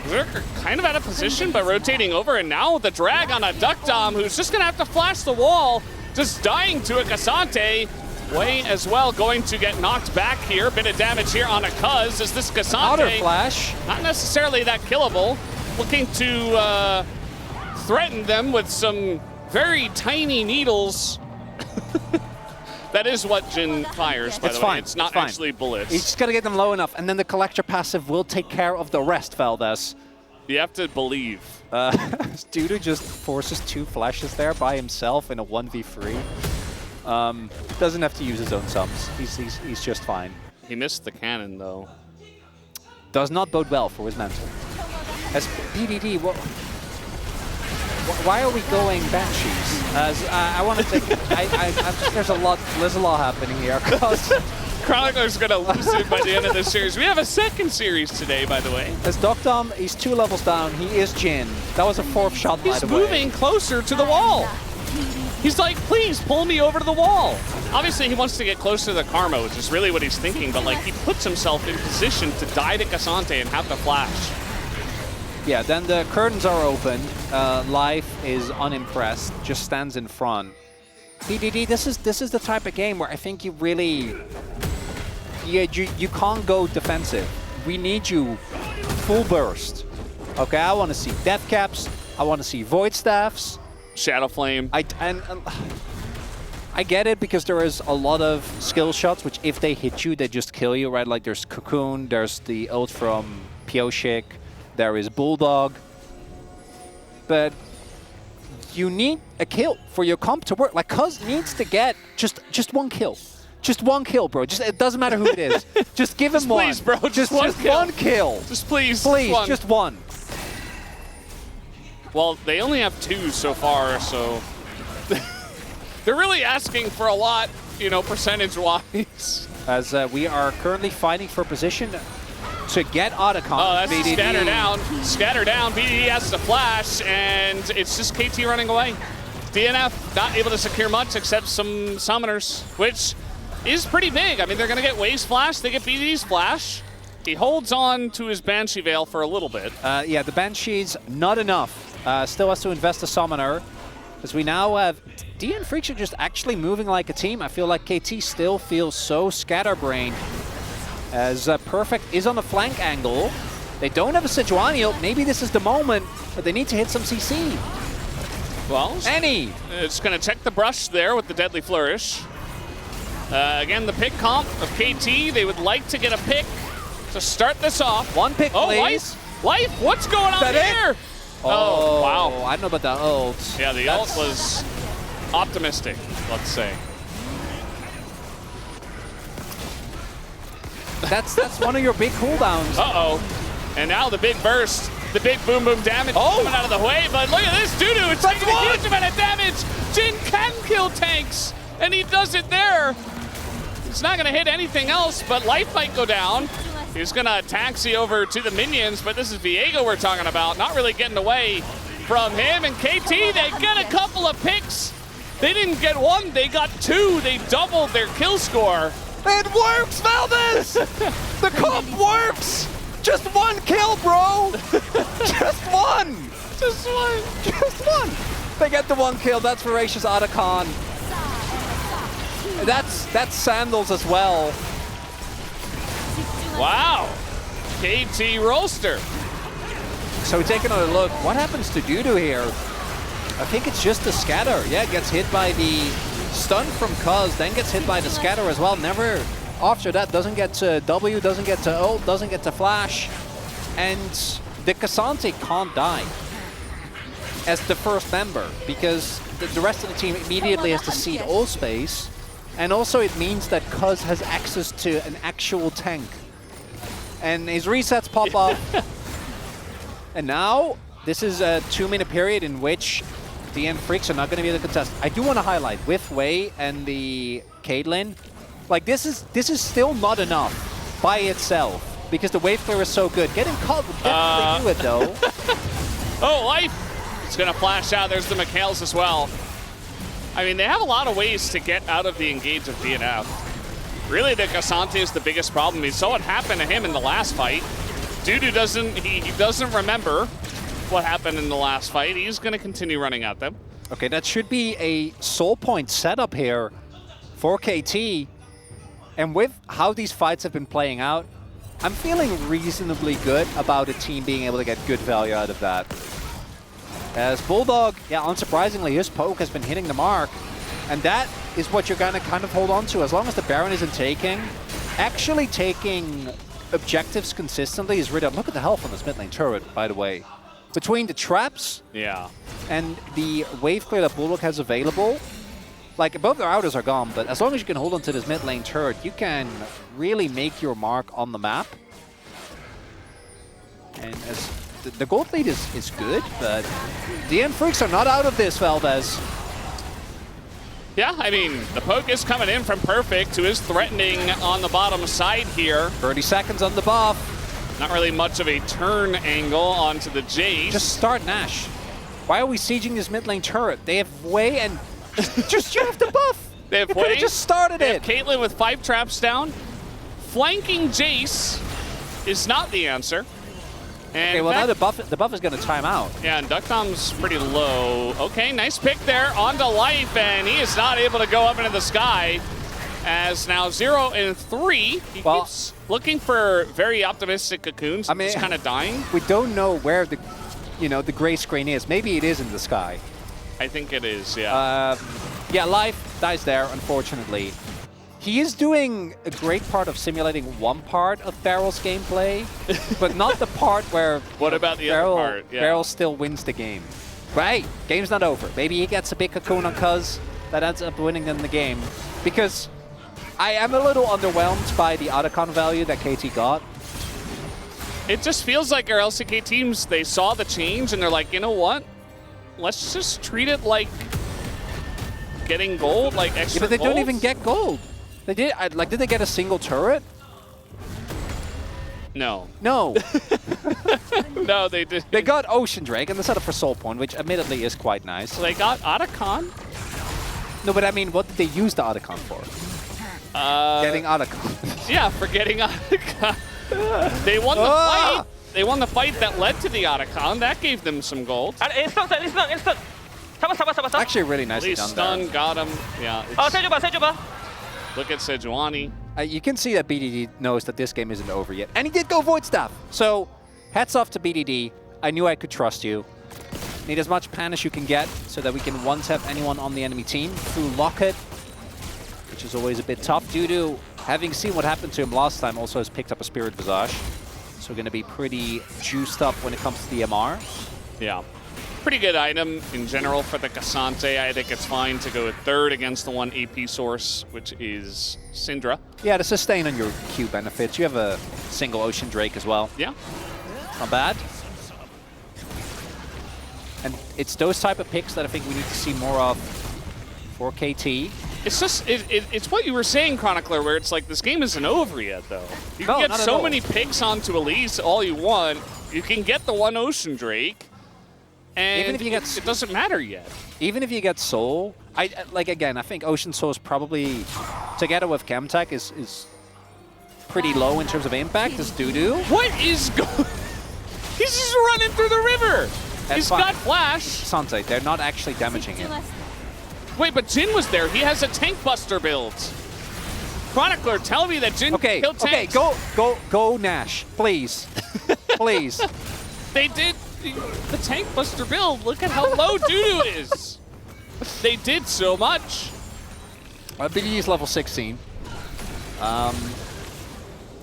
We're kind of out of position, but rotating over, and now the drag on a Duck Dom, who's just going to have to flash the wall, just dying to a Cassante. Wei as well going to get knocked back here. Bit of damage here on a Cuz as this Cassante. Another flash. Not necessarily that killable. Looking to threaten them with some very tiny needles. That is what Jhin fires, by the way. It's not actually bullets. He's just got to get them low enough, and then the Collector passive will take care of the rest, Valdez. You have to believe. Dudu just forces 2 flashes there by himself in a 1v3. Doesn't have to use his own sums. He's just fine. He missed the cannon, though. Does not bode well for his mental. As PDD, why are we going Banshees? As I want to think, there's a lot happening here. Chronicler's gonna lose it by the end of this series. We have a second series today, by the way. As Duck Dom, he's 2 levels down. He is Jhin. That was a 4th shot, by the way. He's moving closer to the wall. He's like, please pull me over to the wall. Obviously, he wants to get closer to the Karma, which is really what he's thinking. But like, he puts himself in position to die to Cassante and have the flash. Yeah, then the curtains are opened. Life is unimpressed, just stands in front. PDD, this is the type of game where I think you really, you can't go defensive. We need you full burst. Okay, I want to see death caps. I want to see void staffs. Shadow Flame. I get it because there is a lot of skill shots which if they hit you, they just kill you, right? Like there's Cocoon, there's the ult from Pioshik, there is Bulldog. But you need a kill for your comp to work. Like Cuz needs to get just one kill. Just one kill, bro. Just it doesn't matter who it is. Just give him just one. Please, bro. Just one kill. Just please. Please, just one. Well, they only have 2 so far, so they're really asking for a lot, you know, percentage-wise. As we are currently fighting for position to get Otacon. Oh, that's BDD. scatter down. Scatter down. BDD has to flash, and it's just KT running away. DNF not able to secure much except some summoners, which is pretty big. I mean, they're going to get Wave's flash. They get BDD's flash. He holds on to his Banshee Veil for a little bit. Yeah, the Banshee's not enough. Still has to invest a summoner. As we now have DN Freaks are just actually moving like a team. I feel like KT still feels so scatterbrained. As Perfect is on the flank angle. They don't have a Sejuani ult. Maybe this is the moment, but they need to hit some CC. Well, Any. It's going to check the brush there with the Deadly Flourish. Again, the pick comp of KT. They would like to get a pick to start this off. One pick, oh, please. Life, what's going on here? Oh, wow. I don't know about that ult. Yeah, the ult was optimistic, let's say. That's one of your big cooldowns. Uh-oh. And now the big burst, the big boom boom damage coming out of the way, but look at this Dudu, it's taking a huge amount of damage. Jin can kill tanks, and he does it there. It's not gonna hit anything else, but life might go down. He's gonna taxi over to the minions, but this is Viego we're talking about, not really getting away from him. And KT, they get a couple of picks. They didn't get one, they got 2. They doubled their kill score. It works, Valdez! The comp works! Just one kill, bro! Just one! Just one. Just one! They get the one kill, that's Voracious Otacon. That's Sandals as well. Wow. KT roster. So we take another look. What happens to Dudu here? I think it's just the scatter. Yeah, gets hit by the stun from Cuz, then gets hit by the scatter as well. Never after that, doesn't get to W, doesn't get to ult, doesn't get to flash. And the Cassante can't die as the first member because the rest of the team immediately has to cede all space. And also it means that Cuz has access to an actual tank. And his resets pop up. And now, this is a 2-minute period in which DN Freaks are not going to be able to contest. I do want to highlight, with Wei and the Caitlyn, like this is still not enough by itself. Because the wave clear is so good. Getting caught would definitely do it though. Oh, life! It's going to flash out. There's the Mikhails as well. I mean, they have a lot of ways to get out of the engage of DNF. Really, the Cassante is the biggest problem. We saw what happened to him in the last fight. Dudu doesn't, he doesn't remember what happened in the last fight. He's going to continue running at them. Okay, that should be a soul point setup here for KT. And with how these fights have been playing out, I'm feeling reasonably good about a team being able to get good value out of that. As Bulldog, yeah, unsurprisingly, his poke has been hitting the mark. And that is what you're going to kind of hold on to. As long as the Baron isn't taking, actually taking objectives consistently is really... Look at the health on this mid lane turret, by the way. Between the traps and the wave clear that Bulldog has available, like both their outers are gone, but as long as you can hold on to this mid lane turret, you can really make your mark on the map. And as the gold lead is good, but DN Freaks are not out of this, Valdez. Yeah, I mean, the poke is coming in from Perfect, who is threatening on the bottom side here. 30 seconds on the buff. Not really much of a turn angle onto the Jace. Just start Nash. Why are we sieging this mid lane turret? They have Wei and just you have to buff. They have you could Wei. have just started they it. Have Caitlyn with 5 traps down. Flanking Jace is not the answer. And okay, well now the buff is going to time out. Yeah, and Duckdom's pretty low. Okay, nice pick there onto life, and he is not able to go up into the sky. As now 0 and 3, he keeps looking for very optimistic cocoons. I mean, just kind of dying. We don't know where the, the gray screen is. Maybe it is in the sky. I think it is, yeah. Yeah, life dies there, unfortunately. He is doing a great part of simulating one part of Barrel's gameplay, but not the part where what about the other part? Yeah. Barrel still wins the game. Right, game's not over. Maybe he gets a big cocoon on Cuz that ends up winning them the game. Because I am a little underwhelmed by the Otacon value that KT got. It just feels like our LCK teams, they saw the change and they're like, you know what? Let's just treat it like getting gold, like extra but they gold? don't even get gold. They did, did they get a single turret? No. No. No, they did. They got Ocean Drake and they set up for Soul Point, which admittedly is quite nice. So they got Otacon? No, but I mean, what did they use the Otacon for? Getting Otacon. Yeah, for getting Otacon. They won the fight. They won the fight that led to the Otacon. That gave them some gold. Actually, really nicely done stun, there. got him. Yeah. Look at Sejuani. You can see that BDD knows that this game isn't over yet. And he did go Void Staff. So, hats off to BDD. I knew I could trust you. Need as much pan as you can get so that we can one-tap anyone on the enemy team through Locket, which is always a bit tough. Due to having seen what happened to him last time, also has picked up a Spirit Visage. So going to be pretty juiced up when it comes to the MR. Yeah. Pretty good item in general for the Cassante. I think it's fine to go third against the one AP source, which is Syndra. Yeah, to sustain on your Q benefits. You have a single Ocean Drake as well. Yeah. Not bad. And it's those type of picks that I think we need to see more of for KT. It's just, it's what you were saying, Chronicler, where it's like, this game isn't over yet, though. You can get so many picks onto Elise all you want. You can get the one Ocean Drake, and even if you get, it doesn't matter yet. Even if you get Soul, again, I think Ocean Soul is probably, together with Chemtech, is pretty low in terms of impact, as Dudu. What is going He's just running through the river! He's got Flash! Sante, they're not actually damaging him. Wait, but Jin was there. He has a Tank Buster build. Chronicler, tell me that Jin killed tanks. Okay, go Nash, please. Please. They did the Tank Buster build. Look at how low Dudu is. They did so much. BDD is level 16.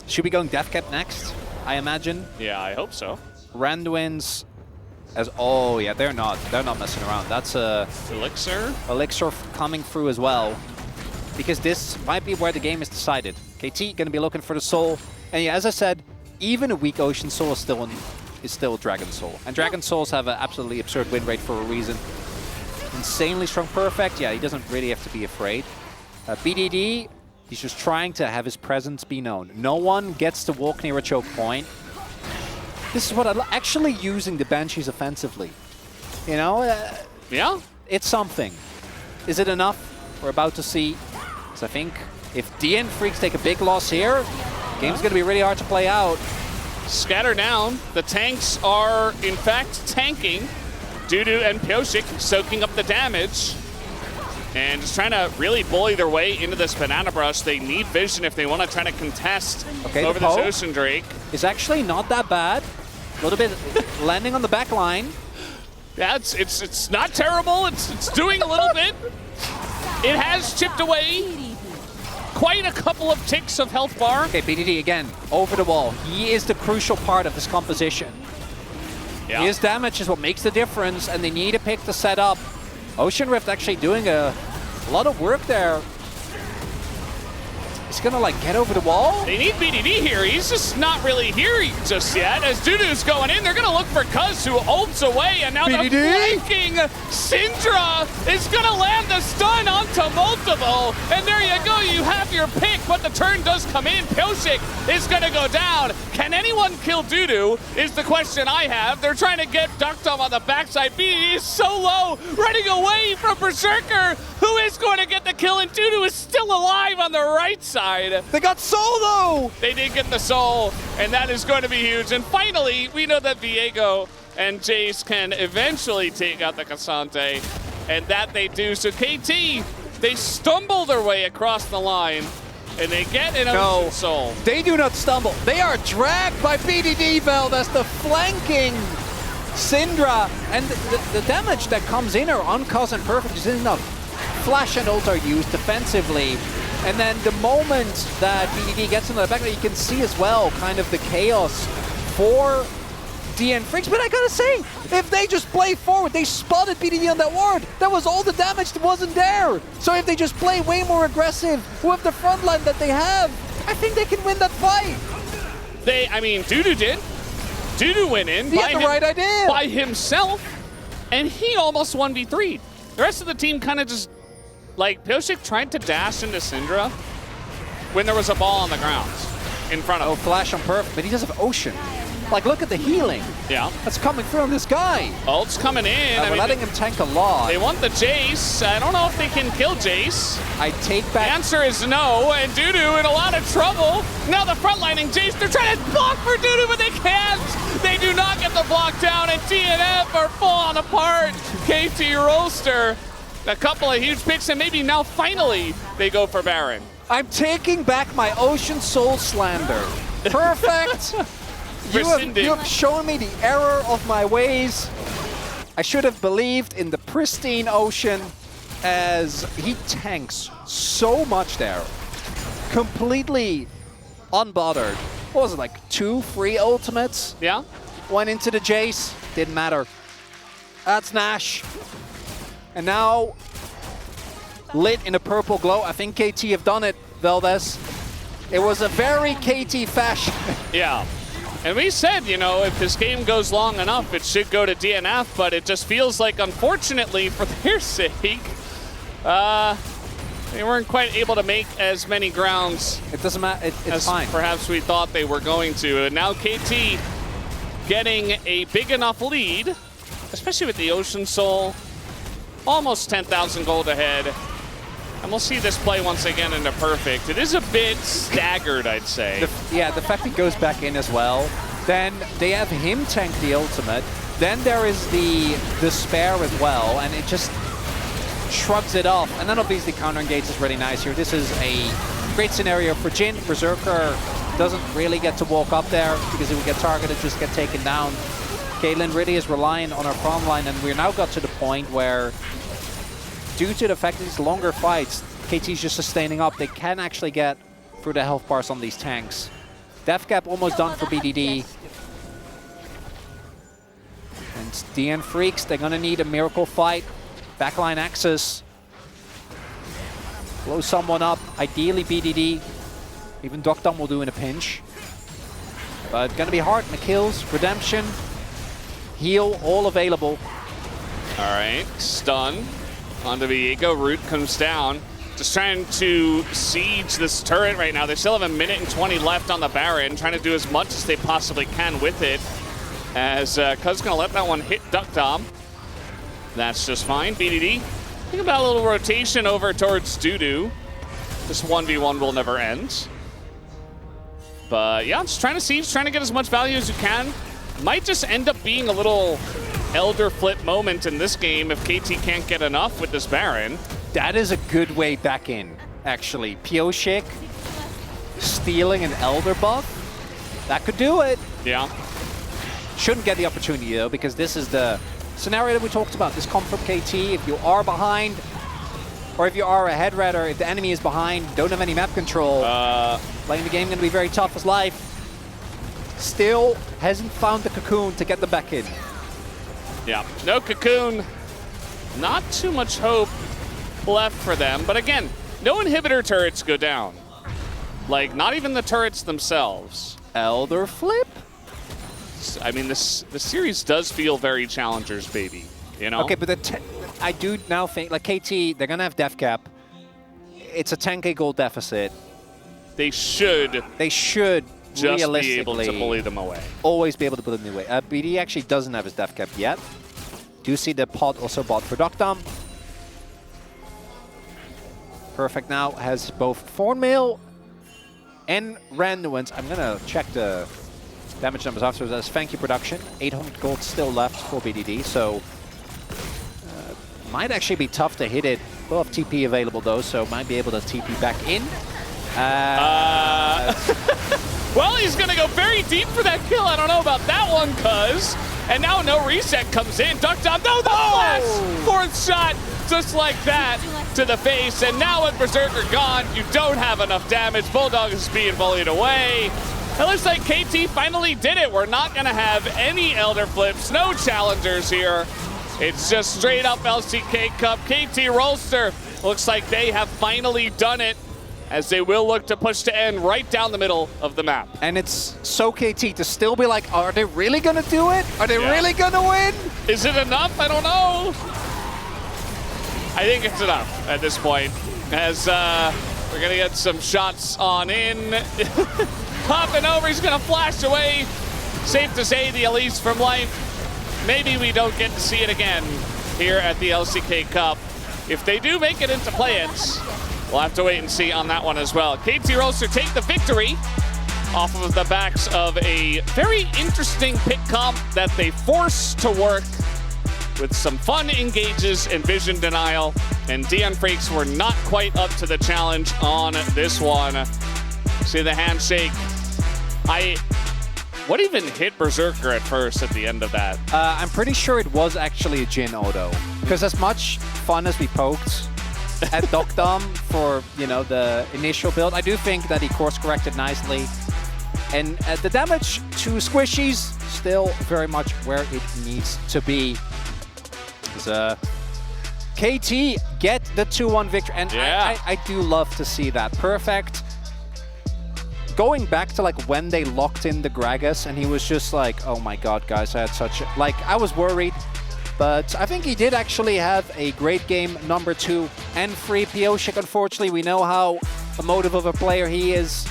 Should be going Death Cap next, I imagine. Yeah, I hope so. Randuin's oh yeah, they're not messing around. That's a Elixir coming through as well, because this might be where the game is decided. KT gonna be looking for the Soul, and yeah, as I said, even a weak Ocean Soul is still Dragon Soul, and Dragon Souls have an absolutely absurd win rate for a reason. Insanely strong perfect. Yeah, he doesn't really have to be afraid. BDD, he's just trying to have his presence be known. No one gets to walk near a choke point. This is what I actually using the Banshees offensively. You know? Yeah. It's something. Is it enough? We're about to see. Because I think if DN Freaks take a big loss here, game's going to be really hard to play out. Scatter down. The tanks are, in fact, tanking. Dudu and Pyosik soaking up the damage. And just trying to really bully their way into this Banana Brush. They need vision if they want to try to contest over this Ocean Drake. It's actually not that bad. A little bit landing on the back line. Yeah, it's not terrible. It's doing a little bit. It has chipped away quite a couple of ticks of health bar. Okay, BDD again, over the wall. He is the crucial part of this composition. Yeah. His damage is what makes the difference, and they need a pick to set up. Ocean Rift actually doing a lot of work there. He's gonna get over the wall. They need BDD here. He's just not really here just yet. As Dudu's going in, they're gonna look for Cuz, who ults away, and now BDD? The flanking Syndra is gonna land the stun onto multiple. And there you go, you have your pick, but the turn does come in. Pyosik is gonna go down. Can anyone kill Dudu is the question I have. They're trying to get Duckdom on the backside. BDD is so low, running away from Berserker, who is going to get the kill, and Dudu is still alive on the right side. side. They got solo! They did get the soul, and that is going to be huge. And finally, we know that Viego and Jace can eventually take out the Cassante, and that they do. So KT, they stumble their way across the line, and they get an Ocean Soul. They do not stumble. They are dragged by BDD Veld as the flanking Syndra. And the damage that comes in are on Cos and Perfect is enough. Flash and ult are used defensively. And then the moment that BDD gets into the back, you can see as well kind of the chaos for DN Freaks. But I gotta say, if they just play forward, they spotted BDD on that ward. That was all the damage that wasn't there. So if they just play way more aggressive with the front line that they have, I think they can win that fight. I mean, Dudu did. Dudu went in he had the right idea. By himself, and he almost 1v3'd. The rest of the team kind of just, like, Pioshik tried to dash into Syndra when there was a ball on the ground in front of him. Oh, flash on Perfect, but he does have Ocean. Like, look at the healing. Yeah. That's coming through on this guy. Ult's coming in. We're letting him tank a lot. They want the Jace. I don't know if they can kill Jace. I take back. The answer is no, and Dudu in a lot of trouble. Now the frontlining Jace, they're trying to block for Dudu, but they can't. They do not get the block down, and DNF are falling apart. KT Roaster, a couple of huge picks, and maybe now finally they go for Baron. I'm taking back my Ocean Soul slander. Perfect. You have shown me the error of my ways. I should have believed in the pristine Ocean, as he tanks so much there. Completely unbothered. What was it, like 2 free ultimates? Yeah. Went into the Jace, didn't matter. That's Nash. And now, lit in a purple glow. I think KT have done it, Valdez. It was a very KT fashion. Yeah. And we said, you know, if this game goes long enough, it should go to DNF, but it just feels like, unfortunately, for their sake, they weren't quite able to make as many grounds. It doesn't matter, it's as fine. Perhaps we thought they were going to. And now KT getting a big enough lead, especially with the Ocean Soul, almost 10,000 gold ahead. And we'll see this play once again into Perfect. It is a bit staggered, I'd say. The fact he goes back in as well. Then they have him tank the ultimate. Then there is the spare as well, and it just shrugs it off. And then obviously counter engage is really nice here. This is a great scenario for Jhin. Berserker doesn't really get to walk up there because he would get targeted, just get taken down. Caitlyn really is relying on her front line, and we're now got to the point where, due to the fact that these longer fights, KT's just sustaining up. They can actually get through the health bars on these tanks. Death Cap almost done for BDD. And DN Freaks, they're gonna need a miracle fight. Backline access. Blow someone up, ideally BDD. Even Dokdam will do in a pinch. But gonna be hard in the kills. Redemption, heal, all available. All right, stun. Onto Viego, Root comes down. Just trying to siege this turret right now. They still have 1 minute and 20 left on the Baron, trying to do as much as they possibly can with it. As Cuz gonna let that one hit Duckdom. That's just fine. BDD, think about a little rotation over towards Dudu. This 1v1 will never end. But yeah, just trying to siege, trying to get as much value as you can. Might just end up being a little Elder flip moment in this game if KT can't get enough with this Baron. That is a good way back in, actually. Pioshik stealing an Elder buff. That could do it. Yeah. Shouldn't get the opportunity, though, because this is the scenario that we talked about. This come from KT. If you are behind, or if you are ahead, rather, if the enemy is behind, don't have any map control, playing the game going to be very tough as life. Still hasn't found the cocoon to get them back in. Yeah, no cocoon. Not too much hope left for them. But again, no inhibitor turrets go down. Like, not even the turrets themselves. Elder flip? I mean, the series does feel very challengers, baby. You know? Okay, but I do now think, like KT, they're going to have death cap. It's a 10k gold deficit. They should. Just be able to bully them away. Always be able to bully them away. BD actually doesn't have his death cap yet. Do see the pod also bought for Duckdom. Perfect now has both Thornmail and Randuin's. I'm gonna check the damage numbers after. That's Thank You Production. 800 gold still left for BDD, so might actually be tough to hit it. We'll have TP available though, so might be able to TP back in. Well, he's gonna go very deep for that kill. I don't know about that one, cuz. And now no reset comes in. Duck down, no, the flash! Fourth shot, just like that, to the face. And now with Berserker gone, you don't have enough damage. Bulldog is being bullied away. It looks like KT finally did it. We're not gonna have any Elder Flips, no challengers here. It's just straight up LCK Cup. KT Rolster, looks like they have finally done it, as they will look to push to end right down the middle of the map. And it's so KT to still be like, are they really gonna do it? Are they really gonna win? Is it enough? I don't know. I think it's enough at this point, as we're gonna get some shots on in. Hopping over, he's gonna flash away. Safe to say the Elise from life. Maybe we don't get to see it again here at the LCK Cup. If they do make it into play-ins, we'll have to wait and see on that one as well. KT Rolster take the victory off of the backs of a very interesting pick comp that they forced to work with some fun engages and vision denial. And DN Freaks were not quite up to the challenge on this one. See the handshake. What even hit Berserker at first at the end of that? I'm pretty sure it was actually a Jhin auto. Because as much fun as we poked at Dokdom for, you know, the initial build, I do think that he course corrected nicely. And the damage to Squishies still very much where it needs to be. KT get the 2-1 victory, and I do love to see that. Perfect. Going back to like when they locked in the Gragas, and he was just like, oh my god, guys, I had such a... Like, I was worried. But I think he did actually have a great game, number 2, and free Pioshik. Unfortunately, we know how emotive of a player he is,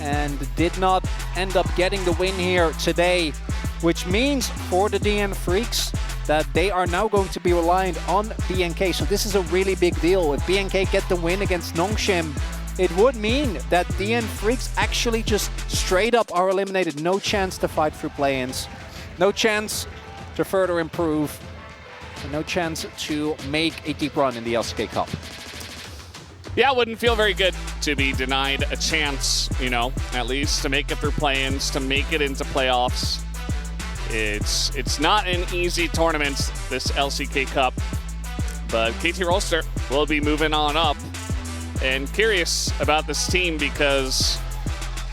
and did not end up getting the win here today, which means for the DN Freaks that they are now going to be reliant on BNK. So this is a really big deal. If BNK get the win against Nongshim, it would mean that DN Freaks actually just straight up are eliminated. No chance to fight through play-ins. No chance to further improve. And no chance to make a deep run in the LCK Cup. Yeah, it wouldn't feel very good to be denied a chance, you know, at least to make it through play-ins, to make it into playoffs. It's not an easy tournament, this LCK Cup, but KT Rolster will be moving on up. And curious about this team because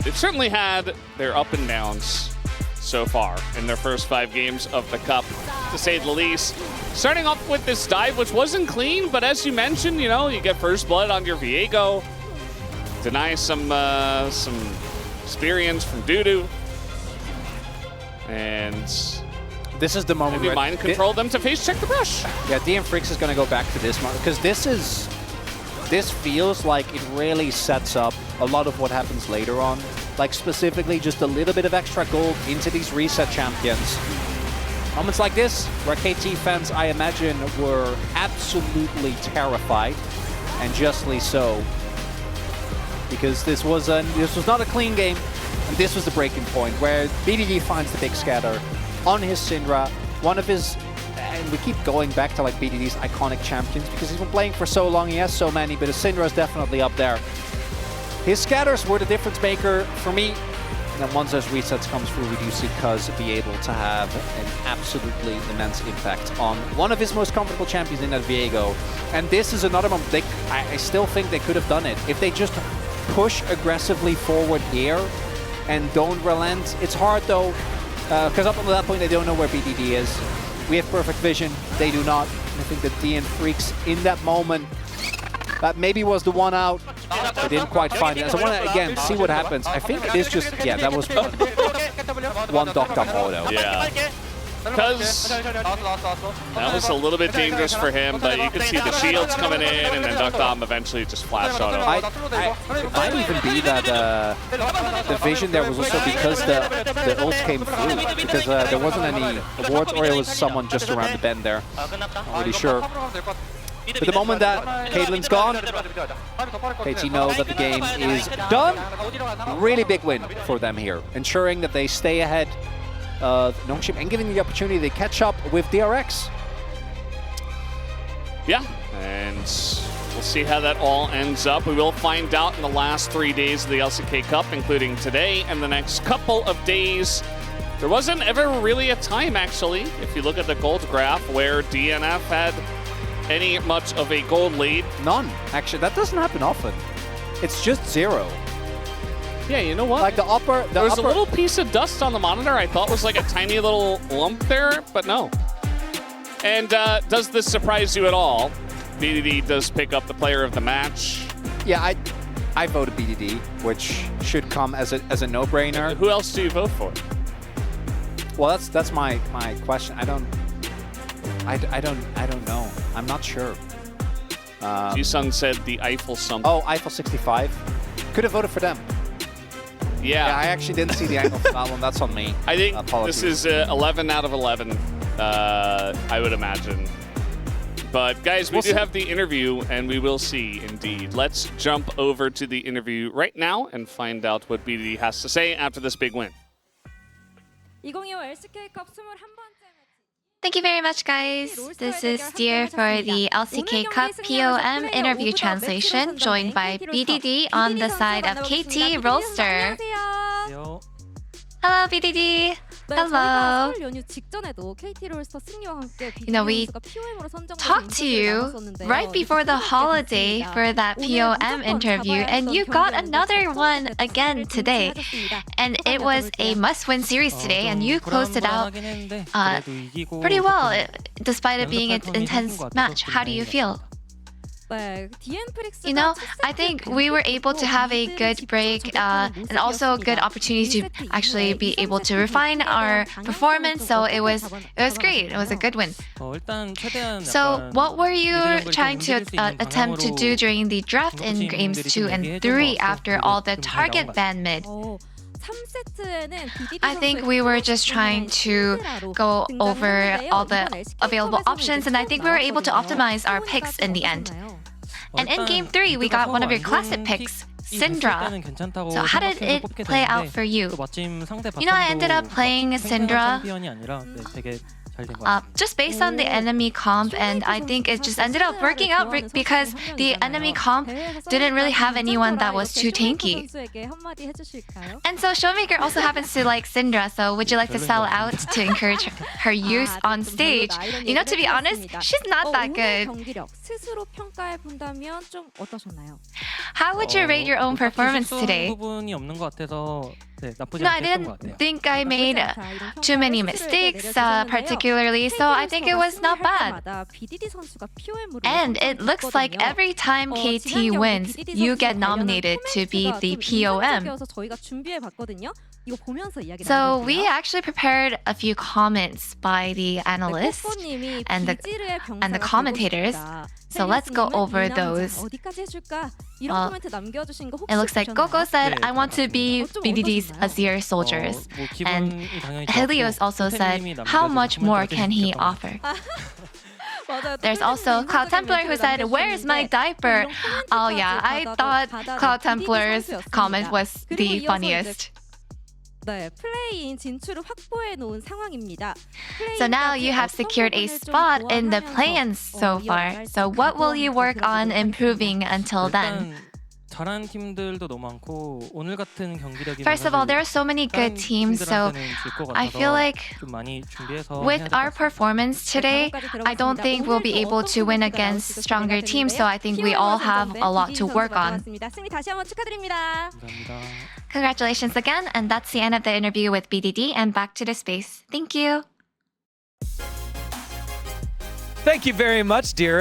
they've certainly had their up and downs so far in their first 5 games of the Cup, to say the least. Starting off with this dive, which wasn't clean, but as you mentioned, you know, you get first blood on your Viego, deny some experience from Dudu, and this is the moment where mind control them to face check the brush. Yeah, DN Freaks is going to go back to this moment because this feels like it really sets up a lot of what happens later on. Like specifically just a little bit of extra gold into these reset champions. Moments like this, where KT fans, I imagine, were absolutely terrified, and justly so. Because this was not a clean game, and this was the breaking point, where BDD finds the big scatter on his Syndra, one of his... And we keep going back to like BDD's iconic champions because he's been playing for so long, he has so many, but his Syndra is definitely up there. His scatters were the difference maker for me. And then once those resets come through, we do see Cuz be able to have an absolutely immense impact on one of his most comfortable champions in that Viego. And this is another moment, I still think they could have done it. If they just push aggressively forward here and don't relent. It's hard though, because up until that point they don't know where BDD is. We have perfect vision, they do not. And I think the DN Freaks in that moment, that maybe was the one out. They didn't quite find it. So I want to, again, see what happens. I think it is just, yeah, that was one Dokdom auto. Yeah. Because that was a little bit dangerous for him, but you could see the shields coming in, and then Dokdom eventually just flashed auto. It might even be that the vision there was also because the ult came through, because there wasn't any awards, or it was someone just around the bend there. Not really sure. But the moment that Caitlyn's gone, KT knows that the game is done. Really big win for them here, ensuring that they stay ahead of Nongshim and giving the opportunity to catch up with DRX. Yeah, and we'll see how that all ends up. We will find out in the last 3 days of the LCK Cup, including today and the next couple of days. There wasn't ever really a time, actually, if you look at the gold graph, where DNF had any much of a gold lead. None, actually. That doesn't happen often. It's just 0. Yeah, you know what? Like there was a little piece of dust on the monitor I thought was like a tiny little lump there, but no. And does this surprise you at all? BDD does pick up the player of the match. Yeah, I voted BDD, which should come as a no-brainer. Who else do you vote for? Well, that's my question. I don't know. I'm not sure. Ji-Sung said the Eiffel something. Oh, Eiffel 65. Could have voted for them. Yeah, I actually didn't see the angle for that one. That's on me. I think this is 11 out of 11, I would imagine. But guys, we do have the interview, and we will see, indeed. Let's jump over to the interview right now and find out what BDD has to say after this big win. 2025 LCK Cup 21번째. Thank you very much, guys. This is Steer for the LCK Cup POM interview translation, joined by BDD on the side of KT Rolster. Hello, BDD. Hello. You know, we talked to you right before the holiday for that POM interview, and you got another one again today. And it was a must-win series today, and you closed it out pretty well, despite it being an intense match. How do you feel? You know, I think we were able to have a good break and also a good opportunity to actually be able to refine our performance. So it was great. It was a good win. So what were you trying to attempt to do during the draft in games 2 and 3 after all the target ban mid? I think we were just trying to go over all the available options, and I think we were able to optimize our picks in the end. And in Game 3, we got one of your classic picks, Syndra. So how did it play out for you? You know, I ended up playing Syndra just based on the enemy comp, and I think it just ended up working out because the enemy comp didn't really have anyone that was too tanky. And so Showmaker also happens to like Syndra, so would you like to sell out to encourage her use on stage? You know, to be honest, she's not that good. How would you rate your own performance today? No, I didn't think I made too many mistakes, particularly, so I think it was not bad. And it looks like every time KT wins, you get nominated to be the POM. So we actually prepared a few comments by the analysts and the commentators. So let's go over those. It looks like Coco said, I want to be BDD's Azir soldiers. And Helios also said, how much more can he offer? There's also Cloud Templar who said, where's my diaper? Oh yeah, I thought Cloud Templar's comment was the funniest. So now you have secured a spot in the play-ins so far. So what will you work on improving until then? First of all, there are so many good teams, so I feel like with our performance today, I don't think we'll be able to win against stronger teams, so I think we all have a lot to work on. Congratulations again, and that's the end of the interview with BDD, and back to the space. Thank you. Thank you very much, dear.